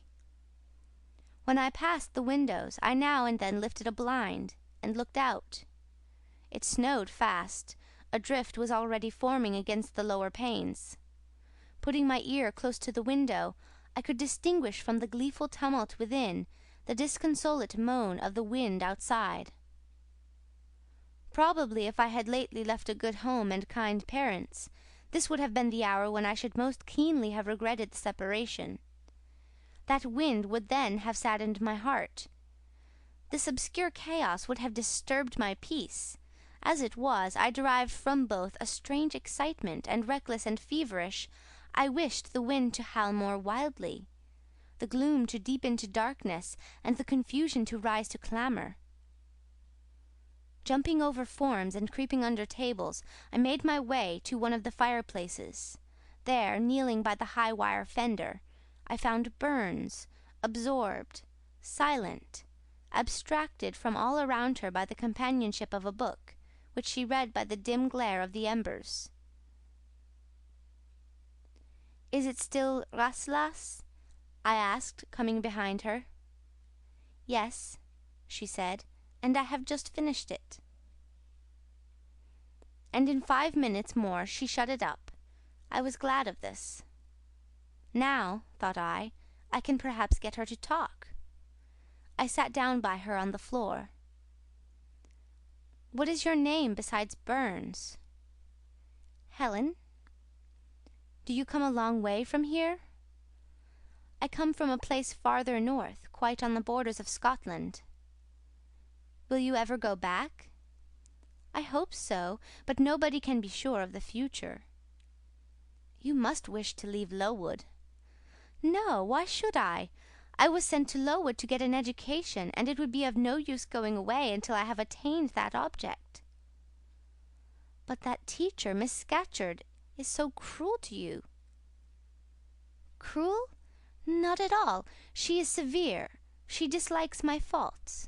When I passed the windows, I now and then lifted a blind and looked out. It snowed fast. A drift was already forming against the lower panes. Putting my ear close to the window, I could distinguish from the gleeful tumult within the disconsolate moan of the wind outside. Probably if I had lately left a good home and kind parents, this would have been the hour when I should most keenly have regretted the separation. That wind would then have saddened my heart. This obscure chaos would have disturbed my peace. As it was, I derived from both a strange excitement, and reckless and feverish, I wished the wind to howl more wildly, the gloom to deepen to darkness, and the confusion to rise to clamour. Jumping over forms and creeping under tables, I made my way to one of the fireplaces. There, kneeling by the high wire fender, I found Burns, absorbed, silent, abstracted from all around her by the companionship of a book, which she read by the dim glare of the embers. "Is it still Rasselas?" I asked, coming behind her. "Yes," she said, "and I have just finished it." And in 5 minutes more she shut it up. I was glad of this. Now, thought I can perhaps get her to talk. I sat down by her on the floor. "What is your name besides Burns?" "Helen." "Do you come a long way from here?" "I come from a place farther north, quite on the borders of Scotland." "Will you ever go back?" "I hope so, but nobody can be sure of the future." "You must wish to leave Lowood." "No, why should I? I was sent to Lowood to get an education, and it would be of no use going away until I have attained that object." "But that teacher, Miss Scatcherd, is so cruel to you." "Cruel? Not at all. She is severe. She dislikes my faults."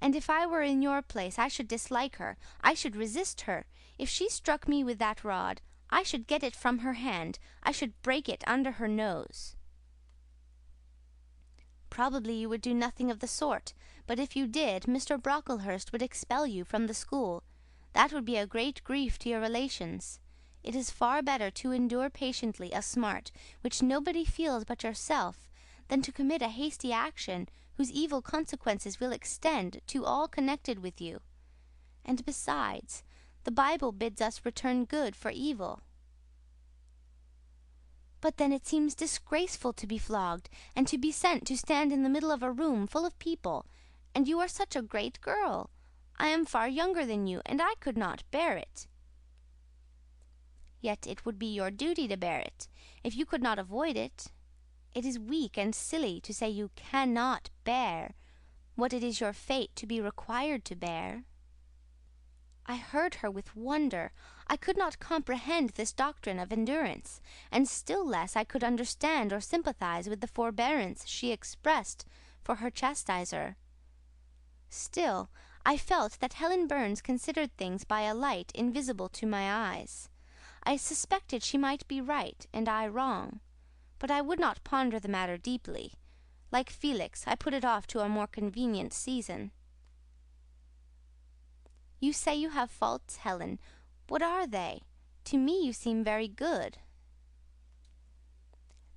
"And if I were in your place I should dislike her. I should resist her. If she struck me with that rod, I should get it from her hand. I should break it under her nose." "Probably you would do nothing of the sort, but if you did, Mr. Brocklehurst would expel you from the school. That would be a great grief to your relations. It is far better to endure patiently a smart which nobody feels but yourself, than to commit a hasty action whose evil consequences will extend to all connected with you. And besides, the Bible bids us return good for evil." "But then it seems disgraceful to be flogged, and to be sent to stand in the middle of a room full of people, and you are such a great girl. I am far younger than you, and I could not bear it." "Yet it would be your duty to bear it, if you could not avoid it. It is weak and silly to say you cannot bear what it is your fate to be required to bear." I heard her with wonder. I could not comprehend this doctrine of endurance, and still less I could understand or sympathize with the forbearance she expressed for her chastiser. Still, I felt that Helen Burns considered things by a light invisible to my eyes. I suspected she might be right and I wrong, but I would not ponder the matter deeply. Like Felix, I put it off to a more convenient season. "You say you have faults, Helen. What are they? To me you seem very good."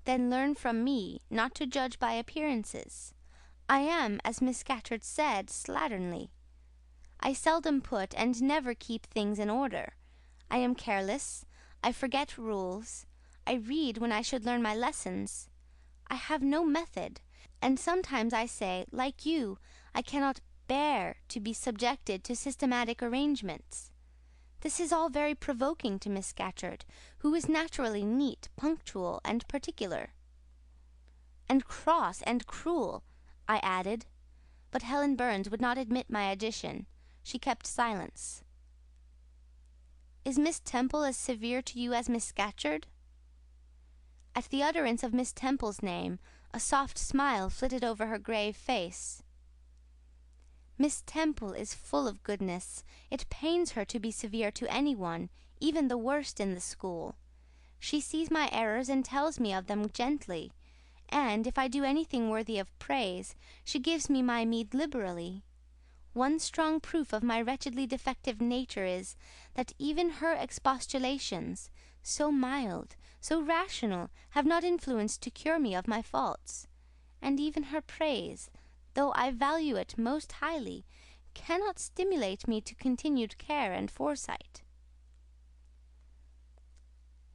"Then learn from me not to judge by appearances. I am, as Miss Scatcherd said, slatternly. I seldom put and never keep things in order. I am careless, I forget rules. I read when I should learn my lessons. I have no method, and sometimes I say, like you, I cannot bear to be subjected to systematic arrangements. This is all very provoking to Miss Scatcherd, who is naturally neat, punctual, and particular. And cross and cruel, I added. But Helen Burns would not admit my addition. She kept silence. Is Miss Temple as severe to you as Miss Scatcherd? At the utterance of Miss Temple's name, a soft smile flitted over her grave face. Miss Temple is full of goodness. It pains her to be severe to anyone, even the worst in the school. She sees my errors and tells me of them gently, and if I do anything worthy of praise, she gives me my meed liberally. One strong proof of my wretchedly defective nature is, that even her expostulations, so mild, so rational, have not influence to cure me of my faults, and even her praise, though I value it most highly, cannot stimulate me to continued care and foresight.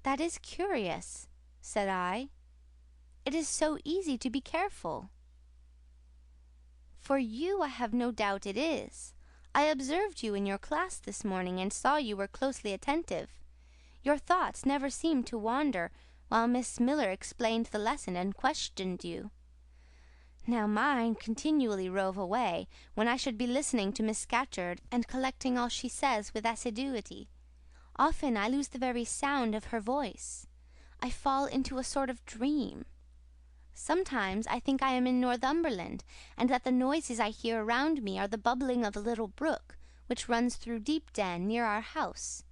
That is curious, said I. It is so easy to be careful. For you, I have no doubt it is. I observed you in your class this morning, and saw you were closely attentive. Your thoughts never seemed to wander while Miss Miller explained the lesson and questioned you. Now mine continually rove away, when I should be listening to Miss Scatcherd, and collecting all she says with assiduity. Often I lose the very sound of her voice. I fall into a sort of dream. Sometimes I think I am in Northumberland, and that the noises I hear around me are the bubbling of a little brook, which runs through Deepden near our house.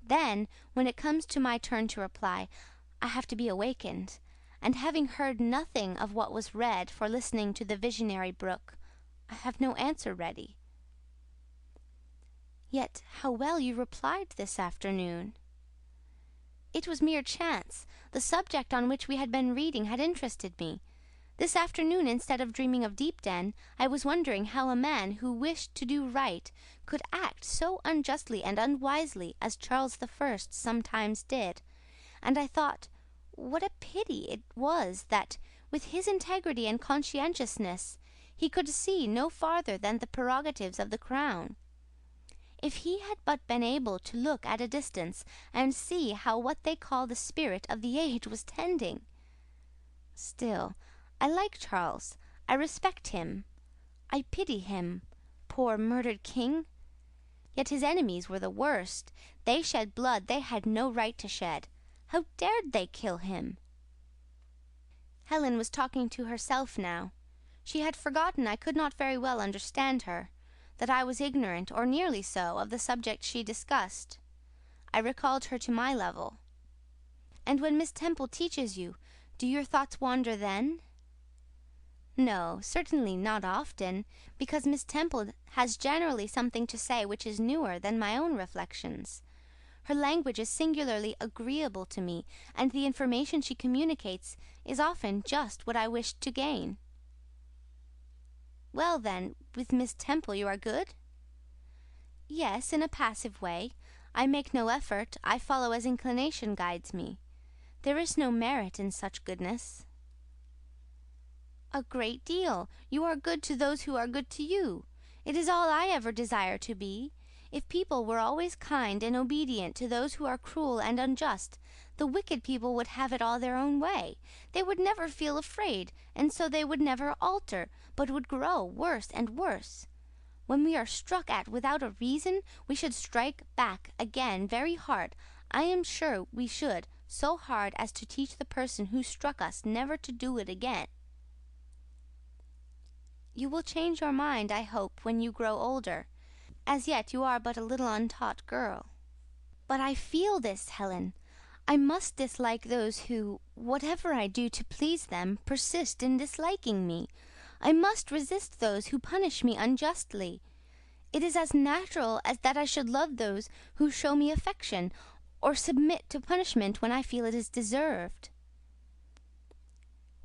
Then, when it comes to my turn to reply, I have to be awakened, and having heard nothing of what was read for listening to the visionary brook, I have no answer ready. Yet how well you replied this afternoon! It was mere chance. The subject on which we had been reading had interested me. This afternoon, instead of dreaming of Deepden, I was wondering how a man who wished to do right could act so unjustly and unwisely as Charles I sometimes did, and I thought, what a pity it was that, with his integrity and conscientiousness, he could see no farther than the prerogatives of the crown. If he had but been able to look at a distance and see how what they call the spirit of the age was tending. Still, I like Charles. I respect him. I pity him, poor murdered king. Yet his enemies were the worst. They shed blood they had no right to shed. How dared they kill him? Helen was talking to herself now. She had forgotten I could not very well understand her, that I was ignorant, or nearly so, of the subject she discussed. I recalled her to my level. And when Miss Temple teaches you, do your thoughts wander then? No, certainly not often, because Miss Temple has generally something to say which is newer than my own reflections. Her language is singularly agreeable to me, and the information she communicates is often just what I wished to gain. Well, then, with Miss Temple you are good? Yes, in a passive way. I make no effort. I follow as inclination guides me. There is no merit in such goodness. A great deal. You are good to those who are good to you. It is all I ever desire to be. If people were always kind and obedient to those who are cruel and unjust, the wicked people would have it all their own way. They would never feel afraid, and so they would never alter, but would grow worse and worse. When we are struck at without a reason, we should strike back again very hard. I am sure we should, so hard as to teach the person who struck us never to do it again. You will change your mind, I hope, when you grow older. As yet you are but a little untaught girl. But I feel this, Helen. I must dislike those who, whatever I do to please them, persist in disliking me. I must resist those who punish me unjustly. It is as natural as that I should love those who show me affection, or submit to punishment when I feel it is deserved.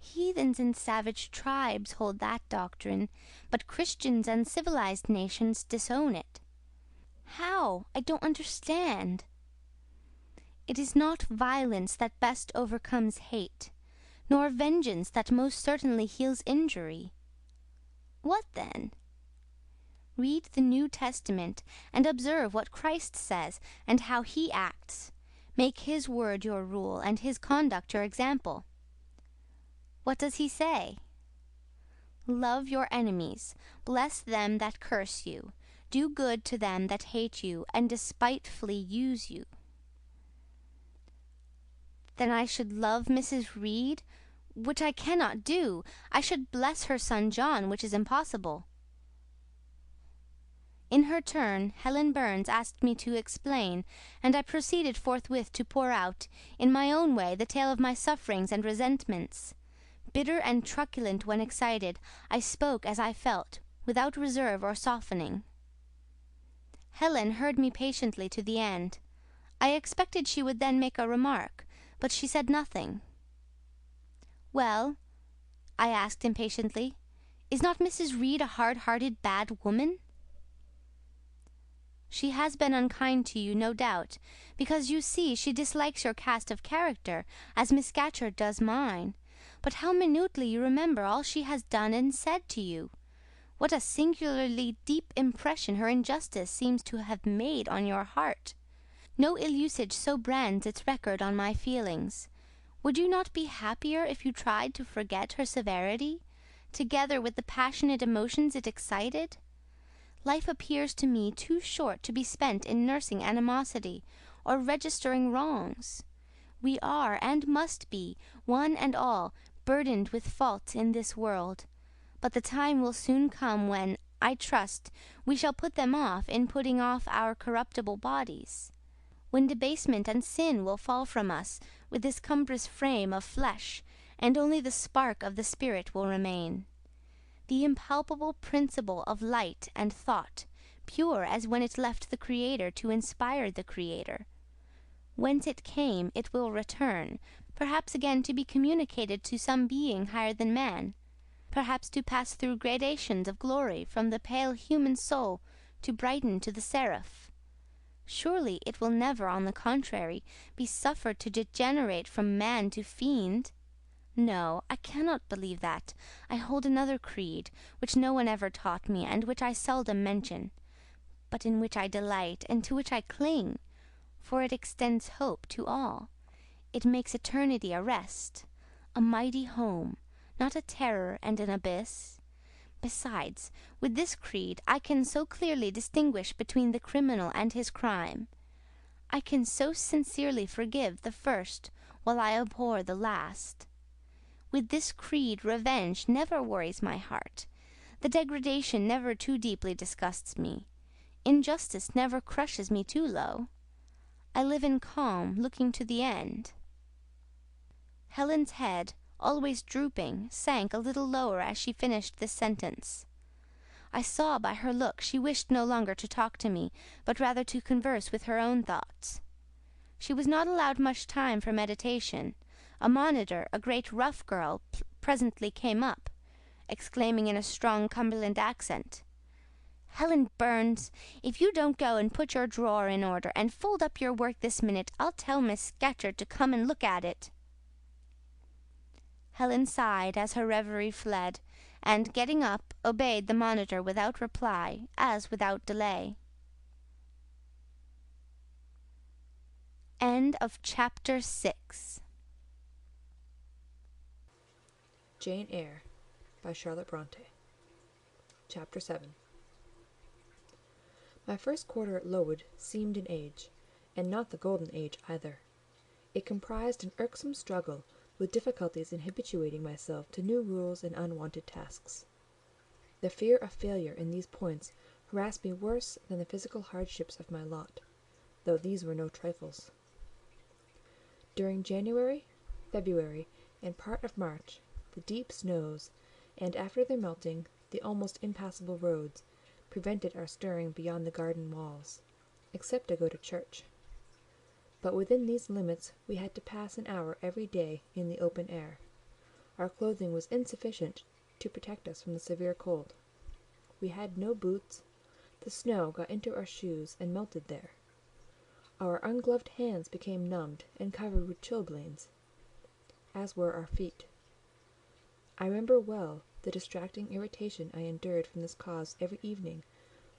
Heathens and savage tribes hold that doctrine, but Christians and civilized nations disown it. How? I don't understand. It is not violence that best overcomes hate, nor vengeance that most certainly heals injury. What then? Read the New Testament, and observe what Christ says, and how he acts. Make his word your rule, and his conduct your example. What does he say? Love your enemies, bless them that curse you, do good to them that hate you, and despitefully use you. Then I should love Mrs. Reed, which I cannot do. I should bless her son John, which is impossible. In her turn, Helen Burns asked me to explain, and I proceeded forthwith to pour out, in my own way, the tale of my sufferings and resentments. Bitter and truculent when excited, I spoke as I felt, without reserve or softening. Helen heard me patiently to the end. I expected she would then make a remark, but she said nothing. "Well," I asked impatiently, "is not Mrs. Reed a hard-hearted, bad woman?" "She has been unkind to you, no doubt, because you see she dislikes your cast of character, as Miss Scatcherd does mine. But how minutely you remember all she has done and said to you! What a singularly deep impression her injustice seems to have made on your heart! No ill usage so brands its record on my feelings. Would you not be happier if you tried to forget her severity, together with the passionate emotions it excited? Life appears to me too short to be spent in nursing animosity, or registering wrongs. We are, and must be, one and all, burdened with faults in this world. But the time will soon come when, I trust, we shall put them off in putting off our corruptible bodies. When debasement and sin will fall from us with this cumbrous frame of flesh, and only the spark of the spirit will remain. The impalpable principle of light and thought, pure as when it left the Creator to inspire the Creator. Whence it came, it will return, perhaps again to be communicated to some being higher than man, perhaps to pass through gradations of glory from the pale human soul to brighten to the seraph. Surely it will never, on the contrary, be suffered to degenerate from man to fiend. No, I cannot believe that. I hold another creed, which no one ever taught me, and which I seldom mention, but in which I delight, and to which I cling, for it extends hope to all. It makes eternity a rest, a mighty home, not a terror and an abyss. Besides, with this creed I can so clearly distinguish between the criminal and his crime. I can so sincerely forgive the first, while I abhor the last. With this creed revenge never worries my heart. The degradation never too deeply disgusts me. Injustice never crushes me too low. I live in calm, looking to the end. Helen's head, always drooping, sank a little lower as she finished this sentence. I saw by her look she wished no longer to talk to me, but rather to converse with her own thoughts. She was not allowed much time for meditation. A monitor, a great rough girl, presently came up, exclaiming in a strong Cumberland accent, "Helen Burns, if you don't go and put your drawer in order, and fold up your work this minute, I'll tell Miss Scatcherd to come and look at it." Helen sighed as her reverie fled, and, getting up, obeyed the monitor without reply, as without delay. End of chapter 6. Jane Eyre by Charlotte Bronte. Chapter 7. My first quarter at Lowood seemed an age, and not the golden age either. It comprised an irksome struggle with difficulties in habituating myself to new rules and unwonted tasks. The fear of failure in these points harassed me worse than the physical hardships of my lot, though these were no trifles. During January, February, and part of March, the deep snows, and after their melting, the almost impassable roads, prevented our stirring beyond the garden walls, except to go to church. But within these limits we had to pass an hour every day in the open air. Our clothing was insufficient to protect us from the severe cold. We had no boots. The snow got into our shoes and melted there. Our ungloved hands became numbed and covered with chilblains, as were our feet. I remember well the distracting irritation I endured from this cause every evening,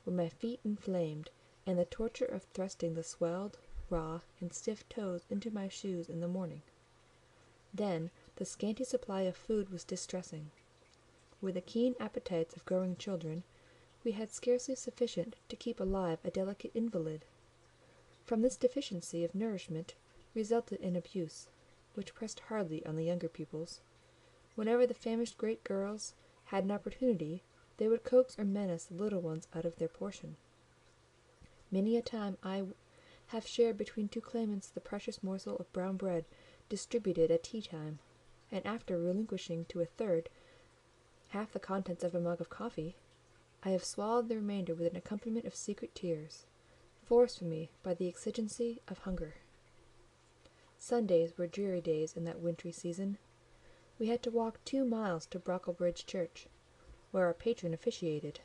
when my feet inflamed, and the torture of thrusting the swelled, raw, and stiff toes into my shoes in the morning. Then the scanty supply of food was distressing. With the keen appetites of growing children, we had scarcely sufficient to keep alive a delicate invalid. From this deficiency of nourishment resulted an abuse, which pressed hardly on the younger pupils. Whenever the famished great girls had an opportunity, they would coax or menace the little ones out of their portion. Many a time I have shared between two claimants the precious morsel of brown bread distributed at tea time, and after relinquishing to a third half the contents of a mug of coffee, I have swallowed the remainder with an accompaniment of secret tears, forced from me by the exigency of hunger. Sundays were dreary days in that wintry season. We had to walk 2 miles to Brocklebridge Church, where our patron officiated.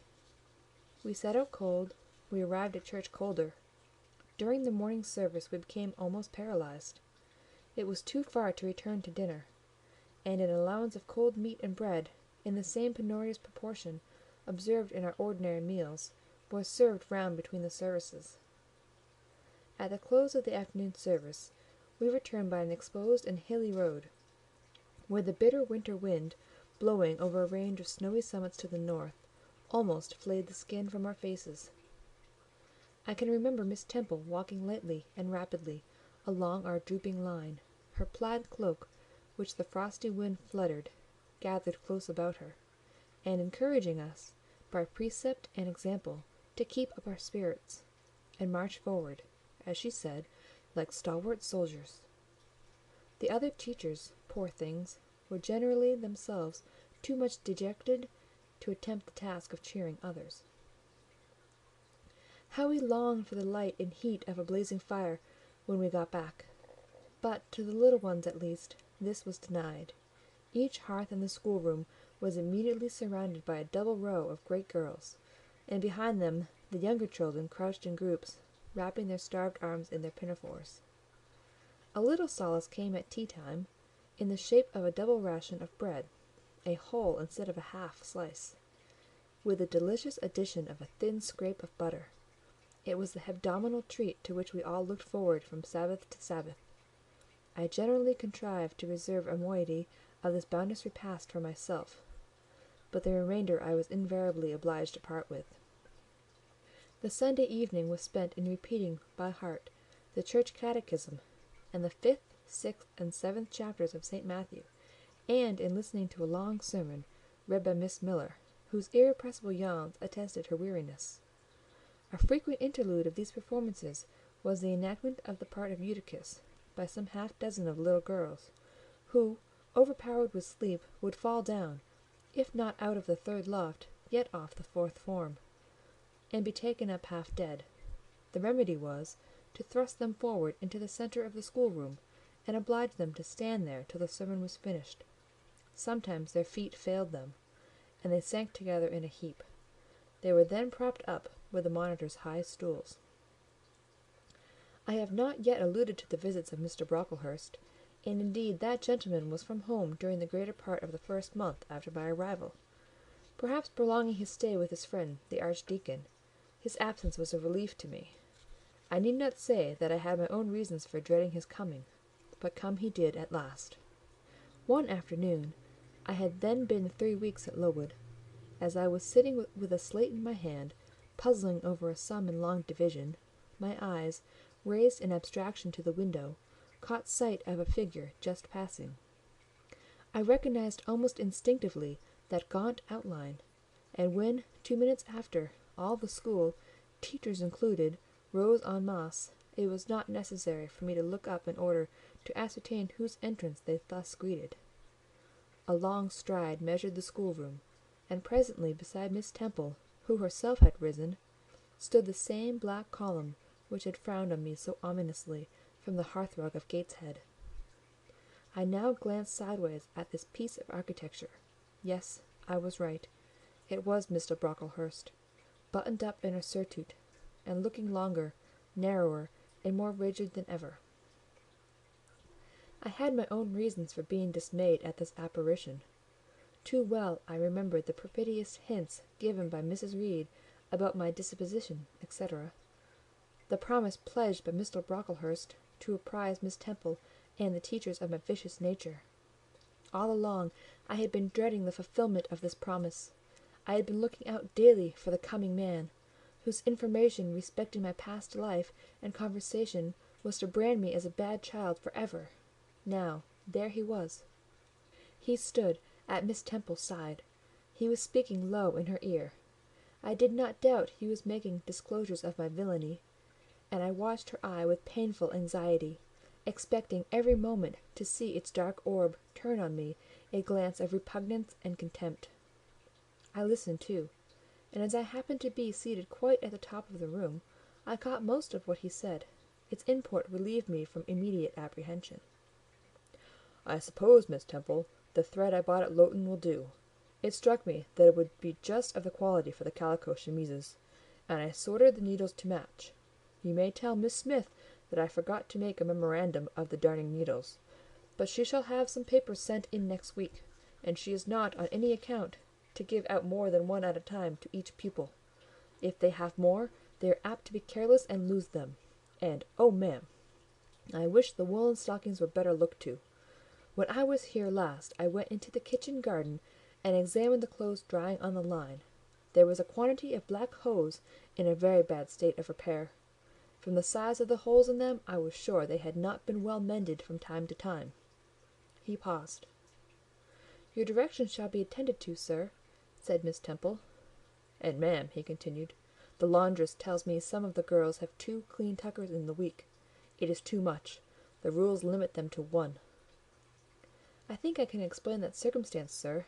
We set out cold, we arrived at church colder. During the morning service we became almost paralyzed. It was too far to return to dinner, and an allowance of cold meat and bread, in the same penurious proportion observed in our ordinary meals, was served round between the services. At the close of the afternoon service, we returned by an exposed and hilly road, where the bitter winter wind, blowing over a range of snowy summits to the north, almost flayed the skin from our faces. I can remember Miss Temple walking lightly and rapidly along our drooping line, her plaid cloak, which the frosty wind fluttered, gathered close about her, and encouraging us, by precept and example, to keep up our spirits, and march forward, as she said, like stalwart soldiers. The other teachers, poor things, were generally themselves too much dejected to attempt the task of cheering others. How we longed for the light and heat of a blazing fire when we got back! But to the little ones at least this was denied. Each hearth in the schoolroom was immediately surrounded by a double row of great girls, and behind them the younger children crouched in groups, wrapping their starved arms in their pinafores. A little solace came at tea time, in the shape of a double ration of bread, a whole instead of a half slice, with the delicious addition of a thin scrape of butter. It was the hebdomadal treat to which we all looked forward from Sabbath to Sabbath. I generally contrived to reserve a moiety of this bounteous repast for myself, but the remainder I was invariably obliged to part with. The Sunday evening was spent in repeating by heart the church catechism, and the 5th, 6th, and 7th chapters of St. Matthew, and in listening to a long sermon read by Miss Miller, whose irrepressible yawns attested her weariness. A frequent interlude of these performances was the enactment of the part of Eutychus by some half-dozen of little girls, who, overpowered with sleep, would fall down, if not out of the 3rd loft, yet off the 4th form, and be taken up half dead. The remedy was to thrust them forward into the centre of the schoolroom, and oblige them to stand there till the sermon was finished. Sometimes their feet failed them, and they sank together in a heap. They were then propped up with the monitor's high stools. I have not yet alluded to the visits of Mr. Brocklehurst, and indeed that gentleman was from home during the greater part of the first month after my arrival, perhaps prolonging his stay with his friend the Archdeacon. His absence was a relief to me. I need not say that I had my own reasons for dreading his coming, but come he did at last. One afternoon, I had then been 3 weeks at Lowood, as I was sitting with a slate in my hand, puzzling over a sum in long division, my eyes, raised in abstraction to the window, caught sight of a figure just passing. I recognized almost instinctively that gaunt outline, and when, 2 minutes after, all the school, teachers included, rose en masse, it was not necessary for me to look up in order to ascertain whose entrance they thus greeted. A long stride measured the schoolroom, and presently beside Miss Temple, who herself had risen, stood the same black column which had frowned on me so ominously from the hearthrug of Gateshead. I now glanced sideways at this piece of architecture. Yes, I was right. It was Mr. Brocklehurst, buttoned up in a surtout, and looking longer, narrower, and more rigid than ever. I had my own reasons for being dismayed at this apparition. Too well I remembered the perfidious hints given by Mrs. Reed about my disposition, etc., the promise pledged by Mr. Brocklehurst to apprise Miss Temple and the teachers of my vicious nature. All along I had been dreading the fulfilment of this promise. I had been looking out daily for the coming man, whose information respecting my past life and conversation was to brand me as a bad child for ever. Now, there he was. He stood at Miss Temple's side. He was speaking low in her ear. I did not doubt he was making disclosures of my villainy, and I watched her eye with painful anxiety, expecting every moment to see its dark orb turn on me a glance of repugnance and contempt. I listened too, and as I happened to be seated quite at the top of the room, I caught most of what he said. Its import relieved me from immediate apprehension. "I suppose, Miss Temple, the thread I bought at Lowton will do. It struck me that it would be just of the quality for the calico chemises, and I sorted the needles to match. You may tell Miss Smith that I forgot to make a memorandum of the darning needles, but she shall have some papers sent in next week, and she is not on any account to give out more than one at a time to each pupil. If they have more, they are apt to be careless and lose them. And, oh, ma'am, I wish the woolen stockings were better looked to. When I was here last, I went into the kitchen garden and examined the clothes drying on the line. There was a quantity of black hose in a very bad state of repair. From the size of the holes in them, I was sure they had not been well mended from time to time." He paused. "Your directions shall be attended to, sir," said Miss Temple. "And, ma'am," he continued, "the laundress tells me some of the girls have 2 clean tuckers in the week. It is too much. The rules limit them to 1. "I think I can explain that circumstance, sir.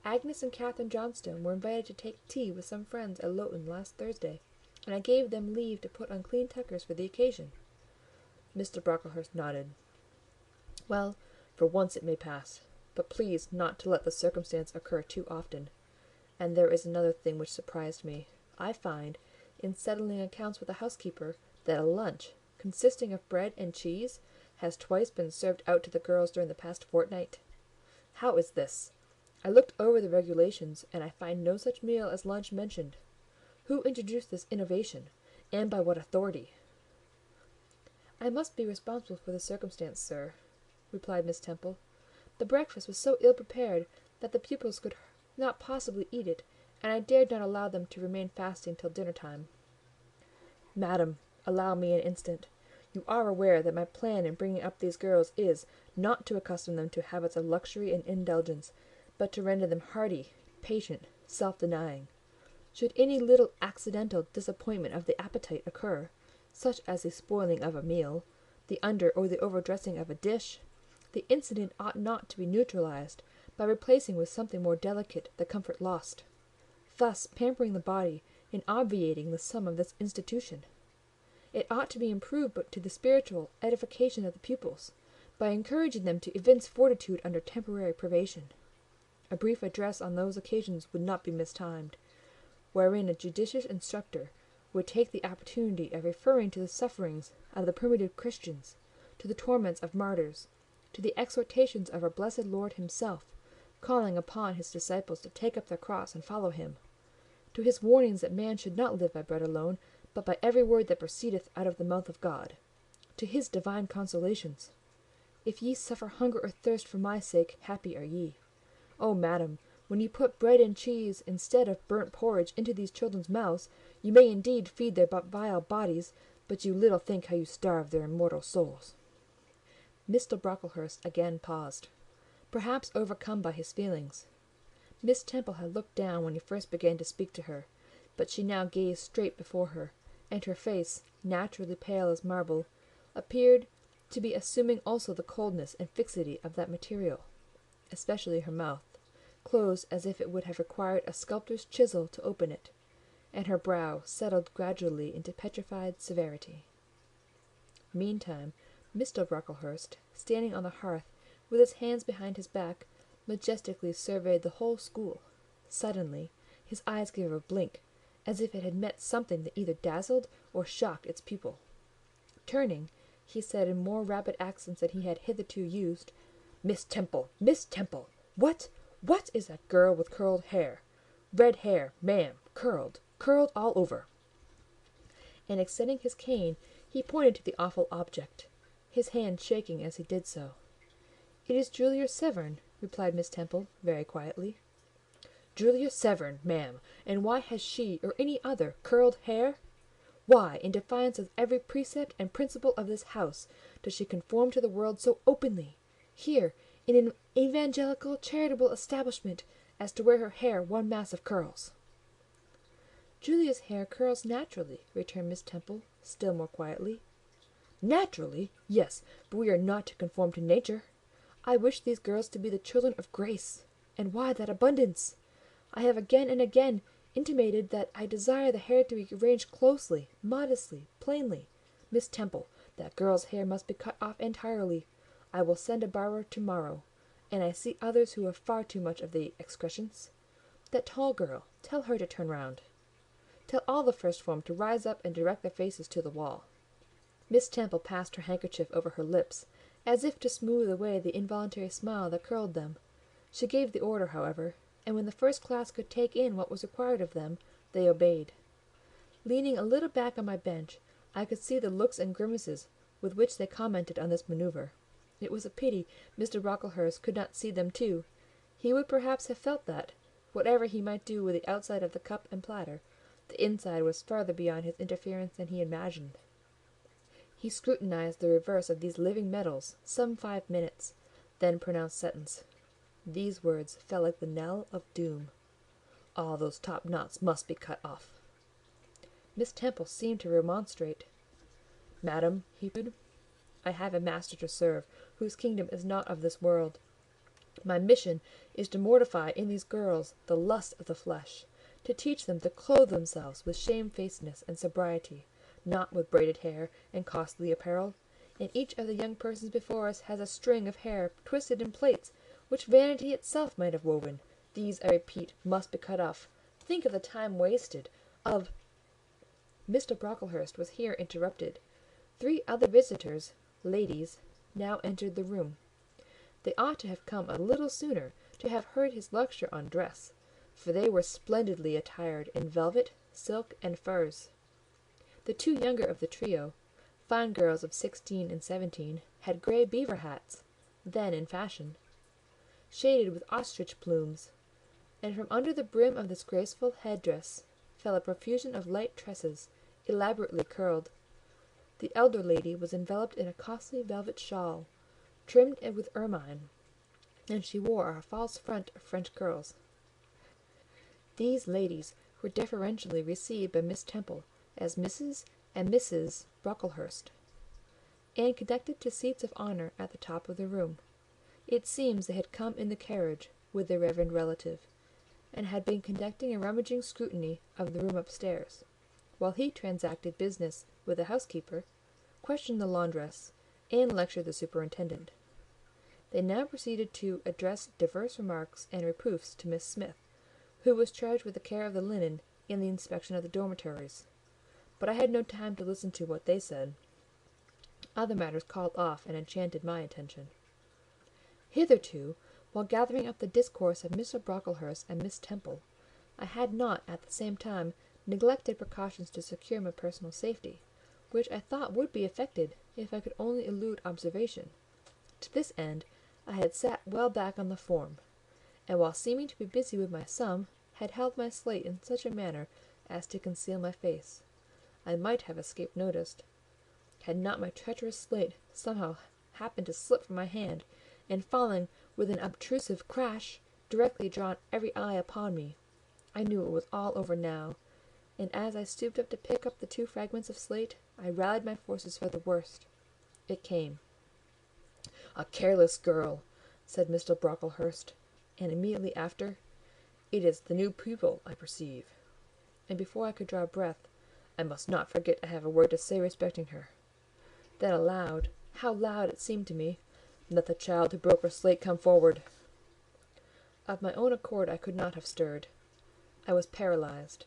Agnes and Catherine Johnstone were invited to take tea with some friends at Lowton last Thursday, and I gave them leave to put on clean tuckers for the occasion." Mr. Brocklehurst nodded. "Well, for once it may pass, but please not to let the circumstance occur too often. And there is another thing which surprised me. I find, in settling accounts with the housekeeper, that a lunch, consisting of bread and cheese, has twice been served out to the girls during the past fortnight. How is this? I looked over the regulations, and I find no such meal as lunch mentioned. Who introduced this innovation, and by what authority?" "I must be responsible for the circumstance, sir," replied Miss Temple. "The breakfast was so ill prepared that the pupils could not possibly eat it, and I dared not allow them to remain fasting till dinner time." "Madam, allow me an instant. You are aware that my plan in bringing up these girls is, not to accustom them to habits of luxury and indulgence, but to render them hardy, patient, self-denying. Should any little accidental disappointment of the appetite occur, such as the spoiling of a meal, the under or the overdressing of a dish, the incident ought not to be neutralized by replacing with something more delicate the comfort lost, thus pampering the body and obviating the sum of this institution. It ought to be improved to the spiritual edification of the pupils, by encouraging them to evince fortitude under temporary privation. A brief address on those occasions would not be mistimed, wherein a judicious instructor would take the opportunity of referring to the sufferings of the primitive Christians, to the torments of martyrs, to the exhortations of our blessed Lord himself, calling upon his disciples to take up their cross and follow him, to his warnings that man should not live by bread alone, but by every word that proceedeth out of the mouth of God, to his divine consolations. If ye suffer hunger or thirst for my sake, happy are ye. O madam, when you put bread and cheese instead of burnt porridge into these children's mouths, you may indeed feed their vile bodies, but you little think how you starve their immortal souls." Mr. Brocklehurst again paused, perhaps overcome by his feelings. Miss Temple had looked down when he first began to speak to her, but she now gazed straight before her, and her face, naturally pale as marble, appeared to be assuming also the coldness and fixity of that material, especially her mouth, closed as if it would have required a sculptor's chisel to open it, and her brow settled gradually into petrified severity. Meantime, Mr. Brocklehurst, standing on the hearth, with his hands behind his back, majestically surveyed the whole school. Suddenly, his eyes gave a blink, as if it had met something that either dazzled or shocked its pupil. Turning, he said in more rapid accents than he had hitherto used, "Miss Temple, Miss Temple, what is that girl with curled hair? Red hair, ma'am, curled all over." And extending his cane, he pointed to the awful object, his hand shaking as he did so. "It is Julia Severn," replied Miss Temple, very quietly. "Julia Severn, ma'am, and why has she, or any other, curled hair? Why, in defiance of every precept and principle of this house, does she conform to the world so openly, here, in an evangelical charitable establishment, as to wear her hair one mass of curls?" "Julia's hair curls naturally," returned Miss Temple, still more quietly. "Naturally! Yes, but we are not to conform to nature. I wish these girls to be the children of grace. And why that abundance? I have again and again intimated that I desire the hair to be arranged closely, modestly, plainly. Miss Temple, that girl's hair must be cut off entirely. I will send a barber to-morrow, and I see others who have far too much of the excrescence. That tall girl, tell her to turn round. Tell all the first form to rise up and direct their faces to the wall." Miss Temple passed her handkerchief over her lips, as if to smooth away the involuntary smile that curled them. She gave the order, however, and when the first class could take in what was required of them, they obeyed. Leaning a little back on my bench, I could see the looks and grimaces with which they commented on this manoeuvre. It was a pity Mr. Brocklehurst could not see them too. He would perhaps have felt that, whatever he might do with the outside of the cup and platter, the inside was farther beyond his interference than he imagined. He scrutinized the reverse of these living metals some 5 minutes, then pronounced sentence. These words fell like the knell of doom. "All those top knots must be cut off." Miss Temple seemed to remonstrate. "Madam," he said, "I have a master to serve, whose kingdom is not of this world. My mission is to mortify in these girls the lust of the flesh, to teach them to clothe themselves with shamefacedness and sobriety, not with braided hair and costly apparel; and each of the young persons before us has a string of hair twisted in plaits which vanity itself might have woven. These, I repeat, must be cut off. Think of the time wasted, of—" Mr. Brocklehurst was here interrupted. 3 other visitors, ladies, now entered the room. They ought to have come a little sooner to have heard his lecture on dress, for they were splendidly attired in velvet, silk, and furs. The 2 younger of the trio, fine girls of 16 and 17, had grey beaver hats, then in fashion, shaded with ostrich plumes, and from under the brim of this graceful head-dress fell a profusion of light tresses, elaborately curled. The elder lady was enveloped in a costly velvet shawl, trimmed with ermine, and she wore a false front of French curls. These ladies were deferentially received by Miss Temple as Mrs. and Mrs. Brocklehurst, and conducted to seats of honour at the top of the room. It seems they had come in the carriage with their reverend relative, and had been conducting a rummaging scrutiny of the room upstairs, while he transacted business with the housekeeper, questioned the laundress, and lectured the superintendent. They now proceeded to address divers remarks and reproofs to Miss Smith, who was charged with the care of the linen and the inspection of the dormitories; but I had no time to listen to what they said. Other matters called off and enchanted my attention. Hitherto, while gathering up the discourse of Mr. Brocklehurst and Miss Temple, I had not, at the same time, neglected precautions to secure my personal safety, which I thought would be effected if I could only elude observation. To this end I had sat well back on the form, and while seeming to be busy with my sum, had held my slate in such a manner as to conceal my face. I might have escaped notice, had not my treacherous slate somehow happened to slip from my hand, and falling with an obtrusive crash, directly drawn every eye upon me. I knew it was all over now, and as I stooped up to pick up the 2 fragments of slate, I rallied my forces for the worst. It came. "A careless girl," said Mr. Brocklehurst, and immediately after, "It is the new pupil, I perceive." And before I could draw breath, "I must not forget I have a word to say respecting her." Then aloud, how loud it seemed to me, "Let the child who broke her slate come forward." Of my own accord I could not have stirred. I was paralysed.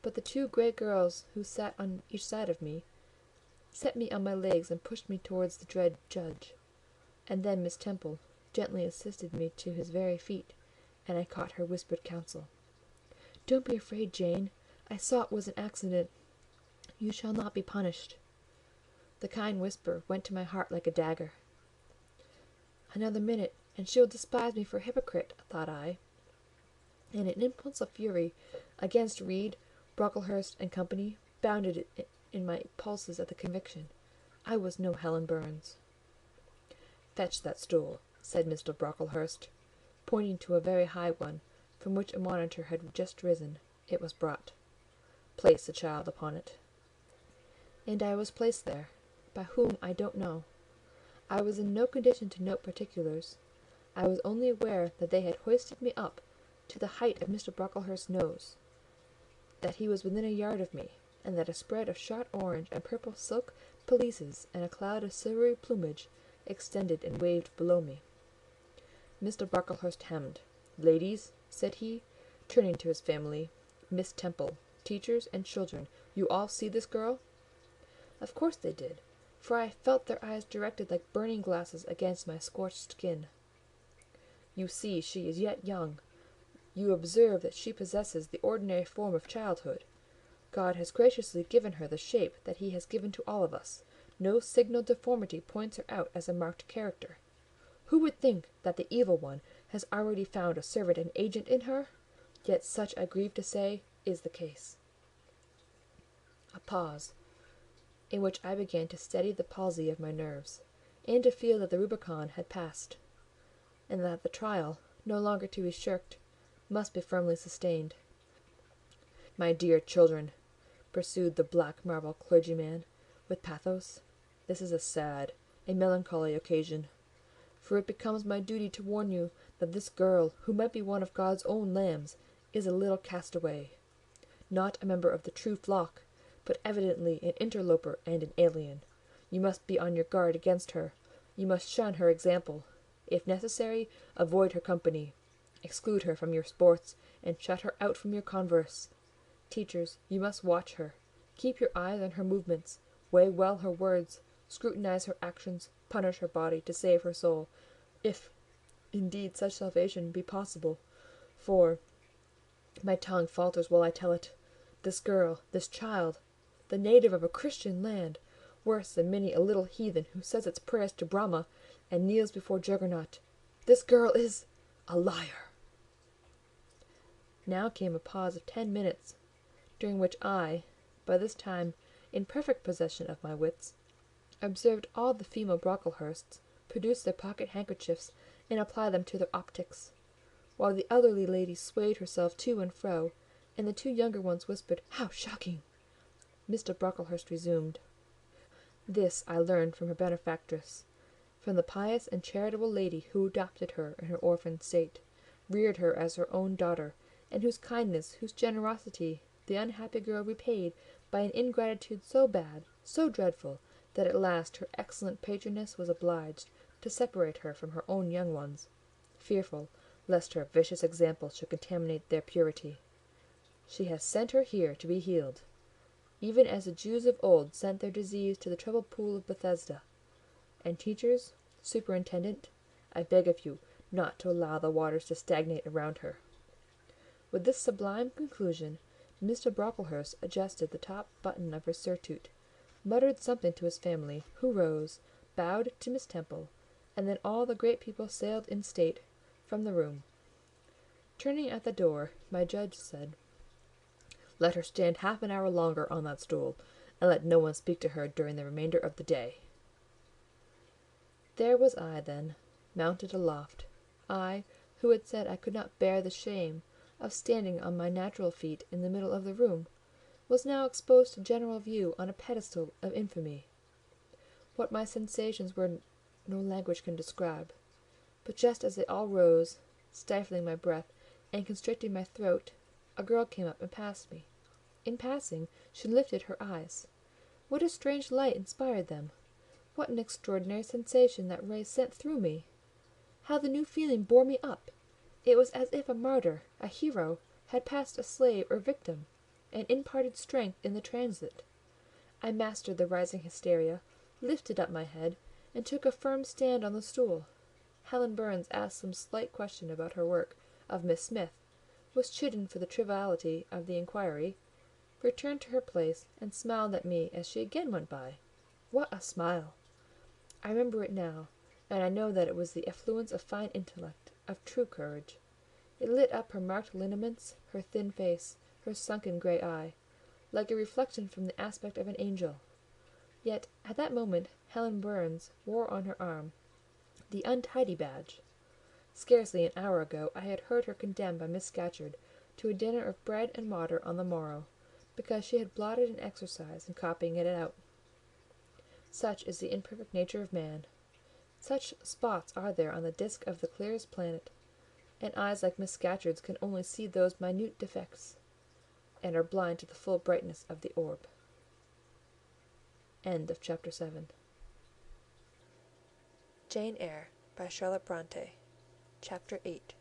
But the 2 grey girls who sat on each side of me, set me on my legs and pushed me towards the dread judge. And then Miss Temple gently assisted me to his very feet, and I caught her whispered counsel. "Don't be afraid, Jane. I saw it was an accident. You shall not be punished." The kind whisper went to my heart like a dagger. Another minute, and she will despise me for a hypocrite, thought I, and an impulse of fury against Reed, Brocklehurst, and company bounded in my pulses at the conviction. I was no Helen Burns. "Fetch that stool," said Mr. Brocklehurst, pointing to a very high one, from which a monitor had just risen. It was brought. "Place the child upon it." And I was placed there, by whom I don't know. I was in no condition to note particulars. I was only aware that they had hoisted me up to the height of Mr. Brocklehurst's nose, that he was within a yard of me, and that a spread of shot orange and purple silk pelisses and a cloud of silvery plumage extended and waved below me. Mr. Brocklehurst hemmed. "Ladies," said he, turning to his family, "Miss Temple, teachers, and children, you all see this girl?" Of course they did, for I felt their eyes directed like burning glasses against my scorched skin. "You see she is yet young. You observe that she possesses the ordinary form of childhood. God has graciously given her the shape that he has given to all of us. No signal deformity points her out as a marked character. Who would think that the evil one has already found a servant and agent in her? Yet such, I grieve to say, is the case." A pause, in which I began to steady the palsy of my nerves, and to feel that the Rubicon had passed, and that the trial, no longer to be shirked, must be firmly sustained. "My dear children," pursued the black marble clergyman, with pathos, "this is a sad, a melancholy occasion, for it becomes my duty to warn you that this girl, who might be one of God's own lambs, is a little castaway, not a member of the true flock, but evidently an interloper and an alien. You must be on your guard against her. You must shun her example. If necessary, avoid her company. Exclude her from your sports, and shut her out from your converse. Teachers, you must watch her. Keep your eyes on her movements. Weigh well her words. Scrutinize her actions. Punish her body to save her soul, if indeed such salvation be possible. For my tongue falters while I tell it. This girl, this child, the native of a Christian land, worse than many a little heathen who says its prayers to Brahma and kneels before Juggernaut. This girl is a liar." Now came a pause of 10 minutes, during which I, by this time in perfect possession of my wits, observed all the female Brocklehursts produce their pocket handkerchiefs and apply them to their optics, while the elderly lady swayed herself to and fro, and the two younger ones whispered, "How shocking!" Mr. Brocklehurst resumed. "This I learned from her benefactress, from the pious and charitable lady who adopted her in her orphan state, reared her as her own daughter, and whose kindness, whose generosity, the unhappy girl repaid by an ingratitude so bad, so dreadful, that at last her excellent patroness was obliged to separate her from her own young ones, fearful lest her vicious example should contaminate their purity. She has sent her here to be healed, even as the Jews of old sent their disease to the troubled pool of Bethesda. And teachers, superintendent, I beg of you not to allow the waters to stagnate around her." With this sublime conclusion, Mr. Brocklehurst adjusted the top button of her surtout, muttered something to his family, who rose, bowed to Miss Temple, and then all the great people sailed in state from the room. Turning at the door, my judge said, "Let her stand half an hour longer on that stool, and let no one speak to her during the remainder of the day." There was I, then, mounted aloft. I, who had said I could not bear the shame of standing on my natural feet in the middle of the room, was now exposed to general view on a pedestal of infamy. What my sensations were no language can describe, but just as they all rose, stifling my breath and constricting my throat, a girl came up and passed me. In passing, she lifted her eyes. What a strange light inspired them! What an extraordinary sensation that ray sent through me! How the new feeling bore me up! It was as if a martyr, a hero, had passed a slave or victim, and imparted strength in the transit. I mastered the rising hysteria, lifted up my head, and took a firm stand on the stool. Helen Burns asked some slight question about her work of Miss Smith, was chidden for the triviality of the inquiry, returned to her place, and smiled at me as she again went by. What a smile! I remember it now, and I know that it was the effluence of fine intellect, of true courage. It lit up her marked lineaments, her thin face, her sunken grey eye, like a reflection from the aspect of an angel. Yet at that moment Helen Burns wore on her arm the untidy badge. Scarcely an hour ago I had heard her condemned by Miss Scatcherd to a dinner of bread and water on the morrow, because she had blotted an exercise in copying it out. Such is the imperfect nature of man. Such spots are there on the disk of the clearest planet, and eyes like Miss Scatcherd's can only see those minute defects, and are blind to the full brightness of the orb. End of Chapter 7. Jane Eyre by Charlotte Brontë. Chapter 8.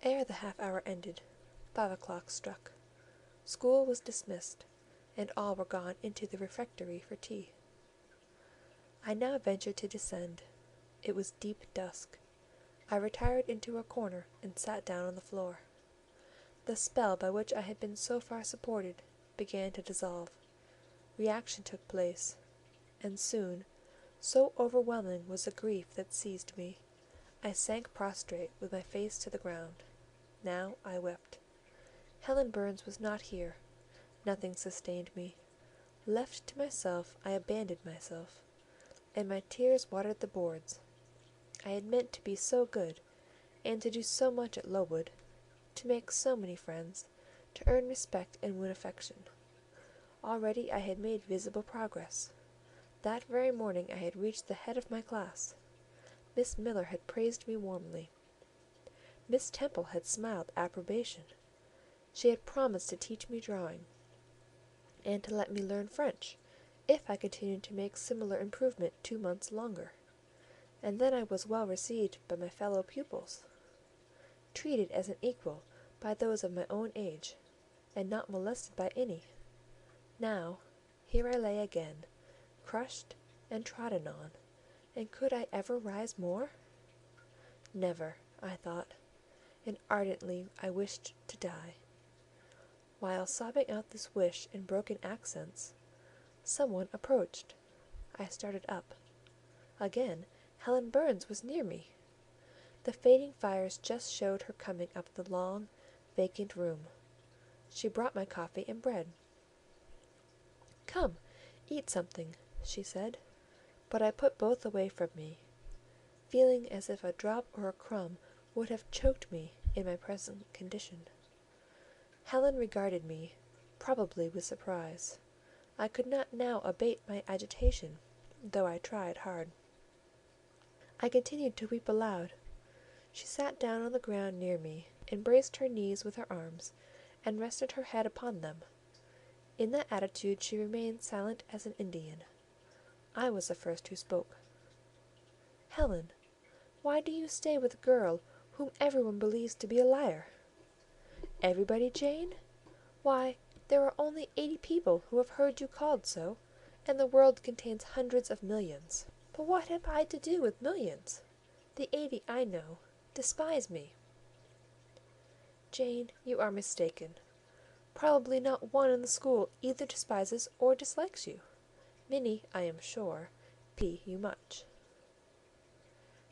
Ere the half-hour ended, 5 o'clock struck. School was dismissed, and all were gone into the refectory for tea. I now ventured to descend. It was deep dusk. I retired into a corner and sat down on the floor. The spell by which I had been so far supported began to dissolve. Reaction took place, and soon, so overwhelming was the grief that seized me, I sank prostrate with my face to the ground. Now I wept. Helen Burns was not here. Nothing sustained me. Left to myself, I abandoned myself, and my tears watered the boards. I had meant to be so good, and to do so much at Lowood, to make so many friends, to earn respect and win affection. Already I had made visible progress. That very morning I had reached the head of my class. Miss Miller had praised me warmly. Miss Temple had smiled approbation. She had promised to teach me drawing, and to let me learn French, if I continued to make similar improvement 2 months longer. And then I was well received by my fellow pupils, treated as an equal by those of my own age, and not molested by any. Now, here I lay again, crushed and trodden on, and could I ever rise more? Never, I thought, and ardently I wished to die. While sobbing out this wish in broken accents, some one approached. I started up. Again, Helen Burns was near me. The fading fires just showed her coming up the long, vacant room. She brought my coffee and bread. "Come, eat something," she said, but I put both away from me, feeling as if a drop or a crumb would have choked me in my present condition. Helen regarded me, probably with surprise. I could not now abate my agitation, though I tried hard. I continued to weep aloud. She sat down on the ground near me, embraced her knees with her arms, and rested her head upon them. In that attitude she remained silent as an Indian. I was the first who spoke. "Helen, why do you stay with a girl whom everyone believes to be a liar?" "Everybody, Jane? Why, there are only 80 people who have heard you called so, and the world contains hundreds of millions." "But what have I to do with millions? The 80 I know despise me." "Jane, you are mistaken. Probably not one in the school either despises or dislikes you. Many, I am sure, pity you much."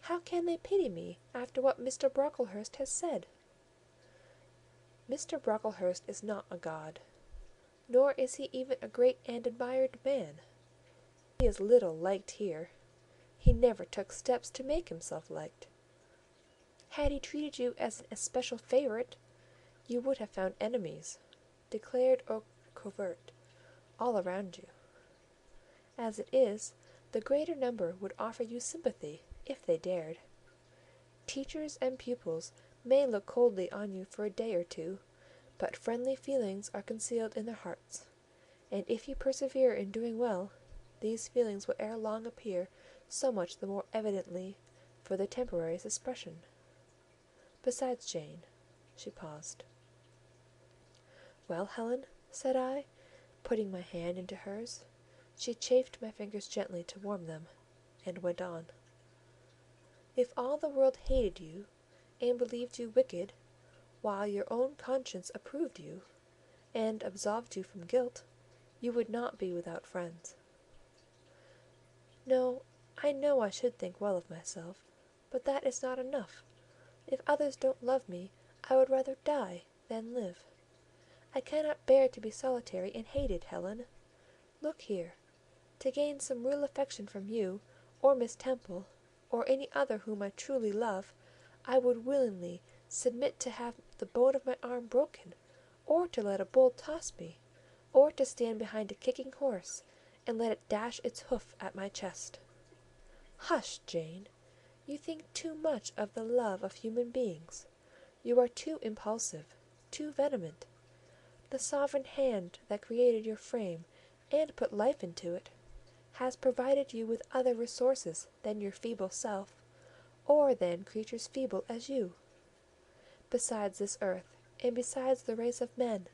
"How can they pity me after what Mr. Brocklehurst has said?" "Mr. Brocklehurst is not a god, nor is he even a great and admired man. He is little liked here. He never took steps to make himself liked. Had he treated you as an especial favourite, you would have found enemies, declared or covert, all around you. As it is, the greater number would offer you sympathy, if they dared. Teachers and pupils may look coldly on you for a day or two, but friendly feelings are concealed in their hearts, and if you persevere in doing well, these feelings will ere long appear so much the more evidently for their temporary suppression. Besides, Jane," she paused. "Well, Helen, said I, putting my hand into hers. She chafed my fingers gently to warm them, and went on. If all the world hated you, and believed you wicked, while your own conscience approved you, and absolved you from guilt, you would not be without friends. No, I know I should think well of myself, but that is not enough. If others don't love me, I would rather die than live. I cannot bear to be solitary and hated, Helen. Look here. To gain some real affection from you, or Miss Temple, or any other whom I truly love, I would willingly submit to have the bone of my arm broken, or to let a bull toss me, or to stand behind a kicking horse, and let it dash its hoof at my chest. Hush, Jane! You think too much of the love of human beings. You are too impulsive, too vehement. The sovereign hand that created your frame, and put life into it, has provided you with other resources than your feeble self, or than creatures feeble as you. Besides this earth, and besides the race of men,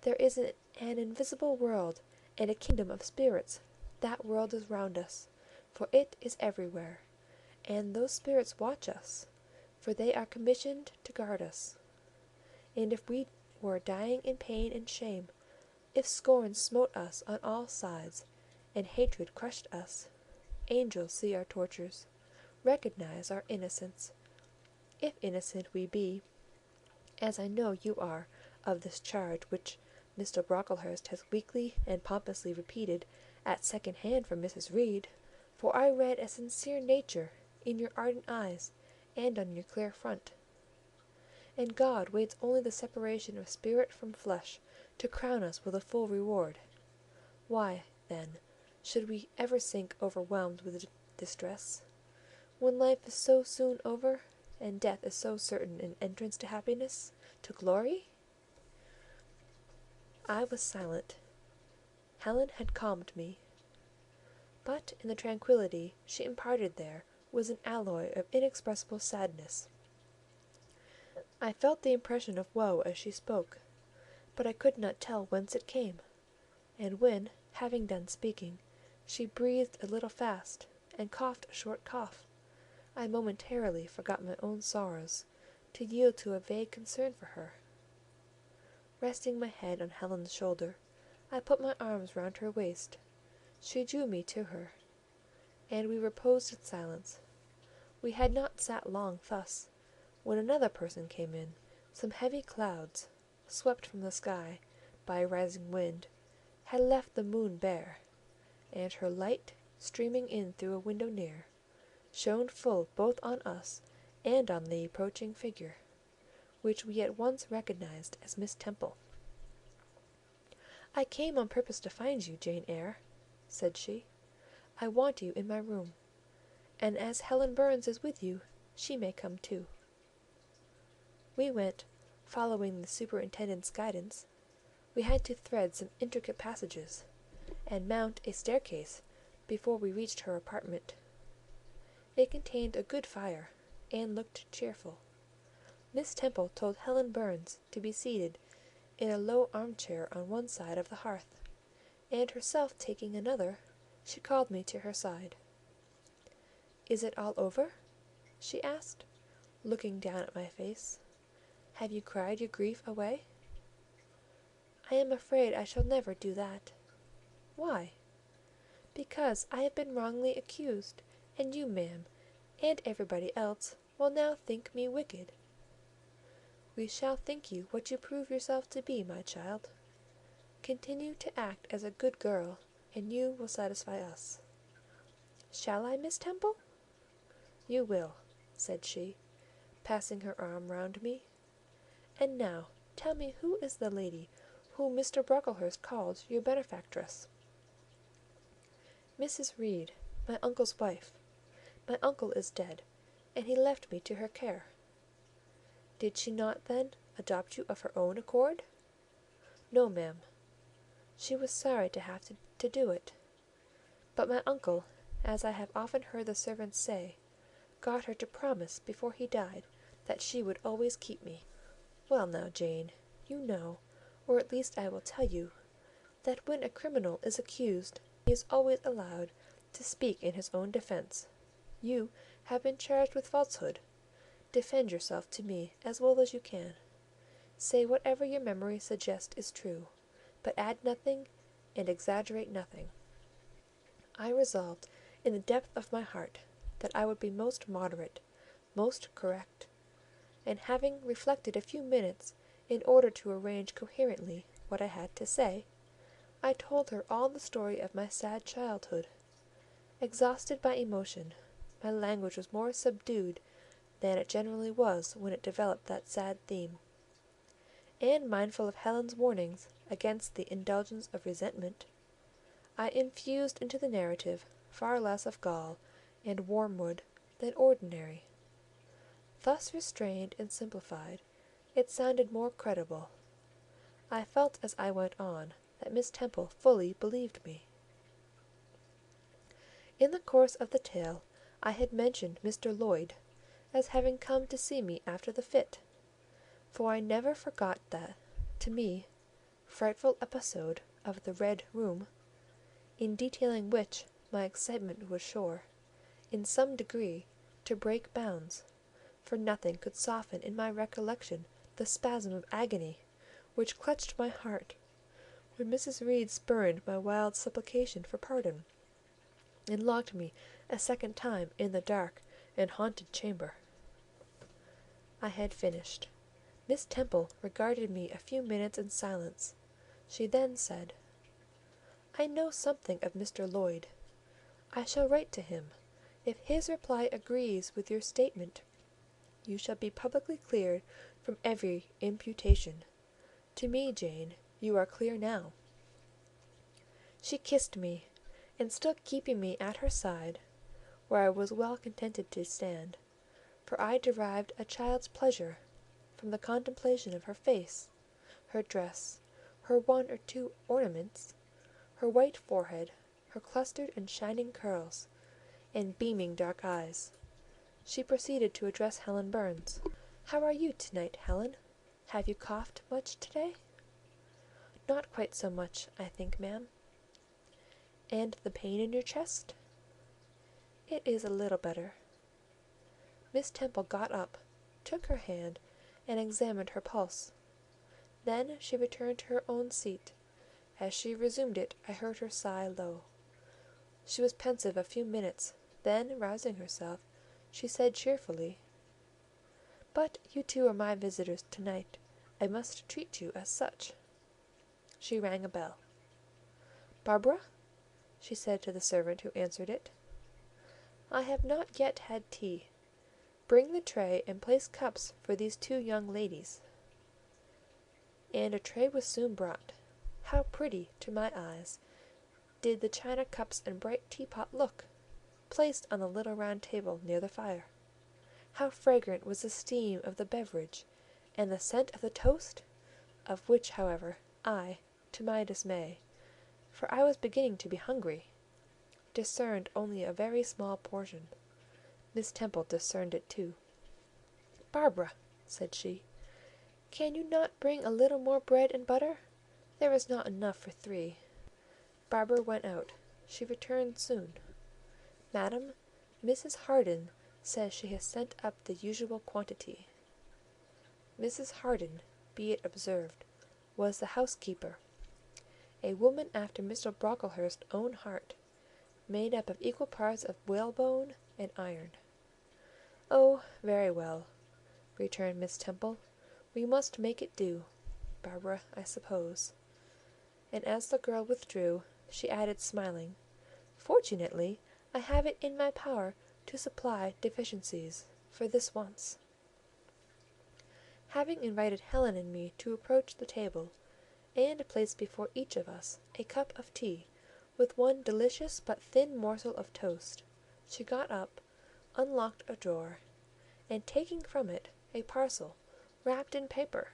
there is an invisible world and a kingdom of spirits. That world is round us, for it is everywhere, and those spirits watch us, for they are commissioned to guard us. And if we were dying in pain and shame, if scorn smote us on all sides, and hatred crushed us, angels see our tortures, recognize our innocence, if innocent we be, as I know you are of this charge which Mr. Brocklehurst has weakly and pompously repeated at second hand from Mrs. Reed, for I read a sincere nature in your ardent eyes and on your clear front. And God waits only the separation of spirit from flesh to crown us with a full reward. Why, then, should we ever sink overwhelmed with distress, when life is so soon over, and death is so certain an entrance to happiness, to glory? I was silent. Helen had calmed me, but in the tranquillity she imparted there was an alloy of inexpressible sadness. I felt the impression of woe as she spoke, but I could not tell whence it came, and when, having done speaking, she breathed a little fast, and coughed a short cough, I momentarily forgot my own sorrows, to yield to a vague concern for her. Resting my head on Helen's shoulder, I put my arms round her waist. She drew me to her, and we reposed in silence. We had not sat long thus, when another person came in. Some heavy clouds, swept from the sky by a rising wind, had left the moon bare, and her light, streaming in through a window near, shone full both on us and on the approaching figure, which we at once recognized as Miss Temple. "I came on purpose to find you, Jane Eyre," said she. "I want you in my room, and as Helen Burns is with you, she may come too." We went, following the superintendent's guidance. We had to thread some intricate passages, and mount a staircase before we reached her apartment. It contained a good fire, and looked cheerful. Miss Temple told Helen Burns to be seated in a low armchair on one side of the hearth, and herself taking another, she called me to her side. "Is it all over?" she asked, looking down at my face. "Have you cried your grief away?" "I am afraid I shall never do that." "Why?" "Because I have been wrongly accused, and you, ma'am, and everybody else, will now think me wicked." "We shall think you what you prove yourself to be, my child. Continue to act as a good girl, and you will satisfy us." "Shall I, Miss Temple?" "You will," said she, passing her arm round me. "And now tell me who is the lady whom Mr. Brocklehurst calls your benefactress?" "Mrs. Reed, my uncle's wife. My uncle is dead, and he left me to her care." "Did she not, then, adopt you of her own accord?" "No, ma'am. She was sorry to have to do it. But my uncle, as I have often heard the servants say, got her to promise before he died that she would always keep me." "Well now, Jane, you know, or at least I will tell you, that when a criminal is accused, he is always allowed to speak in his own defence. You have been charged with falsehood. Defend yourself to me as well as you can. Say whatever your memory suggests is true, but add nothing and exaggerate nothing. I resolved in the depth of my heart that I would be most moderate, most correct, and having reflected a few minutes in order to arrange coherently what I had to say, I told her all the story of my sad childhood. Exhausted by emotion, my language was more subdued than it generally was when it developed that sad theme; and mindful of Helen's warnings against the indulgence of resentment, I infused into the narrative far less of gall and wormwood than ordinary. Thus restrained and simplified, it sounded more credible. I felt as I went on that Miss Temple fully believed me. In the course of the tale I had mentioned Mr. Lloyd as having come to see me after the fit, for I never forgot that, to me, frightful episode of the Red Room, in detailing which my excitement was sure, in some degree, to break bounds, for nothing could soften in my recollection the spasm of agony which clutched my heart when Mrs. Reed spurned my wild supplication for pardon, and locked me a second time in the dark and haunted chamber. I had finished. Miss Temple regarded me a few minutes in silence. She then said, "I know something of Mr. Lloyd. I shall write to him. If his reply agrees with your statement, you shall be publicly cleared from every imputation. To me, Jane, you are clear now." She kissed me, and still keeping me at her side, where I was well contented to stand, for I derived a child's pleasure from the contemplation of her face, her dress, her one or two ornaments, her white forehead, her clustered and shining curls, and beaming dark eyes, she proceeded to address Helen Burns. "How are you to-night, Helen? Have you coughed much to-day?" "Not quite so much, I think, ma'am." "And the pain in your chest?" "It is a little better." Miss Temple got up, took her hand, and examined her pulse. Then she returned to her own seat. As she resumed it, I heard her sigh low. She was pensive a few minutes; then, rousing herself, she said cheerfully, "But you two are my visitors to-night. I must treat you as such." She rang a bell. "Barbara," she said to the servant who answered it, "I have not yet had tea. Bring the tray and place cups for these two young ladies." And a tray was soon brought. How pretty, to my eyes, did the china cups and bright teapot look, placed on the little round table near the fire! How fragrant was the steam of the beverage, and the scent of the toast, of which, however, I, to my dismay, for I was beginning to be hungry, discerned only a very small portion. Miss Temple discerned it too. "Barbara," said she, "can you not bring a little more bread and butter? There is not enough for 3. Barbara went out. She returned soon. "Madam, Mrs. Harden says she has sent up the usual quantity." Mrs. Harden, be it observed, was the housekeeper, a woman after Mr. Brocklehurst's own heart, made up of equal parts of whalebone and iron. "Oh, very well," returned Miss Temple, "we must make it do, Barbara, I suppose." And as the girl withdrew, she added, smiling, "Fortunately, I have it in my power to supply deficiencies, for this once." Having invited Helen and me to approach the table, and placed before each of us a cup of tea with one delicious but thin morsel of toast, she got up, unlocked a drawer, and taking from it a parcel wrapped in paper,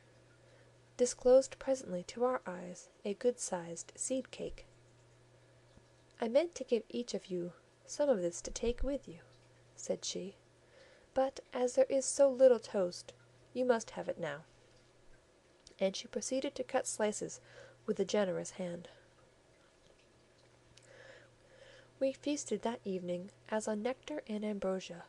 disclosed presently to our eyes a good-sized seed cake. "I meant to give each of you some of this to take with you," said she, "but as there is so little toast, you must have it now." And she proceeded to cut slices with a generous hand. We feasted that evening as on nectar and ambrosia,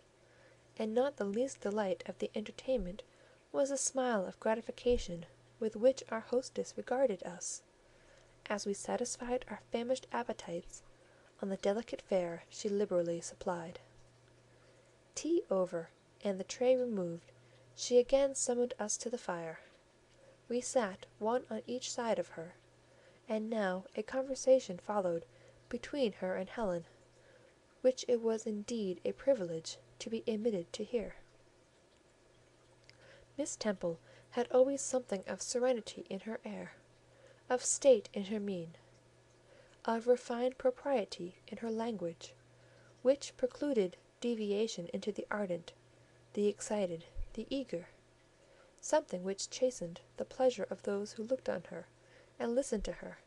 and not the least delight of the entertainment was the smile of gratification with which our hostess regarded us, as we satisfied our famished appetites on the delicate fare she liberally supplied. Tea over, and the tray removed, she again summoned us to the fire. We sat one on each side of her, and now a conversation followed between her and Helen, which it was indeed a privilege to be admitted to hear. Miss Temple had always something of serenity in her air, of state in her mien, of refined propriety in her language, which precluded deviation into the ardent, the excited, the eager; something which chastened the pleasure of those who looked on her and listened to her,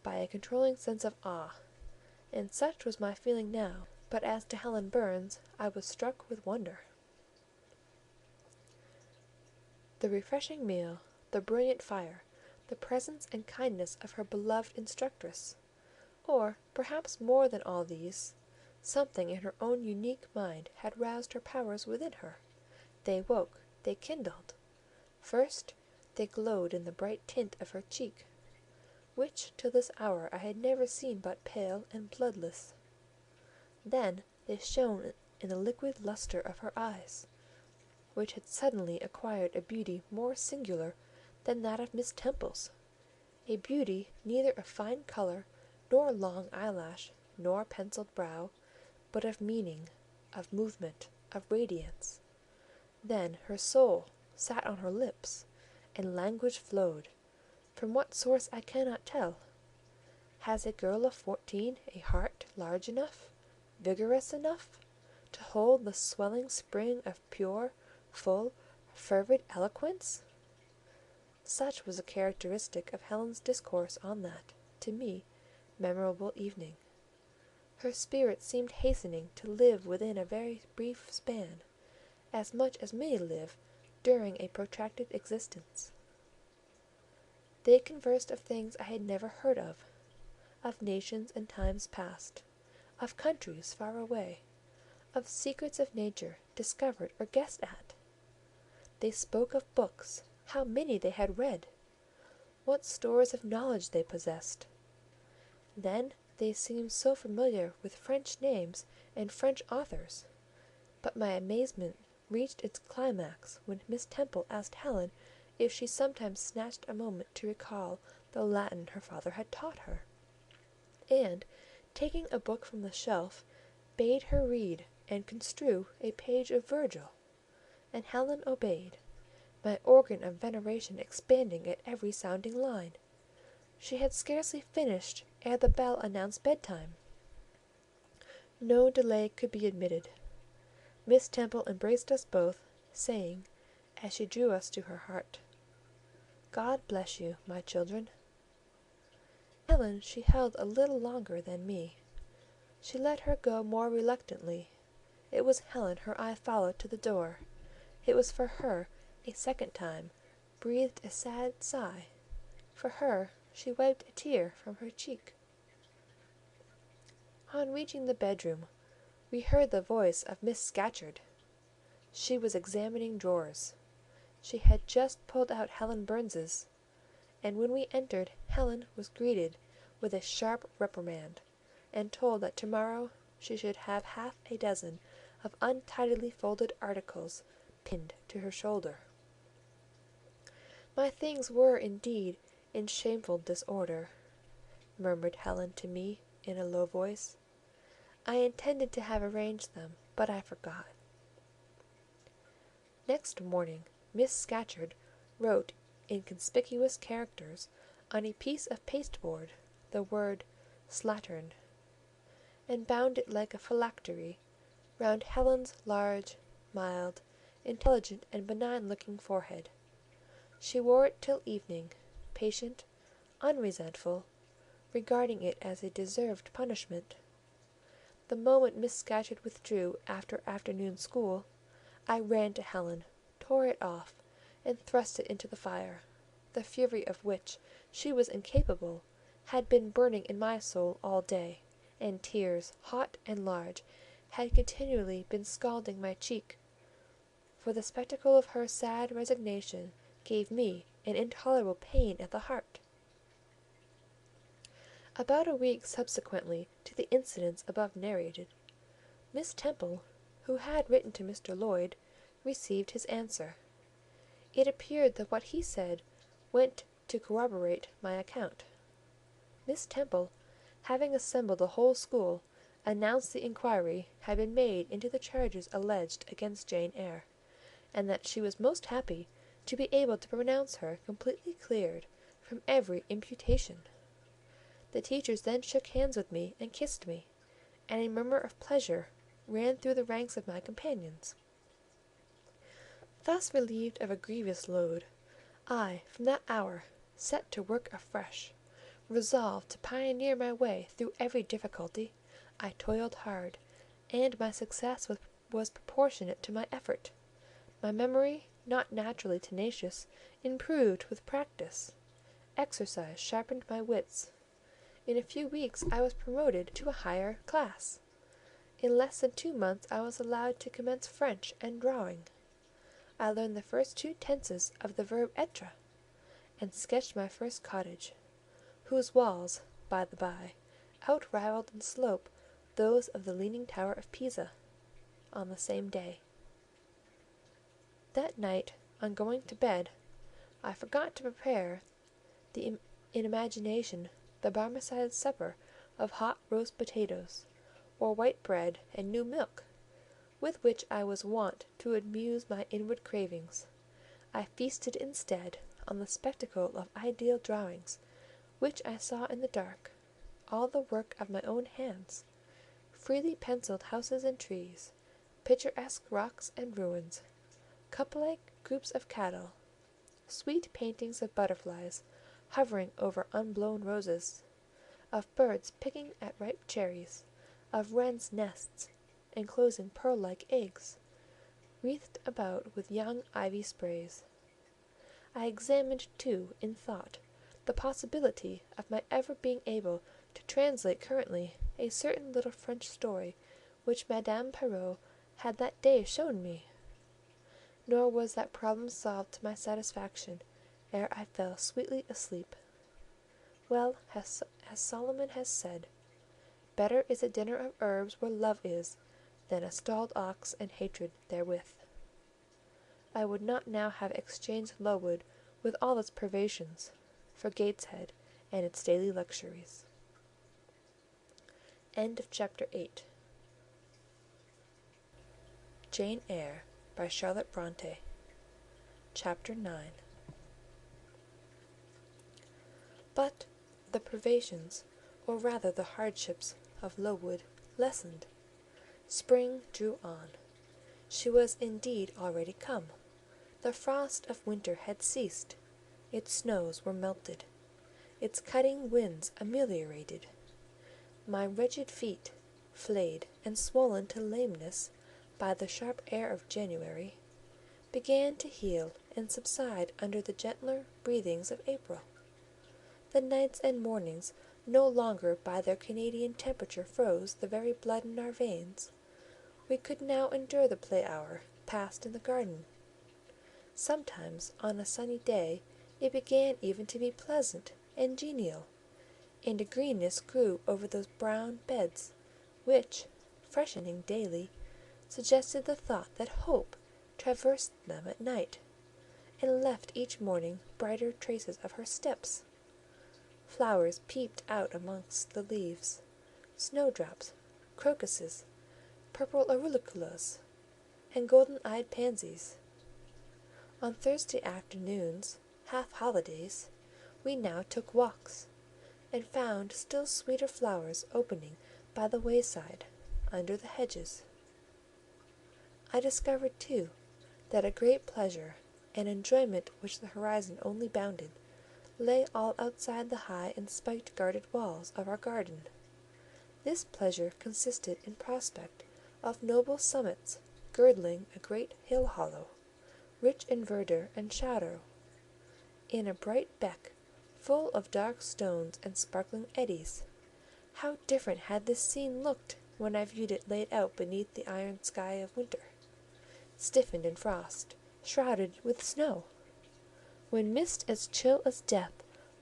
by a controlling sense of awe; and such was my feeling now. But as to Helen Burns, I was struck with wonder. The refreshing meal, the brilliant fire, the presence and kindness of her beloved instructress, or perhaps more than all these, something in her own unique mind had roused her powers within her. They woke, they kindled. First, they glowed in the bright tint of her cheek, which till this hour I had never seen but pale and bloodless. Then they shone in the liquid lustre of her eyes, which had suddenly acquired a beauty more singular than that of Miss Temple's, a beauty neither of fine colour, nor long eyelash, nor pencilled brow, but of meaning, of movement, of radiance. Then her soul sat on her lips, and language flowed, from what source I cannot tell. Has a girl of 14 a heart large enough, vigorous enough, to hold the swelling spring of pure, full, fervid eloquence? Such was a characteristic of Helen's discourse on that, to me, memorable evening. Her spirit seemed hastening to live within a very brief span, as much as many live during a protracted existence. They conversed of things I had never heard of nations and times past, of countries far away, of secrets of nature discovered or guessed at. They spoke of books, how many they had read, what stores of knowledge they possessed. Then they seemed so familiar with French names and French authors; but my amazement reached its climax when Miss Temple asked Helen if she sometimes snatched a moment to recall the Latin her father had taught her, and, taking a book from the shelf, bade her read and construe a page of Virgil; and Helen obeyed, my organ of veneration expanding at every sounding line. She had scarcely finished ere the bell announced bedtime. No delay could be admitted. Miss Temple embraced us both, saying, as she drew us to her heart, "God bless you, my children." Helen she held a little longer than me. She let her go more reluctantly. It was Helen her eye followed to the door. It was for her, a second time, breathed a sad sigh. For her, she wiped a tear from her cheek. On reaching the bedroom, we heard the voice of Miss Scatcherd. She was examining drawers. She had just pulled out Helen Burns's, and when we entered, Helen was greeted with a sharp reprimand, and told that tomorrow she should have half a dozen of untidily folded articles pinned to her shoulder. "My things were, indeed, in shameful disorder," murmured Helen to me in a low voice. "I intended to have arranged them, but I forgot." Next morning Miss Scatcherd wrote in conspicuous characters on a piece of pasteboard the word "slattern," and bound it like a phylactery round Helen's large, mild, intelligent, and benign-looking forehead. She wore it till evening, patient, unresentful, regarding it as a deserved punishment. The moment Miss Scatcherd withdrew after afternoon school, I ran to Helen, tore it off, and thrust it into the fire, the fury of which she was incapable had been burning in my soul all day, and tears, hot and large, had continually been scalding my cheek, for the spectacle of her sad resignation gave me an intolerable pain at the heart. About a week subsequently to the incidents above narrated, Miss Temple, who had written to Mr. Lloyd, received his answer. It appeared that what he said went to corroborate my account. Miss Temple, having assembled the whole school, announced the inquiry had been made into the charges alleged against Jane Eyre, and that she was most happy to be able to pronounce her completely cleared from every imputation. The teachers then shook hands with me and kissed me, and a murmur of pleasure ran through the ranks of my companions. Thus relieved of a grievous load, I, from that hour, set to work afresh. Resolved to pioneer my way through every difficulty, I toiled hard, and my success was proportionate to my effort. My memory, not naturally tenacious, improved with practice. Exercise sharpened my wits. In a few weeks I was promoted to a higher class. In less than 2 months I was allowed to commence French and drawing. I learned the first 2 tenses of the verb être, and sketched my first cottage, whose walls, by the by, outrivalled in slope those of the Leaning Tower of Pisa, on the same day. That night, on going to bed, I forgot to prepare in imagination the Barmecide supper of hot roast potatoes, or white bread and new milk, with which I was wont to amuse my inward cravings. I feasted instead on the spectacle of ideal drawings, which I saw in the dark, all the work of my own hands, freely pencilled houses and trees, picturesque rocks and ruins, couple-like groups of cattle, sweet paintings of butterflies hovering over unblown roses, of birds picking at ripe cherries, of wrens' nests enclosing pearl-like eggs, wreathed about with young ivy sprays. I examined, too, in thought, the possibility of my ever being able to translate currently a certain little French story which Madame Perrault had that day shown me. Nor was that problem solved to my satisfaction ere I fell sweetly asleep. Well, as Solomon has said, better is a dinner of herbs where love is, than a stalled ox and hatred therewith. I would not now have exchanged Lowood with all its privations for Gateshead and its daily luxuries. End of Chapter 8. Jane Eyre by Charlotte Brontë. Chapter 9. But the privations, or rather the hardships, of Lowood lessened. Spring drew on. She was indeed already come. The frost of winter had ceased. Its snows were melted. Its cutting winds ameliorated. My wretched feet, flayed and swollen to lameness by the sharp air of January, began to heal and subside under the gentler breathings of April. The nights and mornings no longer by their Canadian temperature froze the very blood in our veins. We could now endure the play hour passed in the garden. Sometimes, on a sunny day, it began even to be pleasant and genial, and a greenness grew over those brown beds, which, freshening daily, suggested the thought that hope traversed them at night, and left each morning brighter traces of her steps. Flowers peeped out amongst the leaves, snowdrops, crocuses, purple auriculas, and golden-eyed pansies. On Thursday afternoons, half-holidays, we now took walks, and found still sweeter flowers opening by the wayside, under the hedges. I discovered, too, that a great pleasure, an enjoyment which the horizon only bounded, lay all outside the high and spiked-guarded walls of our garden. This pleasure consisted in prospect of noble summits girdling a great hill-hollow, rich in verdure and shadow, in a bright beck full of dark stones and sparkling eddies, How different had this scene looked when I viewed it laid out beneath the iron sky of winter, stiffened in frost, shrouded with snow! When mist as chill as death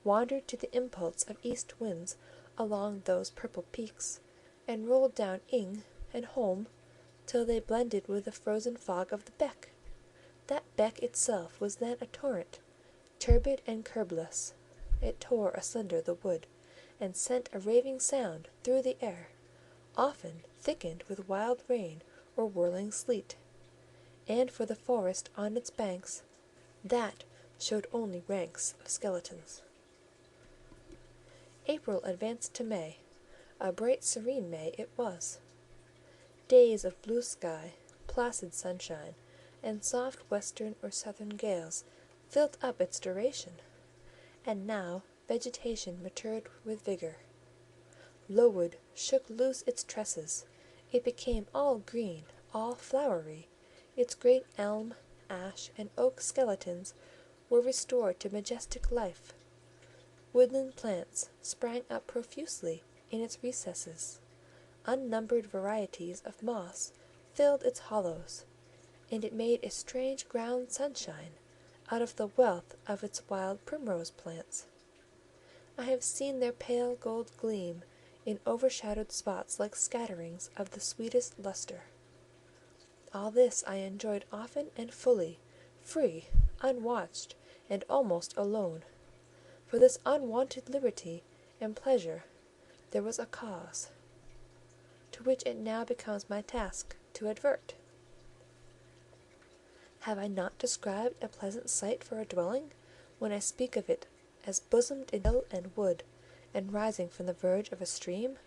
wandered to the impulse of east winds along those purple peaks, and rolled down Ing and Holm till they blended with the frozen fog of the beck. That beck itself was then a torrent, turbid and curbless. It tore asunder the wood, and sent a raving sound through the air, often thickened with wild rain or whirling sleet; and for the forest on its banks, that showed only ranks of skeletons. April advanced to May. A bright serene May it was. Days of blue sky, placid sunshine, and soft western or southern gales filled up its duration; and now vegetation matured with vigour. Lowood shook loose its tresses; it became all green, all flowery; its great elm, ash, and oak skeletons were restored to majestic life; woodland plants sprang up profusely in its recesses; unnumbered varieties of moss filled its hollows, and it made a strange ground sunshine out of the wealth of its wild primrose plants. I have seen their pale gold gleam in overshadowed spots like scatterings of the sweetest lustre. All this I enjoyed often and fully, free, unwatched, and almost alone. For this unwonted liberty and pleasure there was a cause, to which it now becomes my task to advert. Have I not described a pleasant site for a dwelling, when I speak of it as bosomed in hill and wood, and rising from the verge of a stream?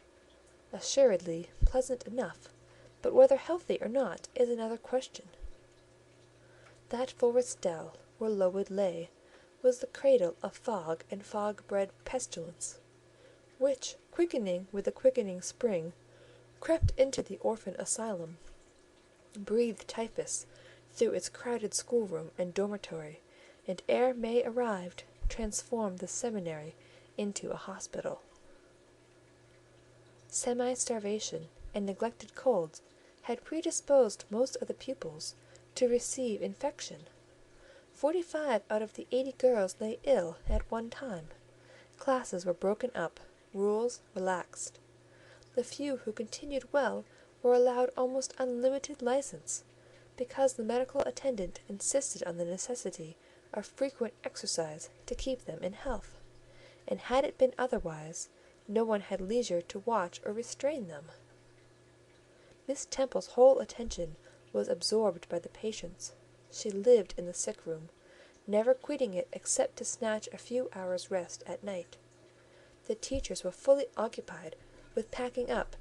Assuredly pleasant enough, but whether healthy or not is another question. That forest dell, where Lowood lay, was the cradle of fog and fog-bred pestilence, which, quickening with the quickening spring, crept into the orphan asylum, breathed typhus through its crowded schoolroom and dormitory, and ere May arrived, transformed the seminary into a hospital. Semi-starvation and neglected colds had predisposed most of the pupils to receive infection. 45 out of the 80 girls lay ill at one time. Classes were broken up, rules relaxed. The few who continued well were allowed almost unlimited license, because the medical attendant insisted on the necessity of frequent exercise to keep them in health; and had it been otherwise, no one had leisure to watch or restrain them. Miss Temple's whole attention was absorbed by the patients. She lived in the sick room, never quitting it except to snatch a few hours' rest at night. The teachers were fully occupied with packing up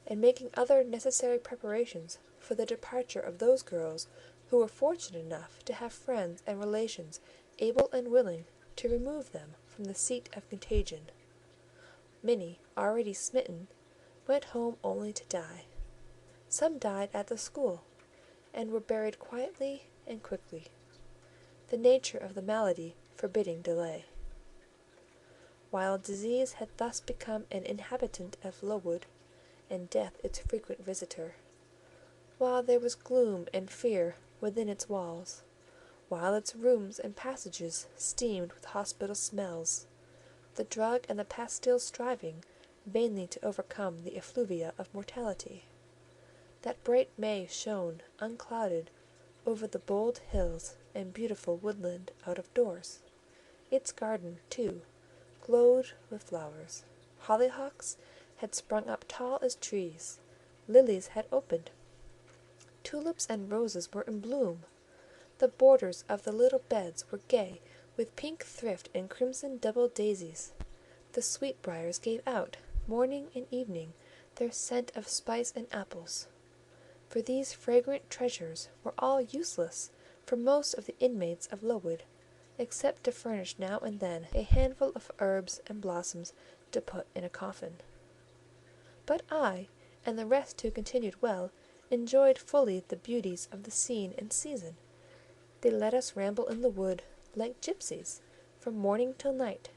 and making other necessary preparations for the departure of those girls who were fortunate enough to have friends and relations able and willing to remove them from the seat of contagion. Many, already smitten, went home only to die. Some died at the school, and were buried quietly and quickly, the nature of the malady forbidding delay. While disease had thus become an inhabitant of Lowood, and death its frequent visitor; while there was gloom and fear within its walls; while its rooms and passages steamed with hospital smells, the drug and the pastille striving vainly to overcome the effluvia of mortality, that bright May shone unclouded over the bold hills and beautiful woodland out of doors. Its garden, too, glowed with flowers. Hollyhocks had sprung up tall as trees; lilies had opened; tulips and roses were in bloom; the borders of the little beds were gay with pink thrift and crimson double daisies; the sweetbriars gave out, morning and evening, their scent of spice and apples; for these fragrant treasures were all useless for most of the inmates of Lowood, except to furnish now and then a handful of herbs and blossoms to put in a coffin. But I, and the rest who continued well, enjoyed fully the beauties of the scene and season. They let us ramble in the wood, like gipsies, from morning till night.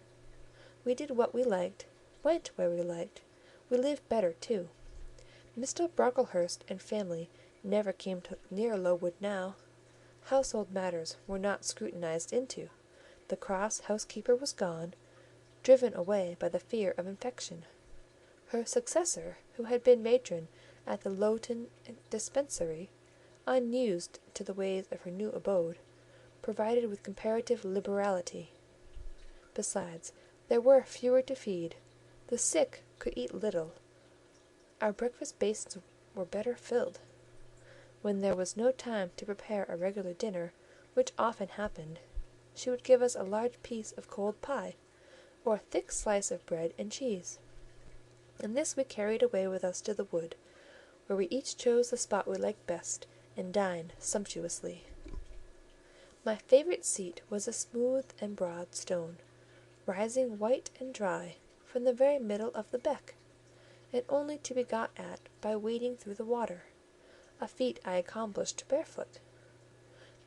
We did what we liked, went where we liked. We lived better too. Mr. Brocklehurst and family never came near Lowood now. Household matters were not scrutinized into. The cross housekeeper was gone, driven away by the fear of infection. Her successor, who had been matron at the Lowton dispensary, unused to the ways of her new abode, provided with comparative liberality. Besides, there were fewer to feed. The sick could eat little. Our breakfast basins were better filled. When there was no time to prepare a regular dinner, which often happened, she would give us a large piece of cold pie, or a thick slice of bread and cheese, and this we carried away with us to the wood, where we each chose the spot we liked best, and dined sumptuously. My favourite seat was a smooth and broad stone, rising white and dry from the very middle of the beck, and only to be got at by wading through the water, a feat I accomplished barefoot.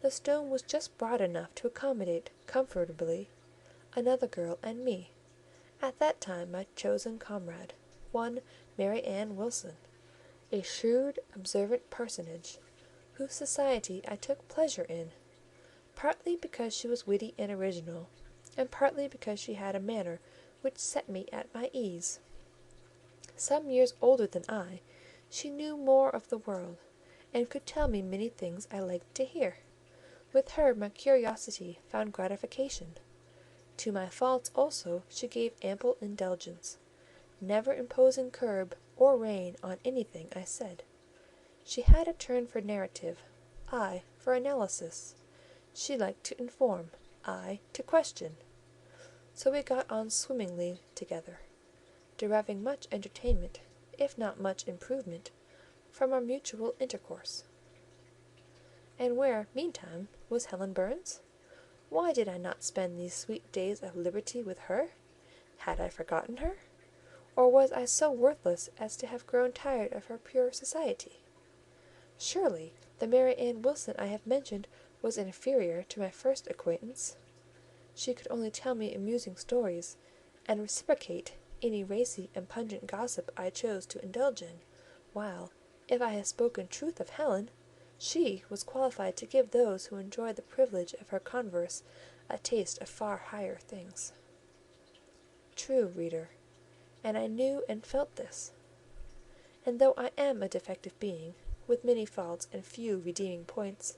The stone was just broad enough to accommodate comfortably another girl and me, at that time my chosen comrade, one Mary Ann Wilson, a shrewd, observant personage, whose society I took pleasure in, partly because she was witty and original, and partly because she had a manner which set me at my ease. Some years older than I, she knew more of the world, and could tell me many things I liked to hear. With her my curiosity found gratification. To my faults also she gave ample indulgence, never imposing curb or rein on anything I said. She had a turn for narrative, I for analysis. She liked to inform, I to question. So we got on swimmingly together, deriving much entertainment, if not much improvement, from our mutual intercourse. And where, meantime, was Helen Burns? Why did I not spend these sweet days of liberty with her? Had I forgotten her? Or was I so worthless as to have grown tired of her pure society? Surely the Mary Ann Wilson I have mentioned was inferior to my first acquaintance. She could only tell me amusing stories, and reciprocate any racy and pungent gossip I chose to indulge in, while, if I had spoken truth of Helen, she was qualified to give those who enjoyed the privilege of her converse a taste of far higher things. True, reader, and I knew and felt this. And though I am a defective being, with many faults and few redeeming points,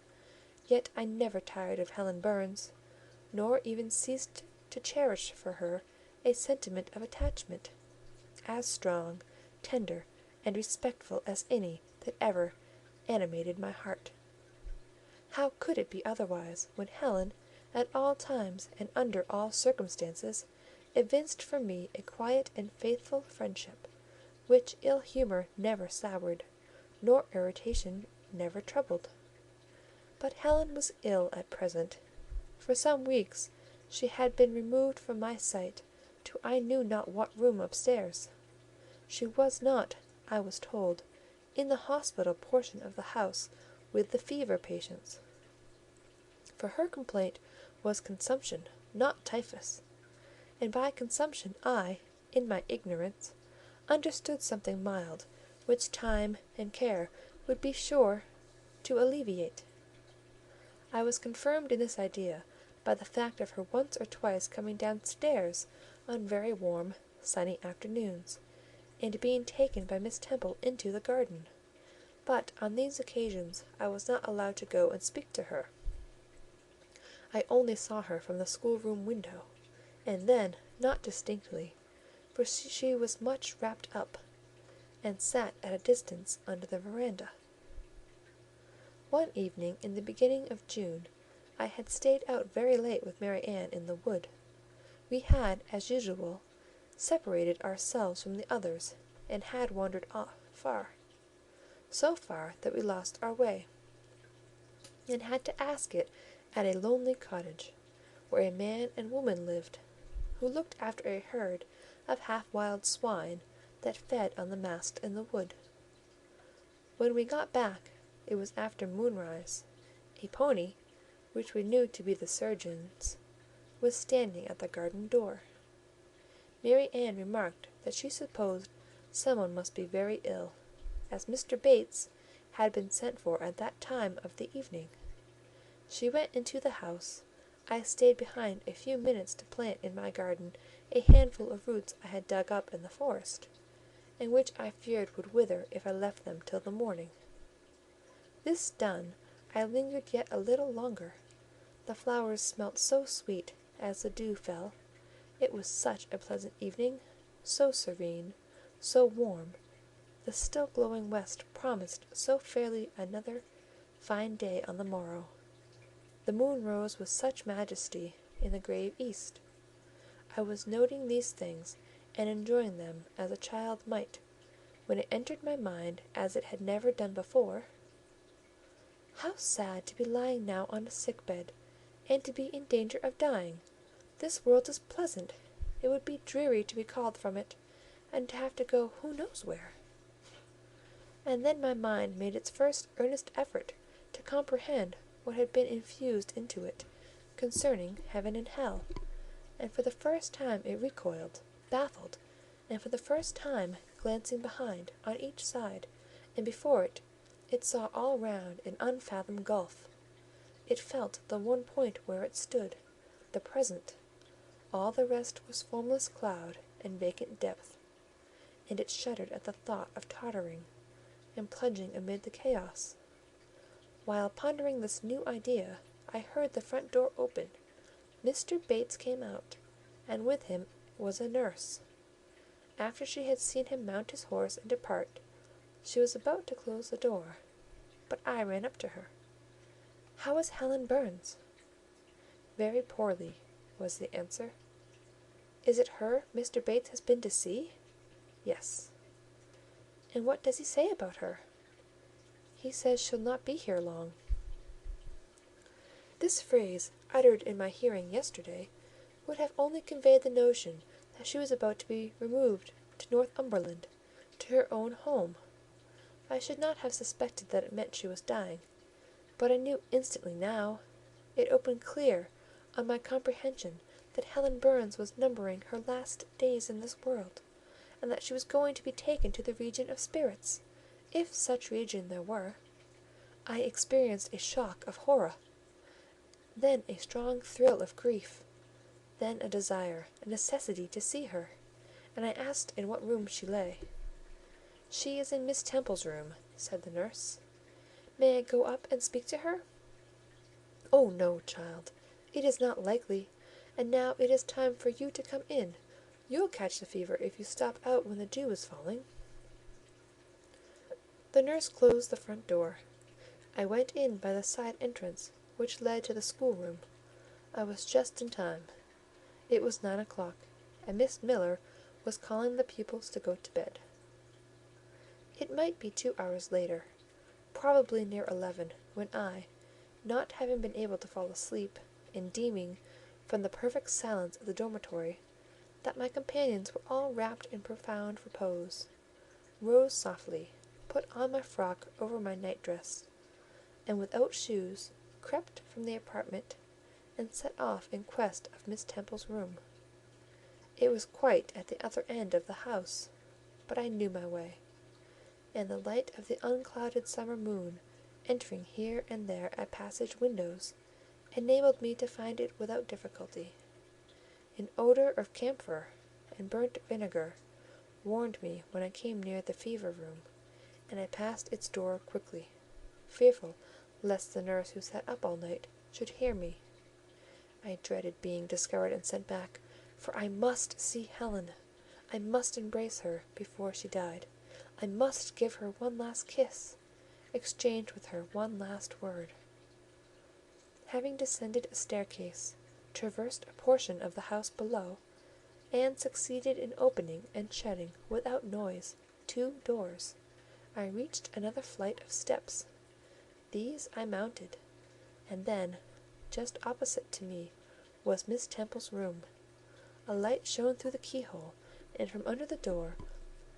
yet I never tired of Helen Burns, nor even ceased to cherish for her a sentiment of attachment, as strong, tender, and respectful as any that ever animated my heart. How could it be otherwise, when Helen, at all times and under all circumstances, evinced for me a quiet and faithful friendship, which ill humour never soured, nor irritation never troubled? But Helen was ill at present. For some weeks she had been removed from my sight to I knew not what room upstairs. She was not, I was told, in the hospital portion of the house with the fever patients, for her complaint was consumption, not typhus, and by consumption I, in my ignorance, understood something mild, which time and care would be sure to alleviate. I was confirmed in this idea by the fact of her once or twice coming downstairs on very warm, sunny afternoons, and being taken by Miss Temple into the garden. But on these occasions I was not allowed to go and speak to her. I only saw her from the schoolroom window, and then not distinctly, for she was much wrapped up, and sat at a distance under the veranda. One evening in the beginning of June, I had stayed out very late with Mary Ann in the wood. We had, as usual, separated ourselves from the others, and had wandered off far, so far that we lost our way, and had to ask it at a lonely cottage, where a man and woman lived, who looked after a herd of half-wild swine that fed on the mast in the wood. When we got back, it was after moonrise. A pony, which we knew to be the surgeon's, was standing at the garden door. Mary Ann remarked that she supposed someone must be very ill, as Mr. Bates had been sent for at that time of the evening. She went into the house. I stayed behind a few minutes to plant in my garden a handful of roots I had dug up in the forest, and which I feared would wither if I left them till the morning. This done, I lingered yet a little longer. The flowers smelt so sweet as the dew fell. It was such a pleasant evening, so serene, so warm. The still glowing west promised so fairly another fine day on the morrow. The moon rose with such majesty in the grave east. I was noting these things and enjoying them as a child might, when it entered my mind, as it had never done before, "How sad to be lying now on a sick bed, and to be in danger of dying! This world is pleasant; it would be dreary to be called from it, and to have to go who knows where." And then my mind made its first earnest effort to comprehend what had been infused into it concerning heaven and hell, and for the first time it recoiled, baffled, and for the first time glancing behind, on each side, and before it, it saw all round an unfathomed gulf. It felt the one point where it stood, the present; all the rest was formless cloud and vacant depth, and it shuddered at the thought of tottering and plunging amid the chaos. While pondering this new idea, I heard the front door open. Mr. Bates came out, and with him was a nurse. After she had seen him mount his horse and depart, she was about to close the door, but I ran up to her. "How is Helen Burns?" "Very poorly," was the answer. "Is it her Mr. Bates has been to see?" "Yes." "And what does he say about her?" "He says she'll not be here long." This phrase, uttered in my hearing yesterday, would have only conveyed the notion that she was about to be removed to Northumberland, to her own home. I should not have suspected that it meant she was dying, but I knew instantly now. It opened clear on my comprehension that Helen Burns was numbering her last days in this world, and that she was going to be taken to the region of spirits, if such region there were. I experienced a shock of horror, then a strong thrill of grief, then a desire, a necessity to see her, and I asked in what room she lay. "She is in Miss Temple's room," said the nurse. "May I go up and speak to her?" "Oh no, child, it is not likely; and now it is time for you to come in. You'll catch the fever if you stop out when the dew is falling." The nurse closed the front door. I went in by the side entrance, which led to the schoolroom. I was just in time. It was 9 o'clock, and Miss Miller was calling the pupils to go to bed. It might be 2 hours later, probably near 11, when I, not having been able to fall asleep, and deeming, from the perfect silence of the dormitory, that my companions were all wrapped in profound repose, rose softly, put on my frock over my night-dress, and without shoes, crept from the apartment, and set off in quest of Miss Temple's room. It was quite at the other end of the house, but I knew my way, and the light of the unclouded summer moon, entering here and there at passage windows, enabled me to find it without difficulty. An odour of camphor and burnt vinegar warned me when I came near the fever room, and I passed its door quickly, fearful lest the nurse who sat up all night should hear me. I dreaded being discovered and sent back, for I must see Helen. I must embrace her before she died. I must give her one last kiss, exchange with her one last word. Having descended a staircase, traversed a portion of the house below, and succeeded in opening and shutting without noise 2 doors, I reached another flight of steps. These I mounted, and then, just opposite to me, was Miss Temple's room. A light shone through the keyhole, and from under the door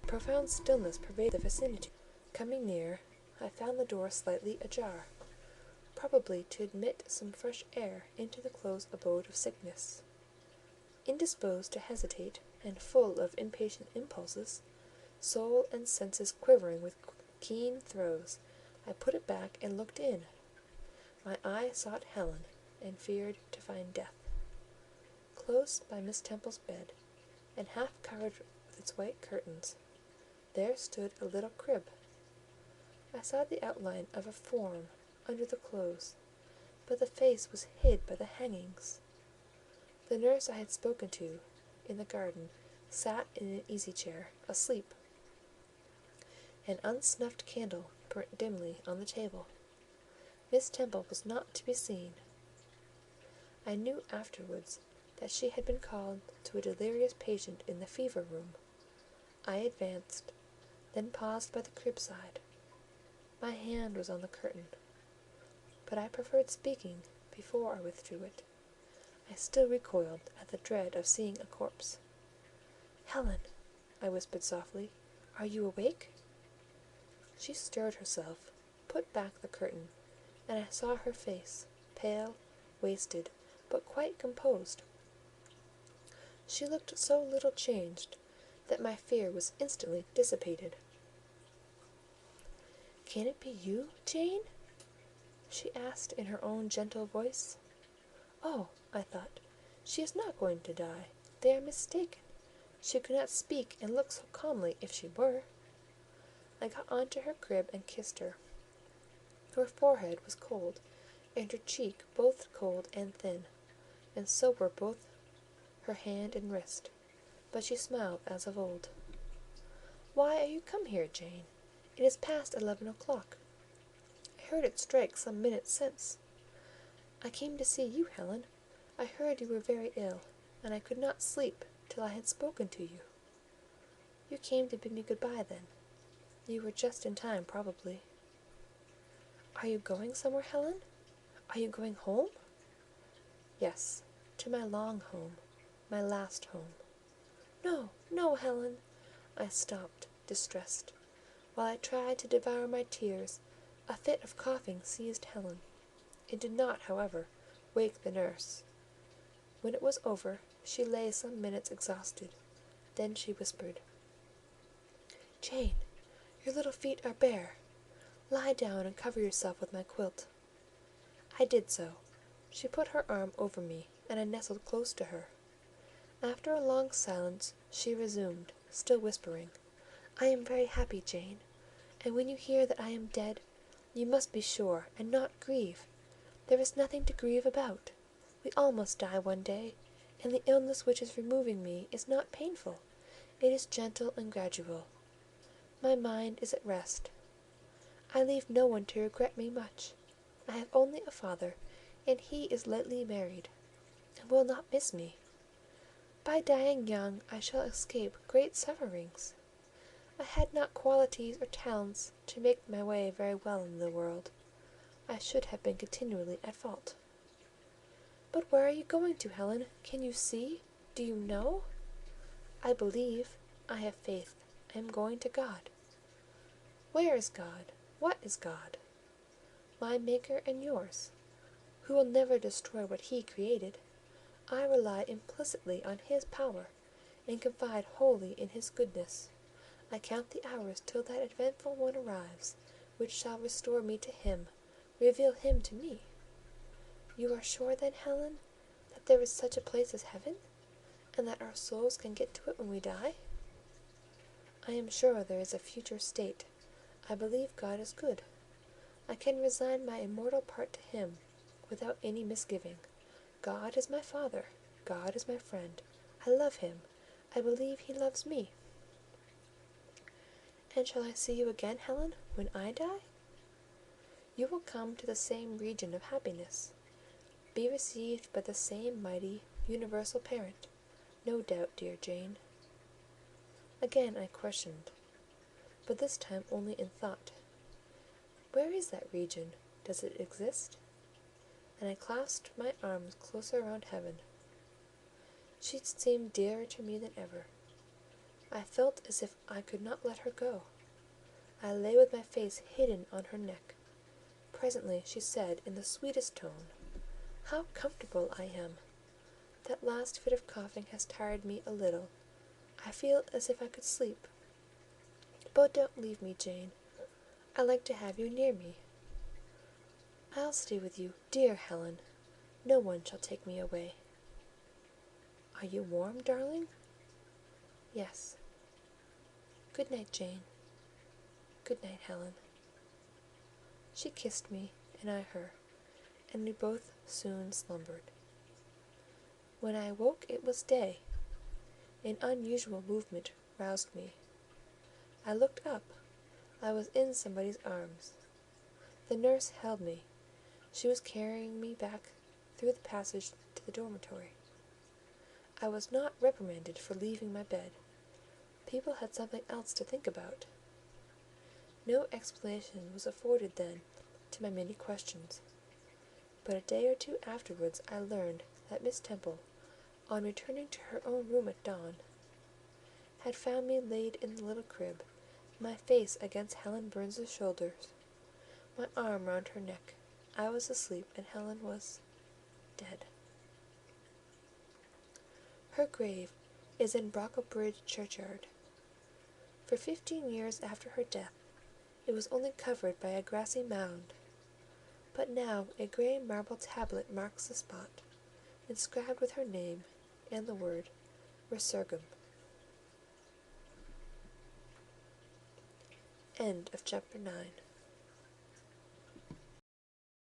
profound stillness pervaded the vicinity. Coming near, I found the door slightly ajar, probably to admit some fresh air into the close abode of sickness. Indisposed to hesitate, and full of impatient impulses, soul and senses quivering with keen throes, I put it back and looked in. My eye sought Helen, and feared to find death. Close by Miss Temple's bed, and half covered with its white curtains, there stood a little crib. I saw the outline of a form under the clothes, but the face was hid by the hangings. The nurse I had spoken to in the garden sat in an easy-chair, asleep. An unsnuffed candle burnt dimly on the table. Miss Temple was not to be seen. I knew afterwards that she had been called to a delirious patient in the fever room. I advanced, then paused by the crib side. My hand was on the curtain, but I preferred speaking before I withdrew it. I still recoiled at the dread of seeing a corpse. "Helen," I whispered softly, "are you awake?" She stirred herself, put back the curtain, and I saw her face, pale, wasted, but quite composed. She looked so little changed that my fear was instantly dissipated. "Can it be you, Jane?" she asked in her own gentle voice. "Oh," I thought, "she is not going to die. They are mistaken. She could not speak and look so calmly if she were." I got on to her crib and kissed her. Her forehead was cold, and her cheek both cold and thin, and so were both her hand and wrist, but she smiled as of old. "Why are you come here, Jane? It is past 11 o'clock. I heard it strike some minutes since." "I came to see you, Helen. I heard you were very ill, and I could not sleep till I had spoken to you." "You came to bid me good-bye, then? You were just in time, probably." "Are you going somewhere, Helen? Are you going home?" "Yes, to my long home, my last home." "No, no, Helen!" I stopped, distressed. While I tried to devour my tears, a fit of coughing seized Helen. It did not, however, wake the nurse. When it was over, she lay some minutes exhausted. Then she whispered, "Jane, your little feet are bare. Lie down and cover yourself with my quilt." I did so. She put her arm over me, and I nestled close to her. After a long silence, she resumed, still whispering, "I am very happy, Jane, and when you hear that I am dead, you must be sure, and not grieve. There is nothing to grieve about. We all must die one day, and the illness which is removing me is not painful. It is gentle and gradual. My mind is at rest. I leave no one to regret me much. I have only a father, and he is lately married, and will not miss me. By dying young I shall escape great sufferings. I had not qualities or talents to make my way very well in the world. I should have been continually at fault." "But where are you going to, Helen? Can you see? Do you know?" "I believe. I have faith. I am going to God." "Where is God? What is God?" "My Maker and yours, who will never destroy what He created. I rely implicitly on His power, and confide wholly in His goodness. I count the hours till that eventful one arrives, which shall restore me to Him, reveal Him to me." "You are sure then, Helen, that there is such a place as heaven, and that our souls can get to it when we die?" "I am sure there is a future state. I believe God is good. I can resign my immortal part to Him, without any misgiving. God is my Father. God is my friend. I love Him. I believe He loves me." "And shall I see you again, Helen, when I die?" "You will come to the same region of happiness, be received by the same mighty, universal Parent, no doubt, dear Jane." Again I questioned, but this time only in thought. "Where is that region? Does it exist?" And I clasped my arms closer round Heaven. She seemed dearer to me than ever. I felt as if I could not let her go. I lay with my face hidden on her neck. Presently she said in the sweetest tone, "How comfortable I am! That last fit of coughing has tired me a little. I feel as if I could sleep. But don't leave me, Jane. I like to have you near me. I'll stay with you, dear Helen. No one shall take me away. Are you warm, darling? Yes. Good night, Jane. Good night, Helen. She kissed me, and I her, and we both soon slumbered. When I awoke it was day. An unusual movement roused me. I looked up. I was in somebody's arms. The nurse held me. She was carrying me back through the passage to the dormitory. I was not reprimanded for leaving my bed. People had something else to think about. No explanation was afforded then to my many questions, but a day or two afterwards I learned that Miss Temple, on returning to her own room at dawn, had found me laid in the little crib, my face against Helen Burns's shoulders, my arm round her neck. I was asleep, and Helen was dead. Her grave is in Brocklebridge churchyard. For 15 years after her death, it was only covered by a grassy mound, but now a grey marble tablet marks the spot, inscribed with her name and the word Resurgam. End of chapter 9.